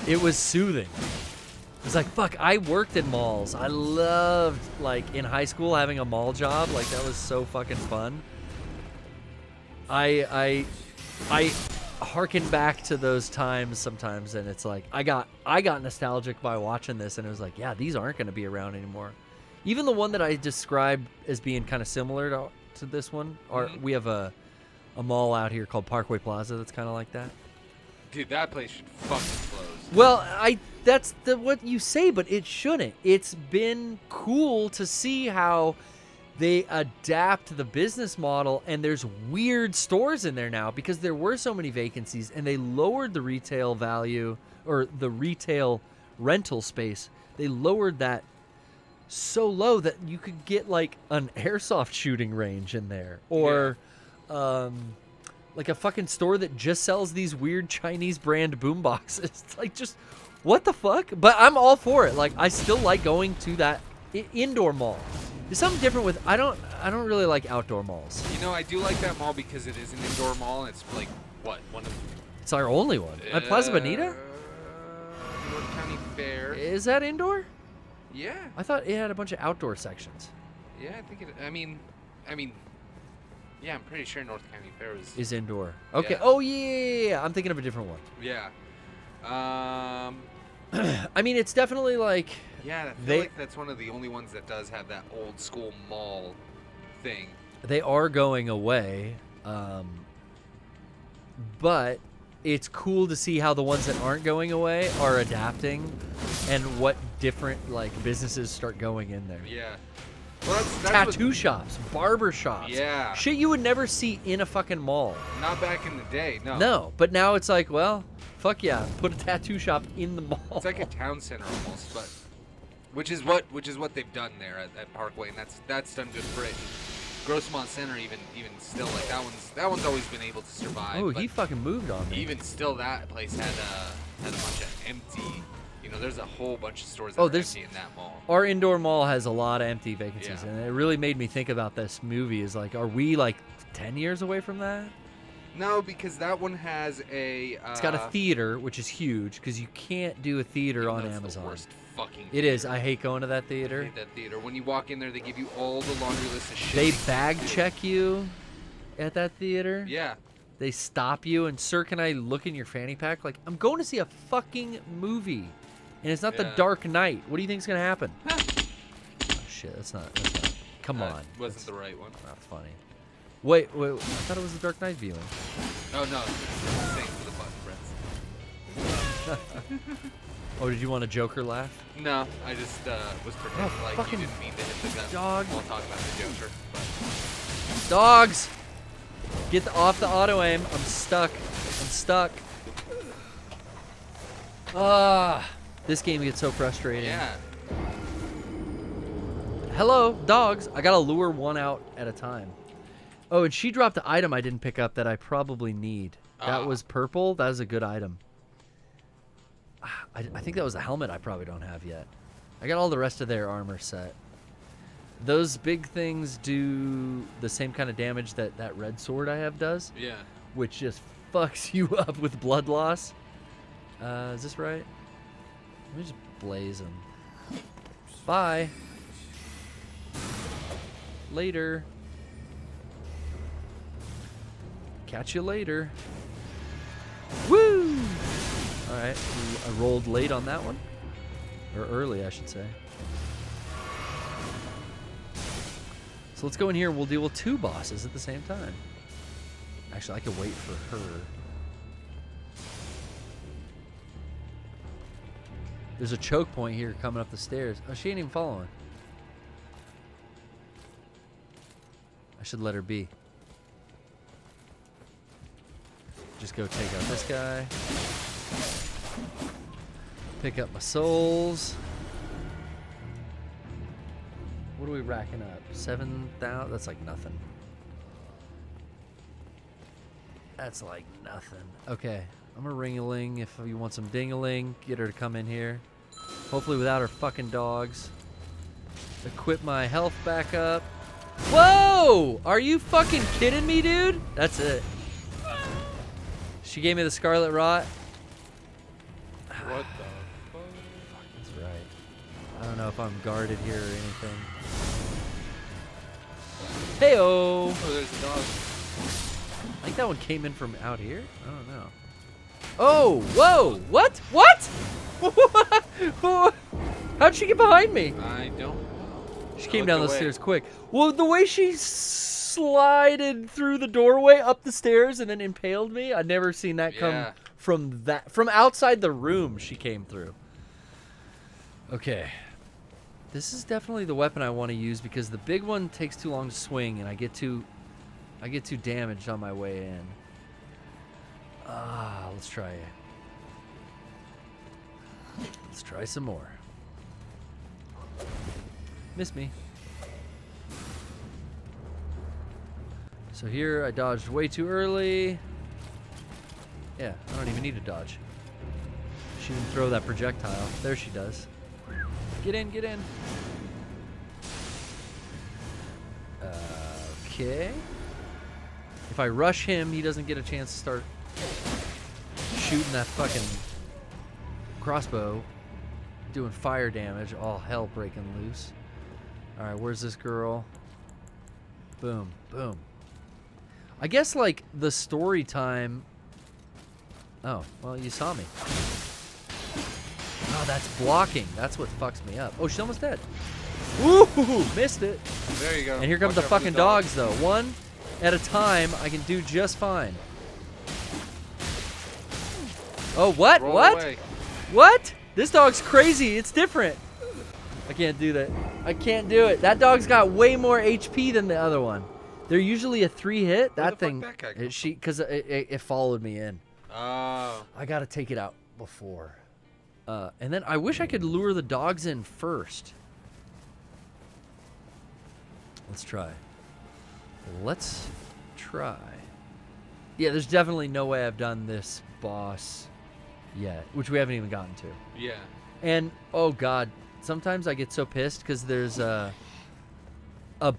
It was soothing. It was like, fuck, I worked in malls. I loved, like, in high school having a mall job. Like, that was so fucking fun. I harken back to those times sometimes, and it's like I got nostalgic by watching this, and it was like, yeah, these aren't going to be around anymore. Even the one that I described as being kind of similar to this one, we have a mall out here called Parkway Plaza that's kind of like that. Dude, that place should fucking close. Well, that's what you say, but it shouldn't. It's been cool to see how they adapt the business model, and there's weird stores in there now because there were so many vacancies, and they lowered the retail value, or the retail rental space. They lowered that so low that you could get like an airsoft shooting range in there, or like a fucking store that just sells these weird Chinese brand boomboxes. It's like, just what the fuck? But I'm all for it. Like, I still like going to that indoor mall. There's something different with I don't really like outdoor malls. You know, I do like that mall because it is an indoor mall, and it's like one of It's our only one. At Plaza Bonita? North County Fair. Is that indoor? Yeah. I thought it had a bunch of outdoor sections. Yeah, I think it. I mean, yeah, I'm pretty sure North County Fair is indoor. Okay. Yeah. Oh yeah. I'm thinking of a different one. Yeah. I mean, it's definitely like. Yeah, I feel like that's one of the only ones that does have that old school mall thing. They are going away, but it's cool to see how the ones that aren't going away are adapting, and what different like businesses start going in there. Yeah. Well, that's tattoo shops, barber shops. Yeah. Shit you would never see in a fucking mall. Not back in the day, no. No, but now it's like, well, fuck yeah, put a tattoo shop in the mall. It's like a town center almost, but which is what they've done there at Parkway, and that's done good for it. Grossmont Center even still, like that one's always been able to survive. Oh, he fucking moved on me. Even still, that place had a bunch of empty. You know, there's a whole bunch of stores that are empty in that mall. Our indoor mall has a lot of empty vacancies, Yeah. and it really made me think about this movie. Is like, are we like 10 years away from that? No, because that one has a. It's got a theater, which is huge, because you can't do a theater on Amazon. The worst fucking. It is. I hate going to that theater. I hate that theater. When you walk in there, they give you all the laundry list of shit. They bag check you at that theater. Yeah. They stop you and, sir, can I look in your fanny pack? Like, I'm going to see a fucking movie, and it's not The Dark Knight. What do you think's gonna happen? Oh shit, that's not. Come on. Wasn't the right one. Not funny. Wait, I thought it was the Dark Knight viewing. Oh no, thanks for the button press. Oh, did you want a Joker laugh? No, I just was pretending like fucking you didn't mean to hit the gun dog. while talking about the Joker. But. Dogs! Get off the auto aim. I'm stuck. This game gets so frustrating. Yeah. Hello, dogs. I gotta lure one out at a time. Oh, and she dropped an item I didn't pick up that I probably need. That was purple. That was a good item. I think that was a helmet I probably don't have yet. I got all the rest of their armor set. Those big things do the same kind of damage that that red sword I have does. Yeah. Which just fucks you up with blood loss. Is this right? Let me just blaze them. Bye. Later. Catch you later. Woo! Alright, I rolled late on that one. Or early, I should say. So let's go in here and we'll deal with 2 bosses at the same time. Actually, I can wait for her. There's a choke point here coming up the stairs. Oh, she ain't even following. I should let her be. Just go take out this guy. Pick up my souls. What are we racking up? 7,000? That's like nothing. That's like nothing. Okay, I'm a ring-a-ling. If you want some ding-a-ling, get her to come in here. Hopefully without her fucking dogs. Equip my health back up. Whoa! Are you fucking kidding me, dude? That's it. She gave me the Scarlet Rot. What the fuck? That's right. I don't know if I'm guarded here or anything. Hey-oh! Oh, there's a dog. I think that one came in from out here? I don't know. Oh, whoa! What? What? How'd she get behind me? I don't. She came down the stairs quick. Well, the way she slided through the doorway up the stairs and then impaled me, I'd never seen that come from outside the room she came through. Okay. This is definitely the weapon I want to use because the big one takes too long to swing and I get too damaged on my way in. Let's try it. Let's try some more. Miss me. So here I dodged way too early. Yeah, I don't even need to dodge. She didn't throw that projectile. There she does. Get in, get in. Okay. If I rush him, he doesn't get a chance to start shooting that fucking crossbow, doing fire damage. All hell breaking loose. All right, where's this girl? Boom, boom. I guess like the story time. Oh, well, you saw me. Oh, that's blocking. That's what fucks me up. Oh, she's almost dead. Ooh, missed it. There you go. And here comes the fucking dogs, though. One at a time, I can do just fine. Oh, what? Roll what? away. What? This dog's crazy. It's different. I can't do that. I can't do it. That dog's got way more HP than the other one. They're usually a 3-hit. That thing, because it followed me in. Oh. I gotta take it out before. And then I wish I could lure the dogs in first. Let's try. Let's try. Yeah, there's definitely no way I've done this boss yet, which we haven't even gotten to. Yeah. And, oh god, sometimes I get so pissed because there's a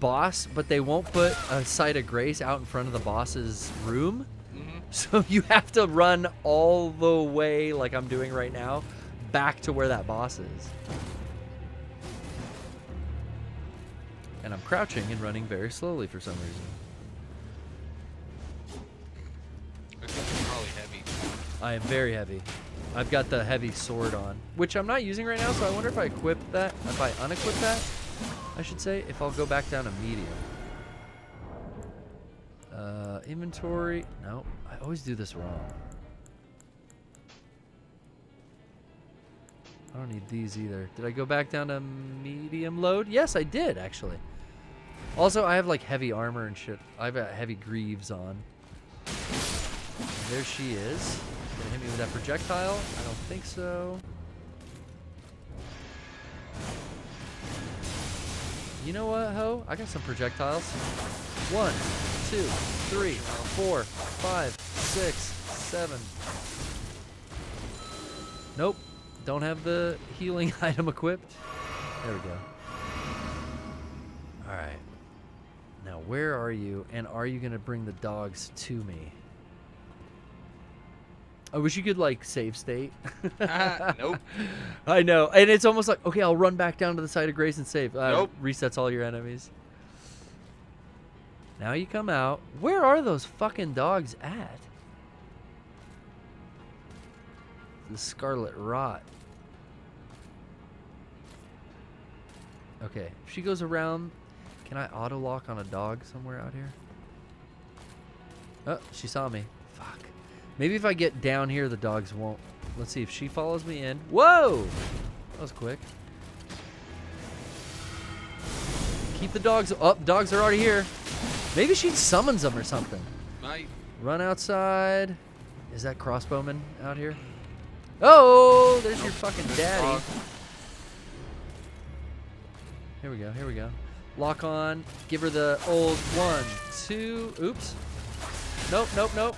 boss, but they won't put a site of grace out in front of the boss's room. Mm-hmm. So you have to run all the way, like I'm doing right now, back to where that boss is. And I'm crouching and running very slowly for some reason. I think you're probably heavy. I am very heavy. I've got the heavy sword on, which I'm not using right now, so I wonder if I equip that, if I unequip that, I should say, if I'll go back down to medium. Inventory. No, I always do this wrong. I don't need these either. Did I go back down to medium load? Yes, I did, actually. Also, I have like heavy armor and shit. I've got heavy greaves on. And there she is. Gonna hit me with that projectile? I don't think so. You know what, ho? I got some projectiles. 1, 2, 3, 4, 5, 6, 7. Nope. Don't have the healing item equipped. There we go. All right. Now, where are you? And are you going to bring the dogs to me? I wish you could, like, save state. Nope. I know. And it's almost like, okay, I'll run back down to the site of grace and save. Nope. Resets all your enemies. Now you come out. Where are those fucking dogs at? The Scarlet Rot. Okay, if she goes around, can I auto lock on a dog somewhere out here? Oh, she saw me. Fuck. Maybe if I get down here, the dogs won't. Let's see if she follows me in. Whoa! That was quick. Keep the dogs up. Dogs are already here. Maybe she summons them or something. Might. Run outside. Is that crossbowman out here? Oh, there's your fucking daddy. Here we go. Here we go. Lock on. Give her the old 1, 2. Oops. Nope, nope, nope.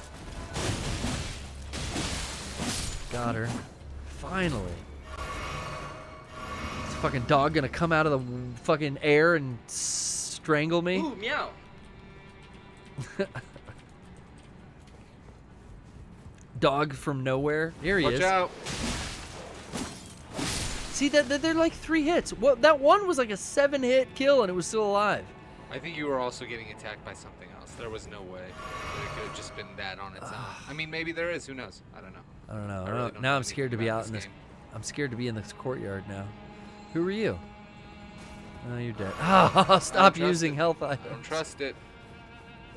Got her. Finally. This fucking dog gonna come out of the fucking air and strangle me. Ooh, meow. Dog from nowhere. Here he is. Watch out. See that they're like 3 hits. Well, that one was like a 7-hit kill and it was still alive. I think you were also getting attacked by something else. There was no way that it could have just been that on its own. I mean, maybe there is. Who knows? I don't know. I don't know. I really don't Now know I'm scared to anything be about out in this this. game. I'm scared to be in this courtyard now. Who are you? Oh, you're dead. Oh, stop trust using it. health I items. don't trust it.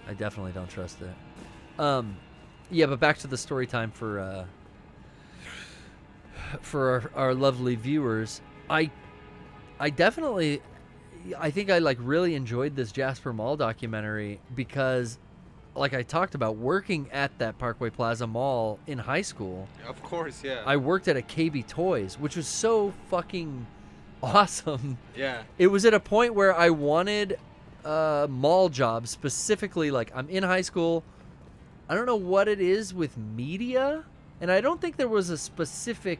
I definitely don't trust it. Yeah, but back to the story time for our lovely viewers. I definitely, I think I like really enjoyed this Jasper Mall documentary because, like I talked about, working at that Parkway Plaza Mall in high school. Of course, yeah. I worked at a KB Toys, which was so fucking awesome. Yeah. It was at a point where I wanted a mall job, specifically, like, I'm in high school. I don't know what it is with media, and I don't think there was a specific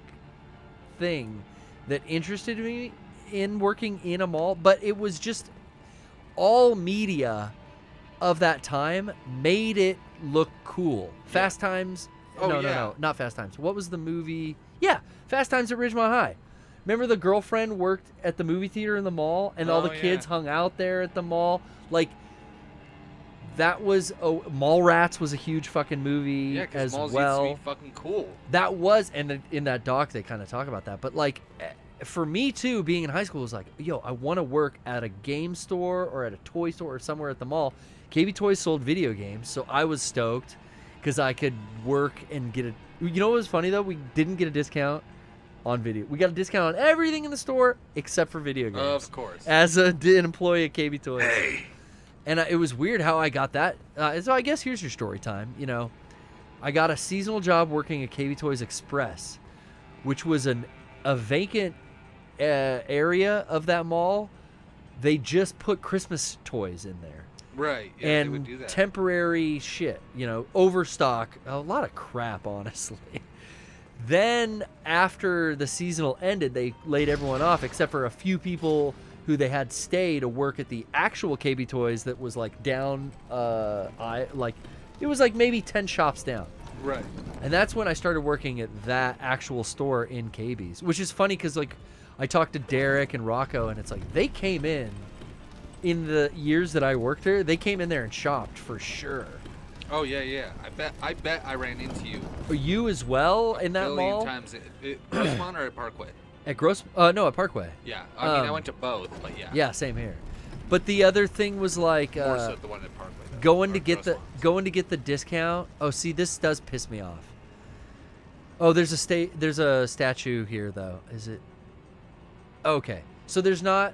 thing that interested me in working in a mall, but it was just all media of that time made it look cool. Fast Times. Oh, no, yeah. no, not Fast Times. What was the movie? Yeah, Fast Times at Ridgemont High. Remember the girlfriend worked at the movie theater in the mall, and all the kids hung out there at the mall? Like, that was... Oh, Mallrats was a huge fucking movie as malls well. used to be fucking cool. That was... And in that doc, they kind of talk about that. But, like, for me, too, being in high school, was like, yo, I want to work at a game store or at a toy store or somewhere at the mall. KB Toys sold video games, so I was stoked because I could work and get a... You know what was funny, though? We didn't get a discount on video. We got a discount on everything in the store except for video games. Of course. As an employee at KB Toys. Hey. And it was weird how I got that. So I guess here's your story time. You know, I got a seasonal job working at KB Toys Express, which was a vacant area of that mall. They just put Christmas toys in there. Right. Yeah, And they would do that. temporary shit, you know, overstock, a lot of crap, honestly. Then, after the seasonal ended, they laid everyone off except for a few people who they had stay to work at the actual KB Toys that was like down, it was like maybe 10 shops down. Right. And that's when I started working at that actual store in KB's, which is funny because, like, I talked to Derek and Rocco, and it's like they came in the years that I worked there, they came in there and shopped for sure. Oh yeah, yeah. I bet I ran into you. You as well in that billion mall? times. Grossmont or at Parkway? At no, at Parkway. Yeah. I mean, I went to both, but yeah. Yeah, same here. But the other thing was like More so the one at Parkway. Though, going or to get Grossmont. the discount. Oh, see, this does piss me off. Oh, there's a statue here though. Is it? Okay, so there's not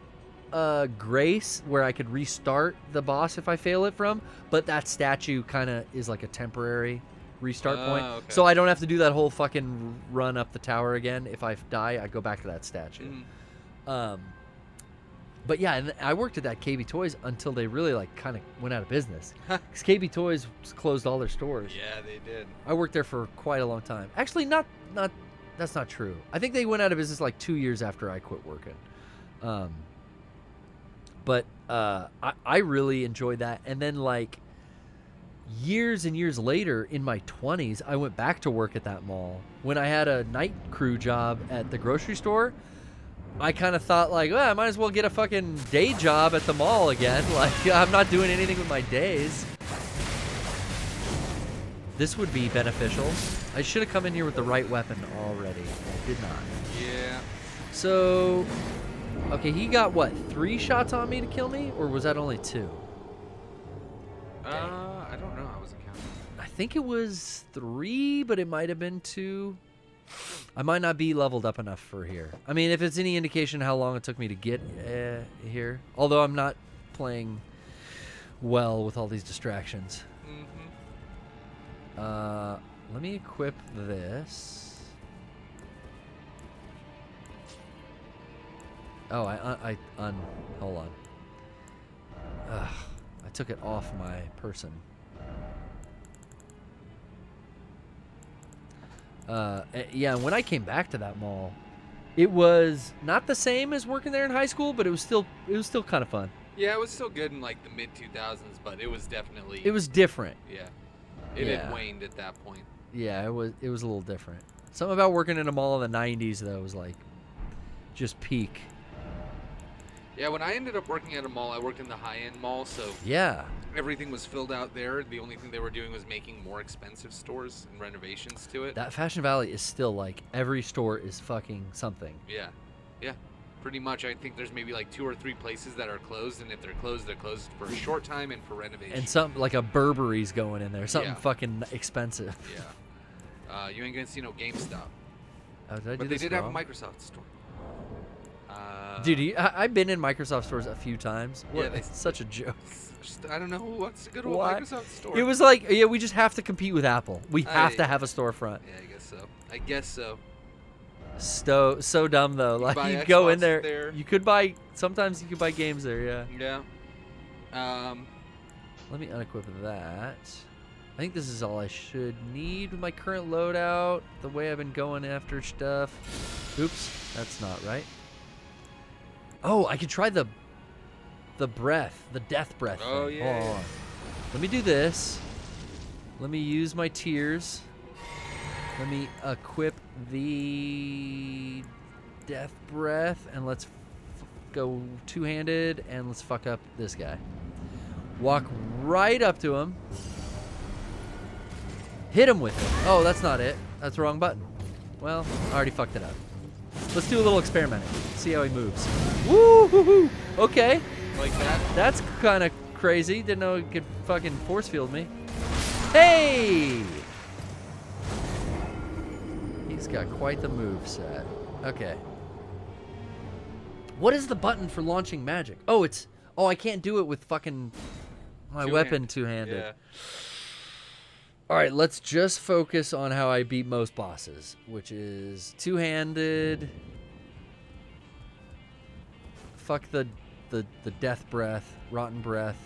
grace where I could restart the boss if I fail it from, but that statue kind of is like a temporary restart point. Okay. So I don't have to do that whole fucking run up the tower again. If I die, I go back to that statue. But yeah, and I worked at that KB Toys until they really like kind of went out of business. Because KB Toys closed all their stores. Yeah, they did. I worked there for quite a long time. Actually, not that's not true. I think they went out of business like 2 years after I quit working. But I really enjoyed that. And then like years and years later in my 20s, I went back to work at that mall. When I had a night crew job at the grocery store, I kind of thought like, well, I might as well get a fucking day job at the mall again. Like, I'm not doing anything with my days. This would be beneficial. I should have come in here with the right weapon already. I did not. Yeah. So, okay, he got what, 3 shots on me to kill me? Or was that only 2? I don't know. I wasn't counting. I think it was 3, but it might have been 2. I might not be leveled up enough for here. I mean, if it's any indication how long it took me to get here. Although I'm not playing well with all these distractions. Mm-hmm. Let me equip this. Oh, hold on. Ugh, I took it off my person. Yeah, when I came back to that mall, it was not the same as working there in high school, but it was still kind of fun. Yeah, it was still good in like the mid 2000s, but it was definitely. It was different. Yeah. It had waned at that point. Yeah, it was a little different. Something about working in a mall in the 90s though was like just peak. Yeah, when I ended up working at a mall, I worked in the high-end mall, so Yeah. everything was filled out there. The only thing they were doing was making more expensive stores and renovations to it. That Fashion Valley is still like every store is fucking something. Yeah. Yeah. Pretty much. I think there's maybe like 2 or 3 places that are closed, and if they're closed for a short time and for renovation. And something like a Burberry's going in there. Something Yeah. fucking expensive. Yeah. You ain't gonna see no GameStop. Oh, did I do But they this did have a wrong? Microsoft store. Dude, I've been in Microsoft stores a few times. Yeah, It's such a joke. I don't know who wants to go to a Why? Microsoft store. It was like, yeah, we just have to compete with Apple. We have to have a storefront. Yeah, I guess so. So dumb though. Like buy you go in Xbox there, there. you could buy. Sometimes you could buy games there. Yeah. Yeah. Let me unequip that. I think this is all I should need with my current loadout. The way I've been going after stuff. Oops, that's not right. Oh, I could try the breath, the death breath. Oh, thing. yeah. Hold on. Let me do this. Let me use my tears. Let me equip the death breath, and let's go two-handed, and let's fuck up this guy. Walk right up to him. Hit him with it. Oh, that's not it. That's the wrong button. Well, I already fucked it up. Let's do a little experimenting. See how he moves. Woo hoo hoo. Okay. Like that? That's kind of crazy. Didn't know he could fucking force field me. Hey! He's got quite the move set. Okay. What is the button for launching magic? Oh, it's... Oh, I can't do it with fucking my weapon two-handed. Yeah. All right, let's just focus on how I beat most bosses, which is two-handed. Fuck the death breath, rotten breath.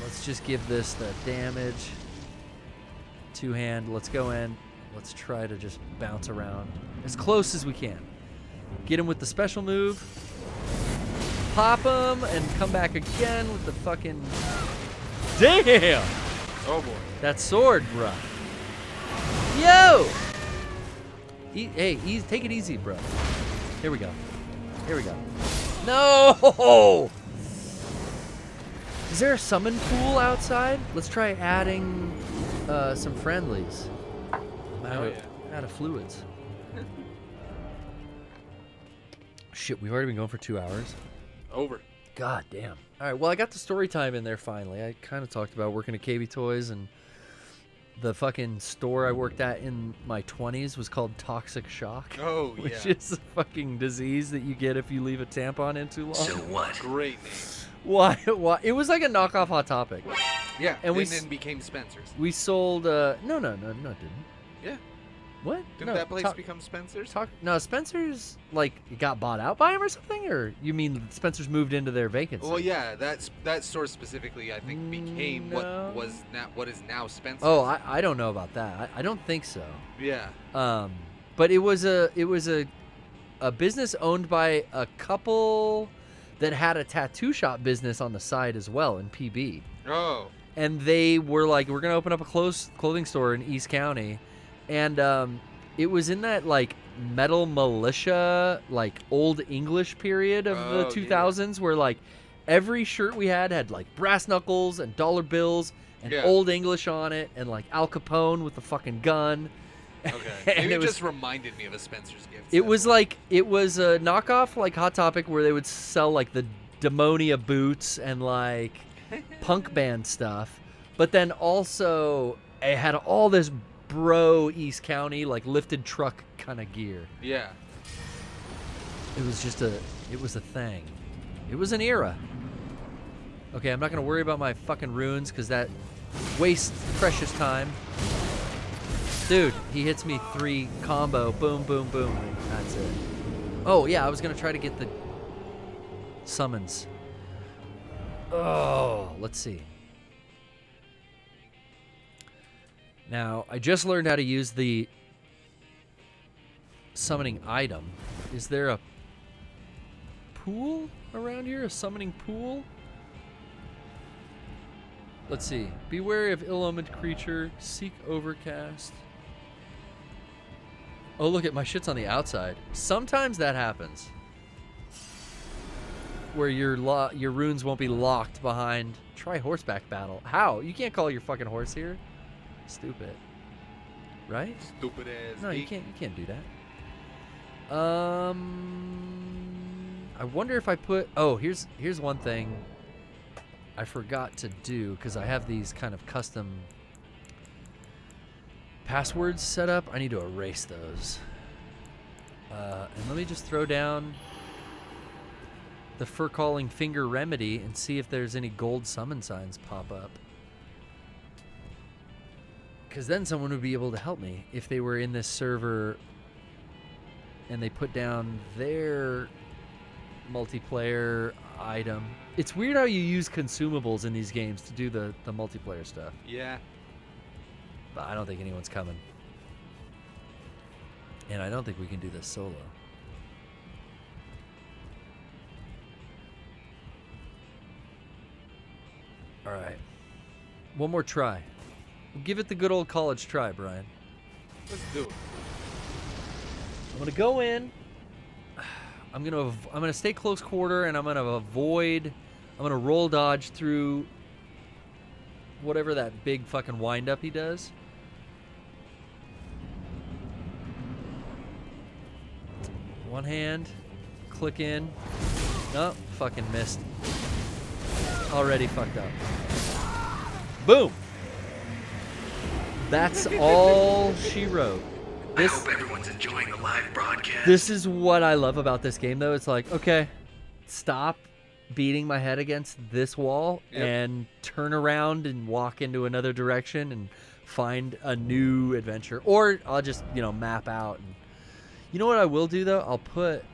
Let's just give this the damage. Two-hand, let's go in. Let's try to just bounce around as close as we can. Get him with the special move. Pop him and come back again with the fucking... Damn! Oh boy. That sword, bruh. Yo! Hey, take it easy, bro. Here we go. Here we go. No! Is there a summon pool outside? Let's try adding some friendlies. Out of fluids. Shit, we've already been going for 2 hours. Over. God damn. All right, well, I got the story time in there finally. I kind of talked about working at KB Toys, and the fucking store I worked at in my 20s was called Toxic Shock. Oh, yeah. Which is a fucking disease that you get if you leave a tampon in too long. So what? Great name. Why? It was like a knockoff Hot Topic. Yeah, And we then became Spencer's. We sold... No, it didn't. Yeah. What? Didn't that place become Spencer's? No, Spencer's like got bought out by him or something, or you mean Spencer's moved into their vacancy? Well, yeah, that store specifically, I think, became what is now Spencer's. Oh, I don't know about that. I don't think so. Yeah. But it was a business owned by a couple that had a tattoo shop business on the side as well in PB. Oh. And they were like, we're gonna open up a clothing store in East County. And it was in that like metal militia, like old English period of the 2000s, where like every shirt we had like brass knuckles and dollar bills and old English on it, and like Al Capone with the fucking gun. Okay, maybe it just reminded me of a Spencer's gift. It was a knockoff like Hot Topic, where they would sell like the Demonia boots and like punk band stuff, but then also it had all this bro East County like lifted truck kind of gear. Yeah. It was a thing. It was an era. Okay, I'm not gonna worry about my fucking runes because that wastes precious time. Dude, he hits me 3 combo, boom, boom, boom. That's it. Oh yeah, I was gonna try to get the summons. Oh, let's see. Now, I just learned how to use the summoning item. Is there a pool around here? A summoning pool? Let's see. Be wary of ill-omened creature. Seek overcast. Oh, look at my shit's on the outside. Sometimes that happens. Where your runes won't be locked behind. Try horseback battle. How? You can't call your fucking horse here. Stupid. Right? Stupid ass. No, you can't do that. I wonder if I put here's one thing I forgot to do because I have these kind of custom passwords set up. I need to erase those. And let me just throw down the fur calling finger remedy and see if there's any gold summon signs pop up. Because then someone would be able to help me if they were in this server and they put down their multiplayer item. It's weird how you use consumables in these games to do the multiplayer stuff. Yeah. But I don't think anyone's coming. And I don't think we can do this solo. All right. One more try. We'll give it the good old college try, Brian. Let's do it. I'm gonna go in. I'm gonna stay close quarter, and I'm gonna roll dodge through whatever that big fucking wind up he does. One hand, click in. Oh, fucking missed. Already fucked up. Boom. That's all she wrote. I hope everyone's enjoying the live broadcast. This is what I love about this game, though. It's like, okay, stop beating my head against this wall and turn around and walk into another direction and find a new adventure. Or I'll just, map out. And you know what I will do, though? I'll put...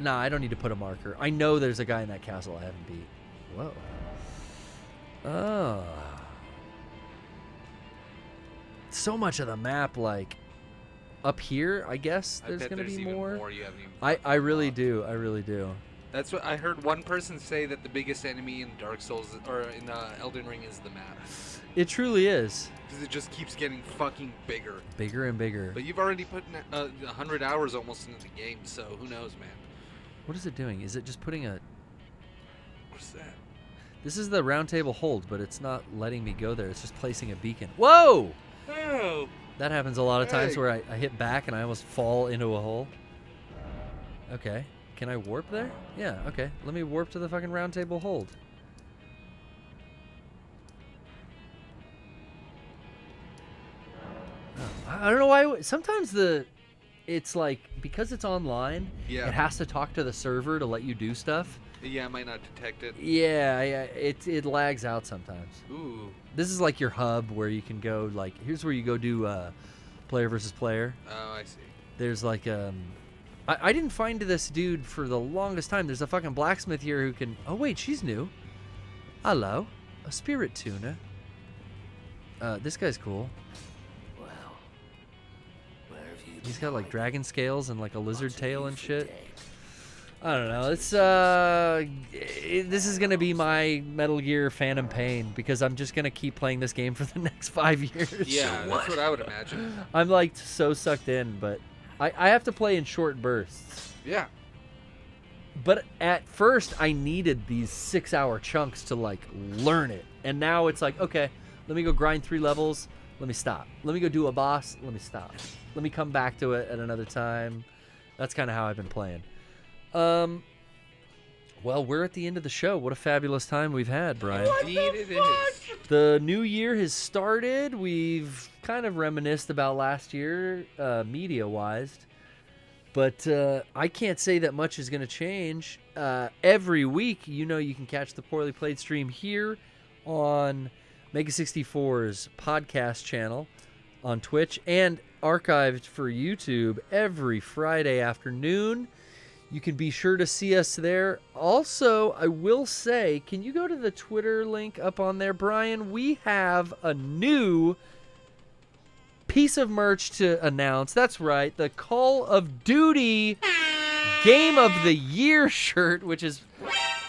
Nah, I don't need to put a marker. I know there's a guy in that castle I haven't beat. Whoa. Oh. So much of the map, like, up here, I guess there's going to be more. You haven't even I really do. I really do. That's what I heard one person say, that the biggest enemy in Dark Souls or in Elden Ring is the map. It truly is. Because it just keeps getting fucking bigger. Bigger and bigger. But you've already put 100 hours almost into the game, so who knows, man. What is it doing? Is it just putting a... What's that? This is the round table hold, but it's not letting me go there. It's just placing a beacon. Whoa! Oh! That happens a lot of times where I hit back and I almost fall into a hole. Okay. Can I warp there? Yeah, okay. Let me warp to the fucking round table hold. Oh, I don't know why. Sometimes it's like, because it's online, it has to talk to the server to let you do stuff. Yeah, I might not detect it. Yeah, it lags out sometimes. Ooh. This is like your hub where you can go, like, here's where you go do player versus player. Oh, I see. There's like I didn't find this dude for the longest time. There's a fucking blacksmith here who can. Oh wait, she's new. Hello, a spirit tuna. This guy's cool. Well, where have you He's got like dragon scales and like a lizard tail and shit. today? I don't know. It's this is gonna be my Metal Gear Phantom Pain because I'm just gonna keep playing this game for the next 5 years. Yeah, that's what I would imagine. I'm like so sucked in, but I have to play in short bursts. Yeah. But at first, I needed these 6-hour chunks to like learn it, and now it's like, okay, let me go grind 3 levels. Let me stop. Let me go do a boss. Let me stop. Let me come back to it at another time. That's kind of how I've been playing. Well, we're at the end of the show. What a fabulous time we've had, Brian. Indeed it is. The new year has started. We've kind of reminisced about last year, media-wise. But I can't say that much is going to change. Every week, you know, you can catch the Poorly Played stream here on Mega 64's podcast channel on Twitch and archived for YouTube every Friday afternoon. You can be sure to see us there. Also, I will say, can you go to the Twitter link up on there, Brian? We have a new piece of merch to announce. That's right, the Call of Duty Game of the Year shirt, which is,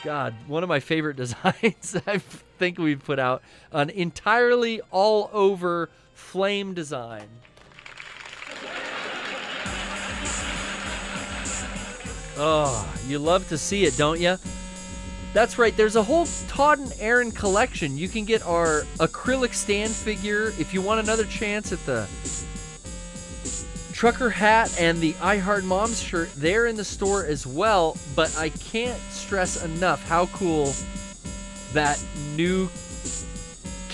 God, one of my favorite designs I think we've put out. An entirely all over flame design. Oh, you love to see it, don't you? That's right, there's a whole Todd and Aaron collection. You can get our acrylic stand figure if you want another chance at the trucker hat and the I Heart Moms shirt. They're in the store as well, but I can't stress enough how cool that new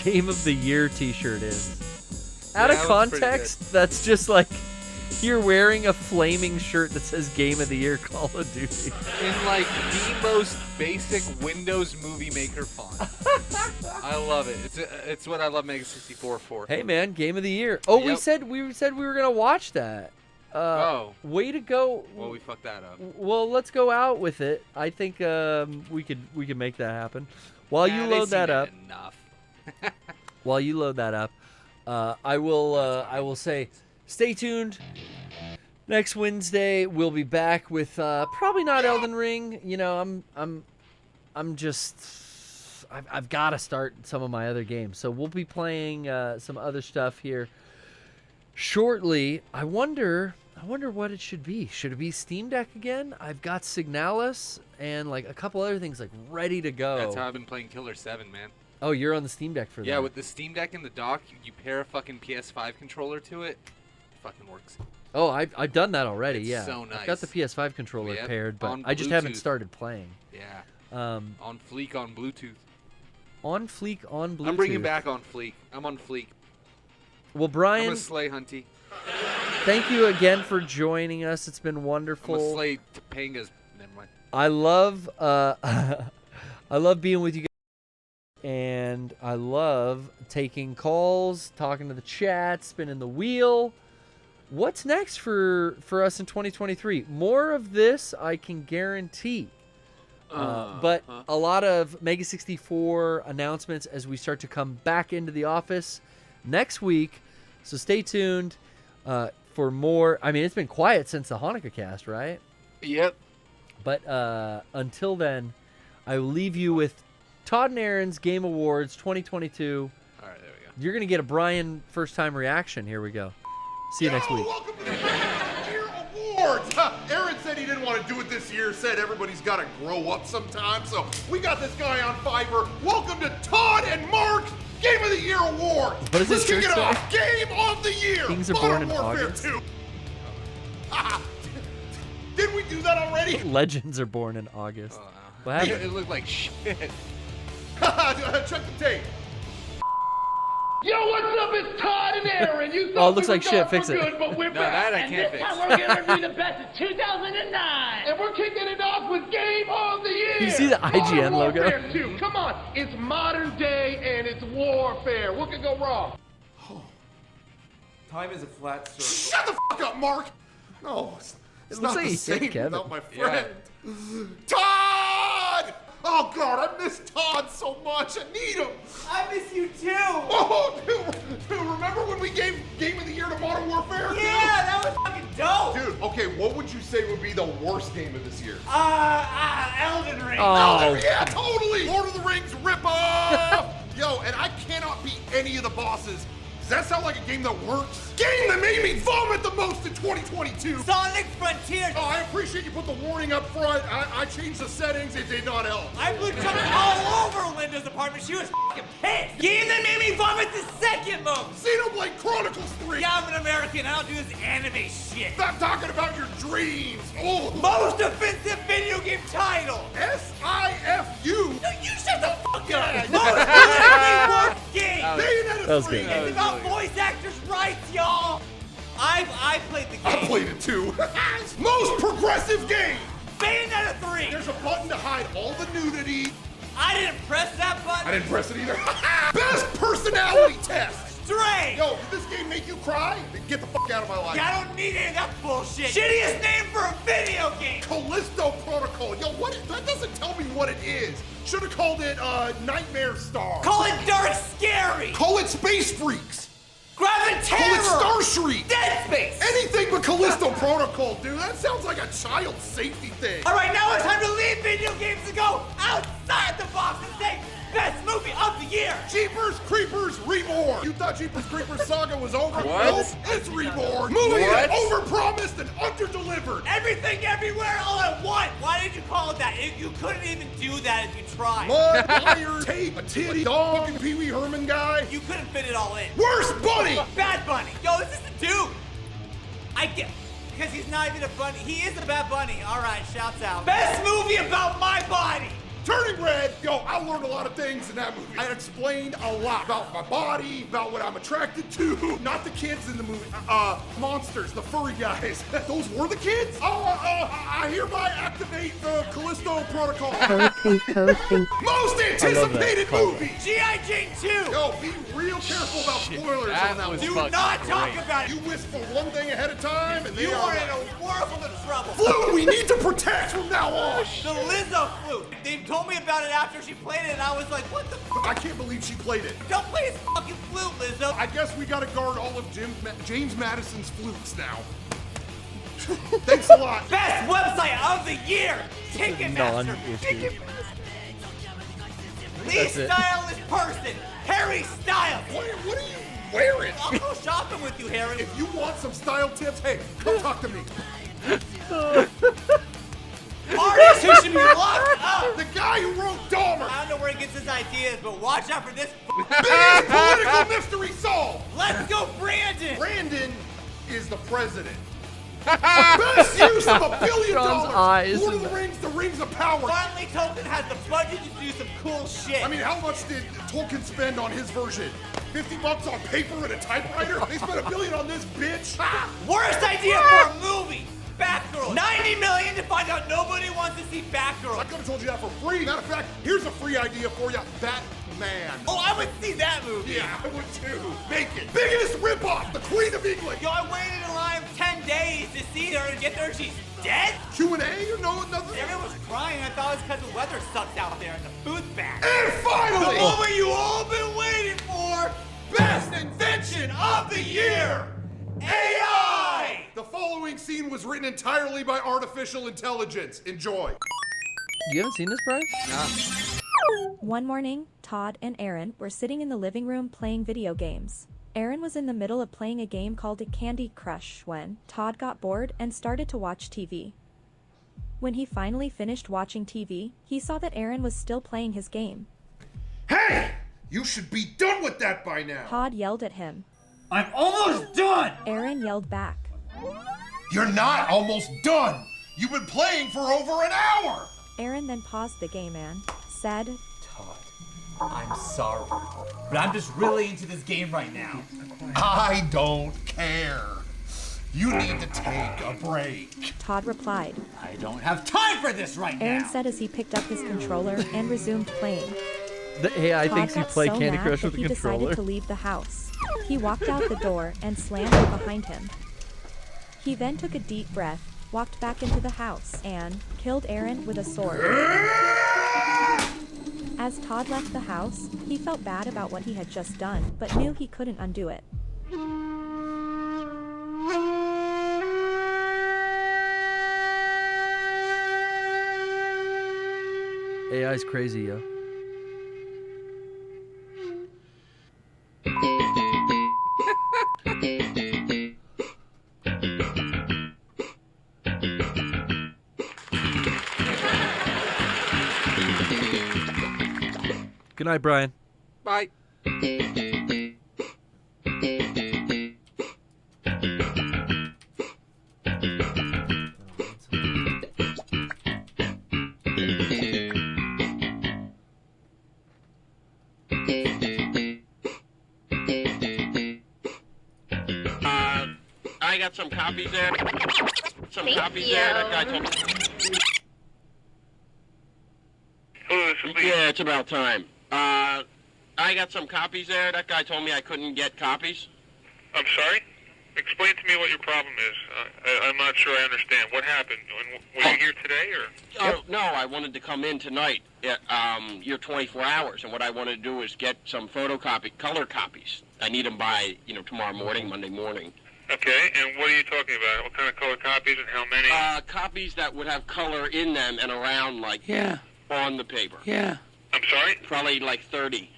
Game of the Year t-shirt is. Out of context, that's just like you're wearing a flaming shirt that says Game of the Year Call of Duty. In like the most basic Windows Movie Maker font. I love it. It's what I love Mega 64 for. Hey man, Game of the Year. Oh, Yep. we said we were gonna watch that. Way to go. Well, we fucked that up. Well, let's go out with it. I think we could make that happen. While you load that up. Enough. While you load that up, I will say, stay tuned. Next Wednesday we'll be back with probably not Elden Ring. You know, I've got to start some of my other games, so we'll be playing some other stuff here shortly. I wonder what it should be. Should it be Steam Deck again? I've got Signalis and like a couple other things like ready to go. That's how I've been playing Killer 7, man. Oh, you're on the Steam Deck for that. Yeah, with the Steam Deck and the dock, you pair a fucking PS5 controller to it. It fucking works. Oh, I've done that already. It's yeah, so nice. I've got the PS5 controller Yep, paired, but on I just haven't Bluetooth. started playing. Yeah. On Fleek on Bluetooth. Fleek on Bluetooth. I'm bringing back on Fleek. I'm on Fleek. Well, I'm Brian, a slay hunty. thank you again for joining us. It's been I'm wonderful. a slay Topanga's. Never mind. I love I love being with you guys, and I love taking calls, talking to the chat, spinning the wheel. What's next for us in 2023? More of this, I can guarantee. But a lot of Mega 64 announcements as we start to come back into the office next week. So stay tuned for more. I mean, it's been quiet since the Hanukkah cast, right? Yep. But until then, I will leave you with Todd and Aaron's Game Awards 2022. All right, there we go. You're going to get a Brian first-time reaction. Here we go. See you next week. Welcome to the Game of the Year Awards. Aaron said he didn't want to do it this year, said everybody's got to grow up sometime. So we got this guy on Fiverr. Welcome to Todd and Mark's Game of the Year Award. What does Let's this kick shirt it say? off. Game of the Year. Kings are Modern born in Warfare August. 2. Did we do that already? Legends are born in August. Oh, wow. What happened? It looked like shit. Check the tape. Yo, what's up? It's Todd and Aaron. You Oh, it thought looks we like were shit. gone Fix for it. Good, but we're No, back. that I And can't this fix. time we're gonna be the best of 2009. And we're kicking it off with Game of the Year. You see the IGN Modern logo? Warfare 2. Come on, it's modern day and it's warfare. What could go wrong? Time is a flat circle. Shut the fuck up, Mark! No, it's looks not like the he same hit Kevin. without my friend. Todd! Oh, God, I miss Todd so much. I need him. I miss you too! Oh, dude, remember when we gave Game of the Year to Modern Warfare? Dude? Yeah, that was fucking dope! Dude, okay, what would you say would be the worst game of this year? Elden Ring. Oh. Yeah, totally! Lord of the Rings rip-off! Yo, and I cannot beat any of the bosses. Does that sound like a game that works? Game that made me vomit the most in 2022! Sonic Frontier. Oh, I appreciate you put the warning up front. I changed the settings. It did not help. I blew Chuck all over Linda's apartment. She was fucking pissed. Game that made me vomit the second most. Xenoblade Chronicles 3. Yeah, I'm an American. I don't do this anime shit. Stop talking about your dreams. Oh. Most offensive video game title. SIFU. No, you shut the fuck Yeah, up. Most politically worst game. Bayonetta That was 3. good. It's about voice actors' rights, y'all. I played the I game. played it too. Most progressive game. Bayonetta 3. There's a button to hide all the nudity. I didn't press that button. I didn't press it either. Best personality test. Stray. Yo, did this game make you cry? Then get the fuck out of my life. I don't need any of that bullshit. Shittiest name for a video game. Callisto Protocol. Yo, that doesn't tell me what it is. Should have called it Nightmare Star. Call it Dark Scary. Call it Space Freaks. Gravitaire. Call it Star Shriek. Dead Space. Anything but Callisto Protocol, dude. That sounds like a child safety thing. All right, now it's time to leave video games and go outside the box and say best movie of the year. Jeepers Creepers Reborn. You thought Jeepers Creepers Saga was over? What? Nope, it's Reborn. Movie What? that overpromised and underdelivered. Everything, everywhere, all at once. Why did you call it that? You couldn't even do that if you tried. Mud, wire, tape, a titty, dog, fucking Pee Wee Herman guy. You couldn't fit it all in. Worst bunny. Bad Bunny. Yo, this is the dude. I get, because he's not even a bunny. He is a bad bunny. All right, shouts out. Best movie about my body. Turning Red, yo, I learned a lot of things in that movie. I explained a lot about my body, about what I'm attracted to. Not the kids in the movie, monsters, the furry guys. Those were the kids? I hereby activate the Callisto Protocol. Most anticipated movie. G.I. Jane 2. Yo, be real careful about spoilers that on that was one. Do fucking not talk great. about You it. wish for one thing ahead of time, and they You are in right. a world of trouble. Flute we need to protect from now on. The Lizzo flute. They told me about it after she played it, and I was like, what the f? I can't believe she played it. Don't play his fucking flute, Lizzo. I guess we gotta guard all of James Madison's flutes now. Thanks a lot. Best website of the year. Ticketmaster. Non-issue. Least That's it. stylish person. Harry Styles. What are you wearing? I'll go shopping with you, Harry. If you want some style tips, hey, come talk to me. Artist who should be locked up. The guy who wrote Dahmer. I don't know where he gets his ideas, but watch out for this. Biggest political mystery solved. Let's go, Brandon. Brandon is the president. Best use of $1 billion. John's eyes. Lord of the Rings, the Rings of Power. Finally, Tolkien has the budget to do some cool shit. I mean, how much did Tolkien spend on his version? $50 on paper and a typewriter? They spent $1 billion on this bitch. Worst idea for a movie. Batgirl. $90 million to find out nobody wants to see I Batgirl. could have told you that for free. Matter of fact, here's a free idea for you. Batman. Oh, I would see that movie. Yeah, I would too. Make it. Biggest ripoff, the Queen of England. Yo, I waited in line 10 days to see her and get there. She's dead. Q&A or no, nothing? Everyone was crying. I thought it was because the weather sucks out there and the food's bad. And finally, The moment you all been waiting for. best invention of the year. AI! The following scene was written entirely by artificial intelligence. Enjoy. You haven't seen this, Bryce? One morning, Todd and Aaron were sitting in the living room playing video games. Aaron was in the middle of playing a game called Candy Crush when Todd got bored and started to watch TV. When he finally finished watching TV, he saw that Aaron was still playing his game. Hey! You should be done with that by now. Todd yelled at him. I'm almost done! Aaron yelled back. You're not almost done. You've been playing for over an hour. Aaron then paused the game and said, Todd, I'm sorry, but I'm just really into this game right now. I don't care. You need to take a break. Todd replied. I don't have time for this right Aaron now. said as he picked up his controller and resumed playing. The AI Todd thinks you got play so Candy mad Crush that with a he controller. decided to leave the house. He walked out the door and slammed it behind him. He then took a deep breath, walked back into the house, and killed Aaron with a sword. As Todd left the house, he felt bad about what he had just done, but knew he couldn't undo it. AI's crazy, yo. Good night, Brian. Bye. I got some copies there. Some copies there. That guy told me. Yeah, it's about time. I got some copies there. That guy told me I couldn't get copies. I'm sorry? Explain to me what your problem is. I'm not sure I understand. What happened? Were you here today, or? Oh, no, I wanted to come in tonight. You're 24 hours, and what I wanted to do is get some color copies. I need them by, tomorrow morning, Monday morning. Okay, and what are you talking about? What kind of color copies and how many? Copies that would have color in them and around, on the paper. Yeah. I'm sorry? Probably like 30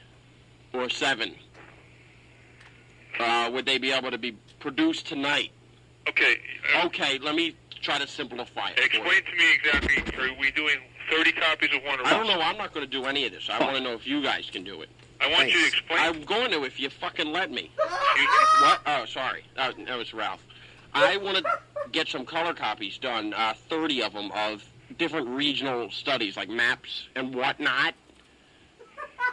or 7. Would they be able to be produced tonight? Okay. Okay, let me try to simplify it. Explain to me exactly, are we doing 30 copies of one or I don't know. I'm not going to do any of this. I want to know if you guys can do it. I want you to explain. I'm going to if you fucking let me. Excuse me? What? Oh, sorry. That was Ralph. I want to get some color copies done, 30 of them, of different regional studies, like maps and whatnot.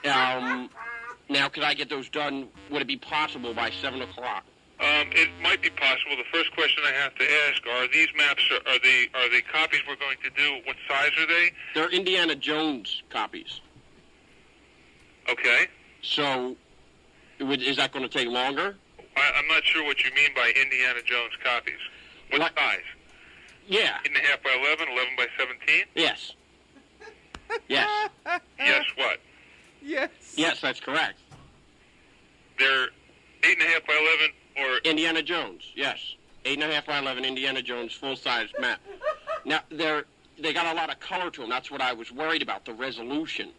Now, could I get those done? Would it be possible by 7 o'clock? It might be possible. The first question I have to ask are these maps, are they copies we're going to do? What size are they? They're Indiana Jones copies. Okay. So, is that going to take longer? I'm not sure what you mean by Indiana Jones copies. What size? Yeah. 8.5 by 11, 11 by 17? Yes. Yes. Yes, what? Yes. Yes, that's correct. They're 8.5 by 11 or... Indiana Jones, yes. 8.5 by 11 Indiana Jones full-size map. Now, they got a lot of color to them. That's what I was worried about, the resolution.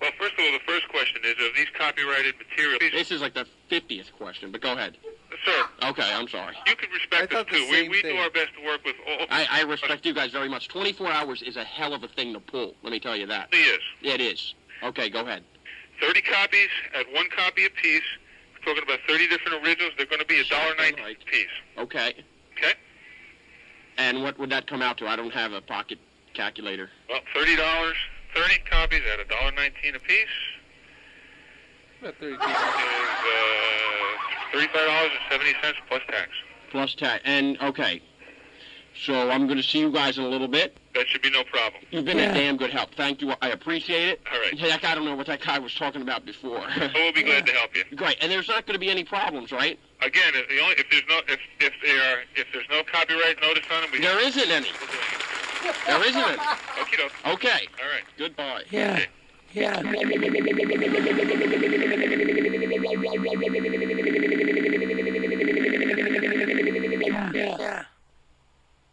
Well, first of all, the first question is, are these copyrighted materials? This is like the 50th question, but go ahead. Sir. Okay, I'm sorry. You can respect us, too. We do our best to work with all... I respect you guys very much. 24 hours is a hell of a thing to pull, let me tell you that. It is. It is. Okay, go ahead. 30 copies at 1 copy a piece. We're talking about 30 different originals. They're going to be $1.19 a piece. Okay. Okay? And what would that come out to? I don't have a pocket calculator. Well, $30, 30 copies at $1.19 a piece. About 30 Is $35.70 plus tax. Plus tax. And, okay. So I'm going to see you guys in a little bit. That should be no problem. You've been a damn good help. Thank you. I appreciate it. All right. Heck, I don't know what that guy was talking about before. Oh, we'll be glad to help you. Great. And there's not going to be any problems, right? Again, if there's no copyright notice on them, There isn't any. There isn't any. Okie doke. Okay. All right. Goodbye. Yeah. Yeah. Yeah.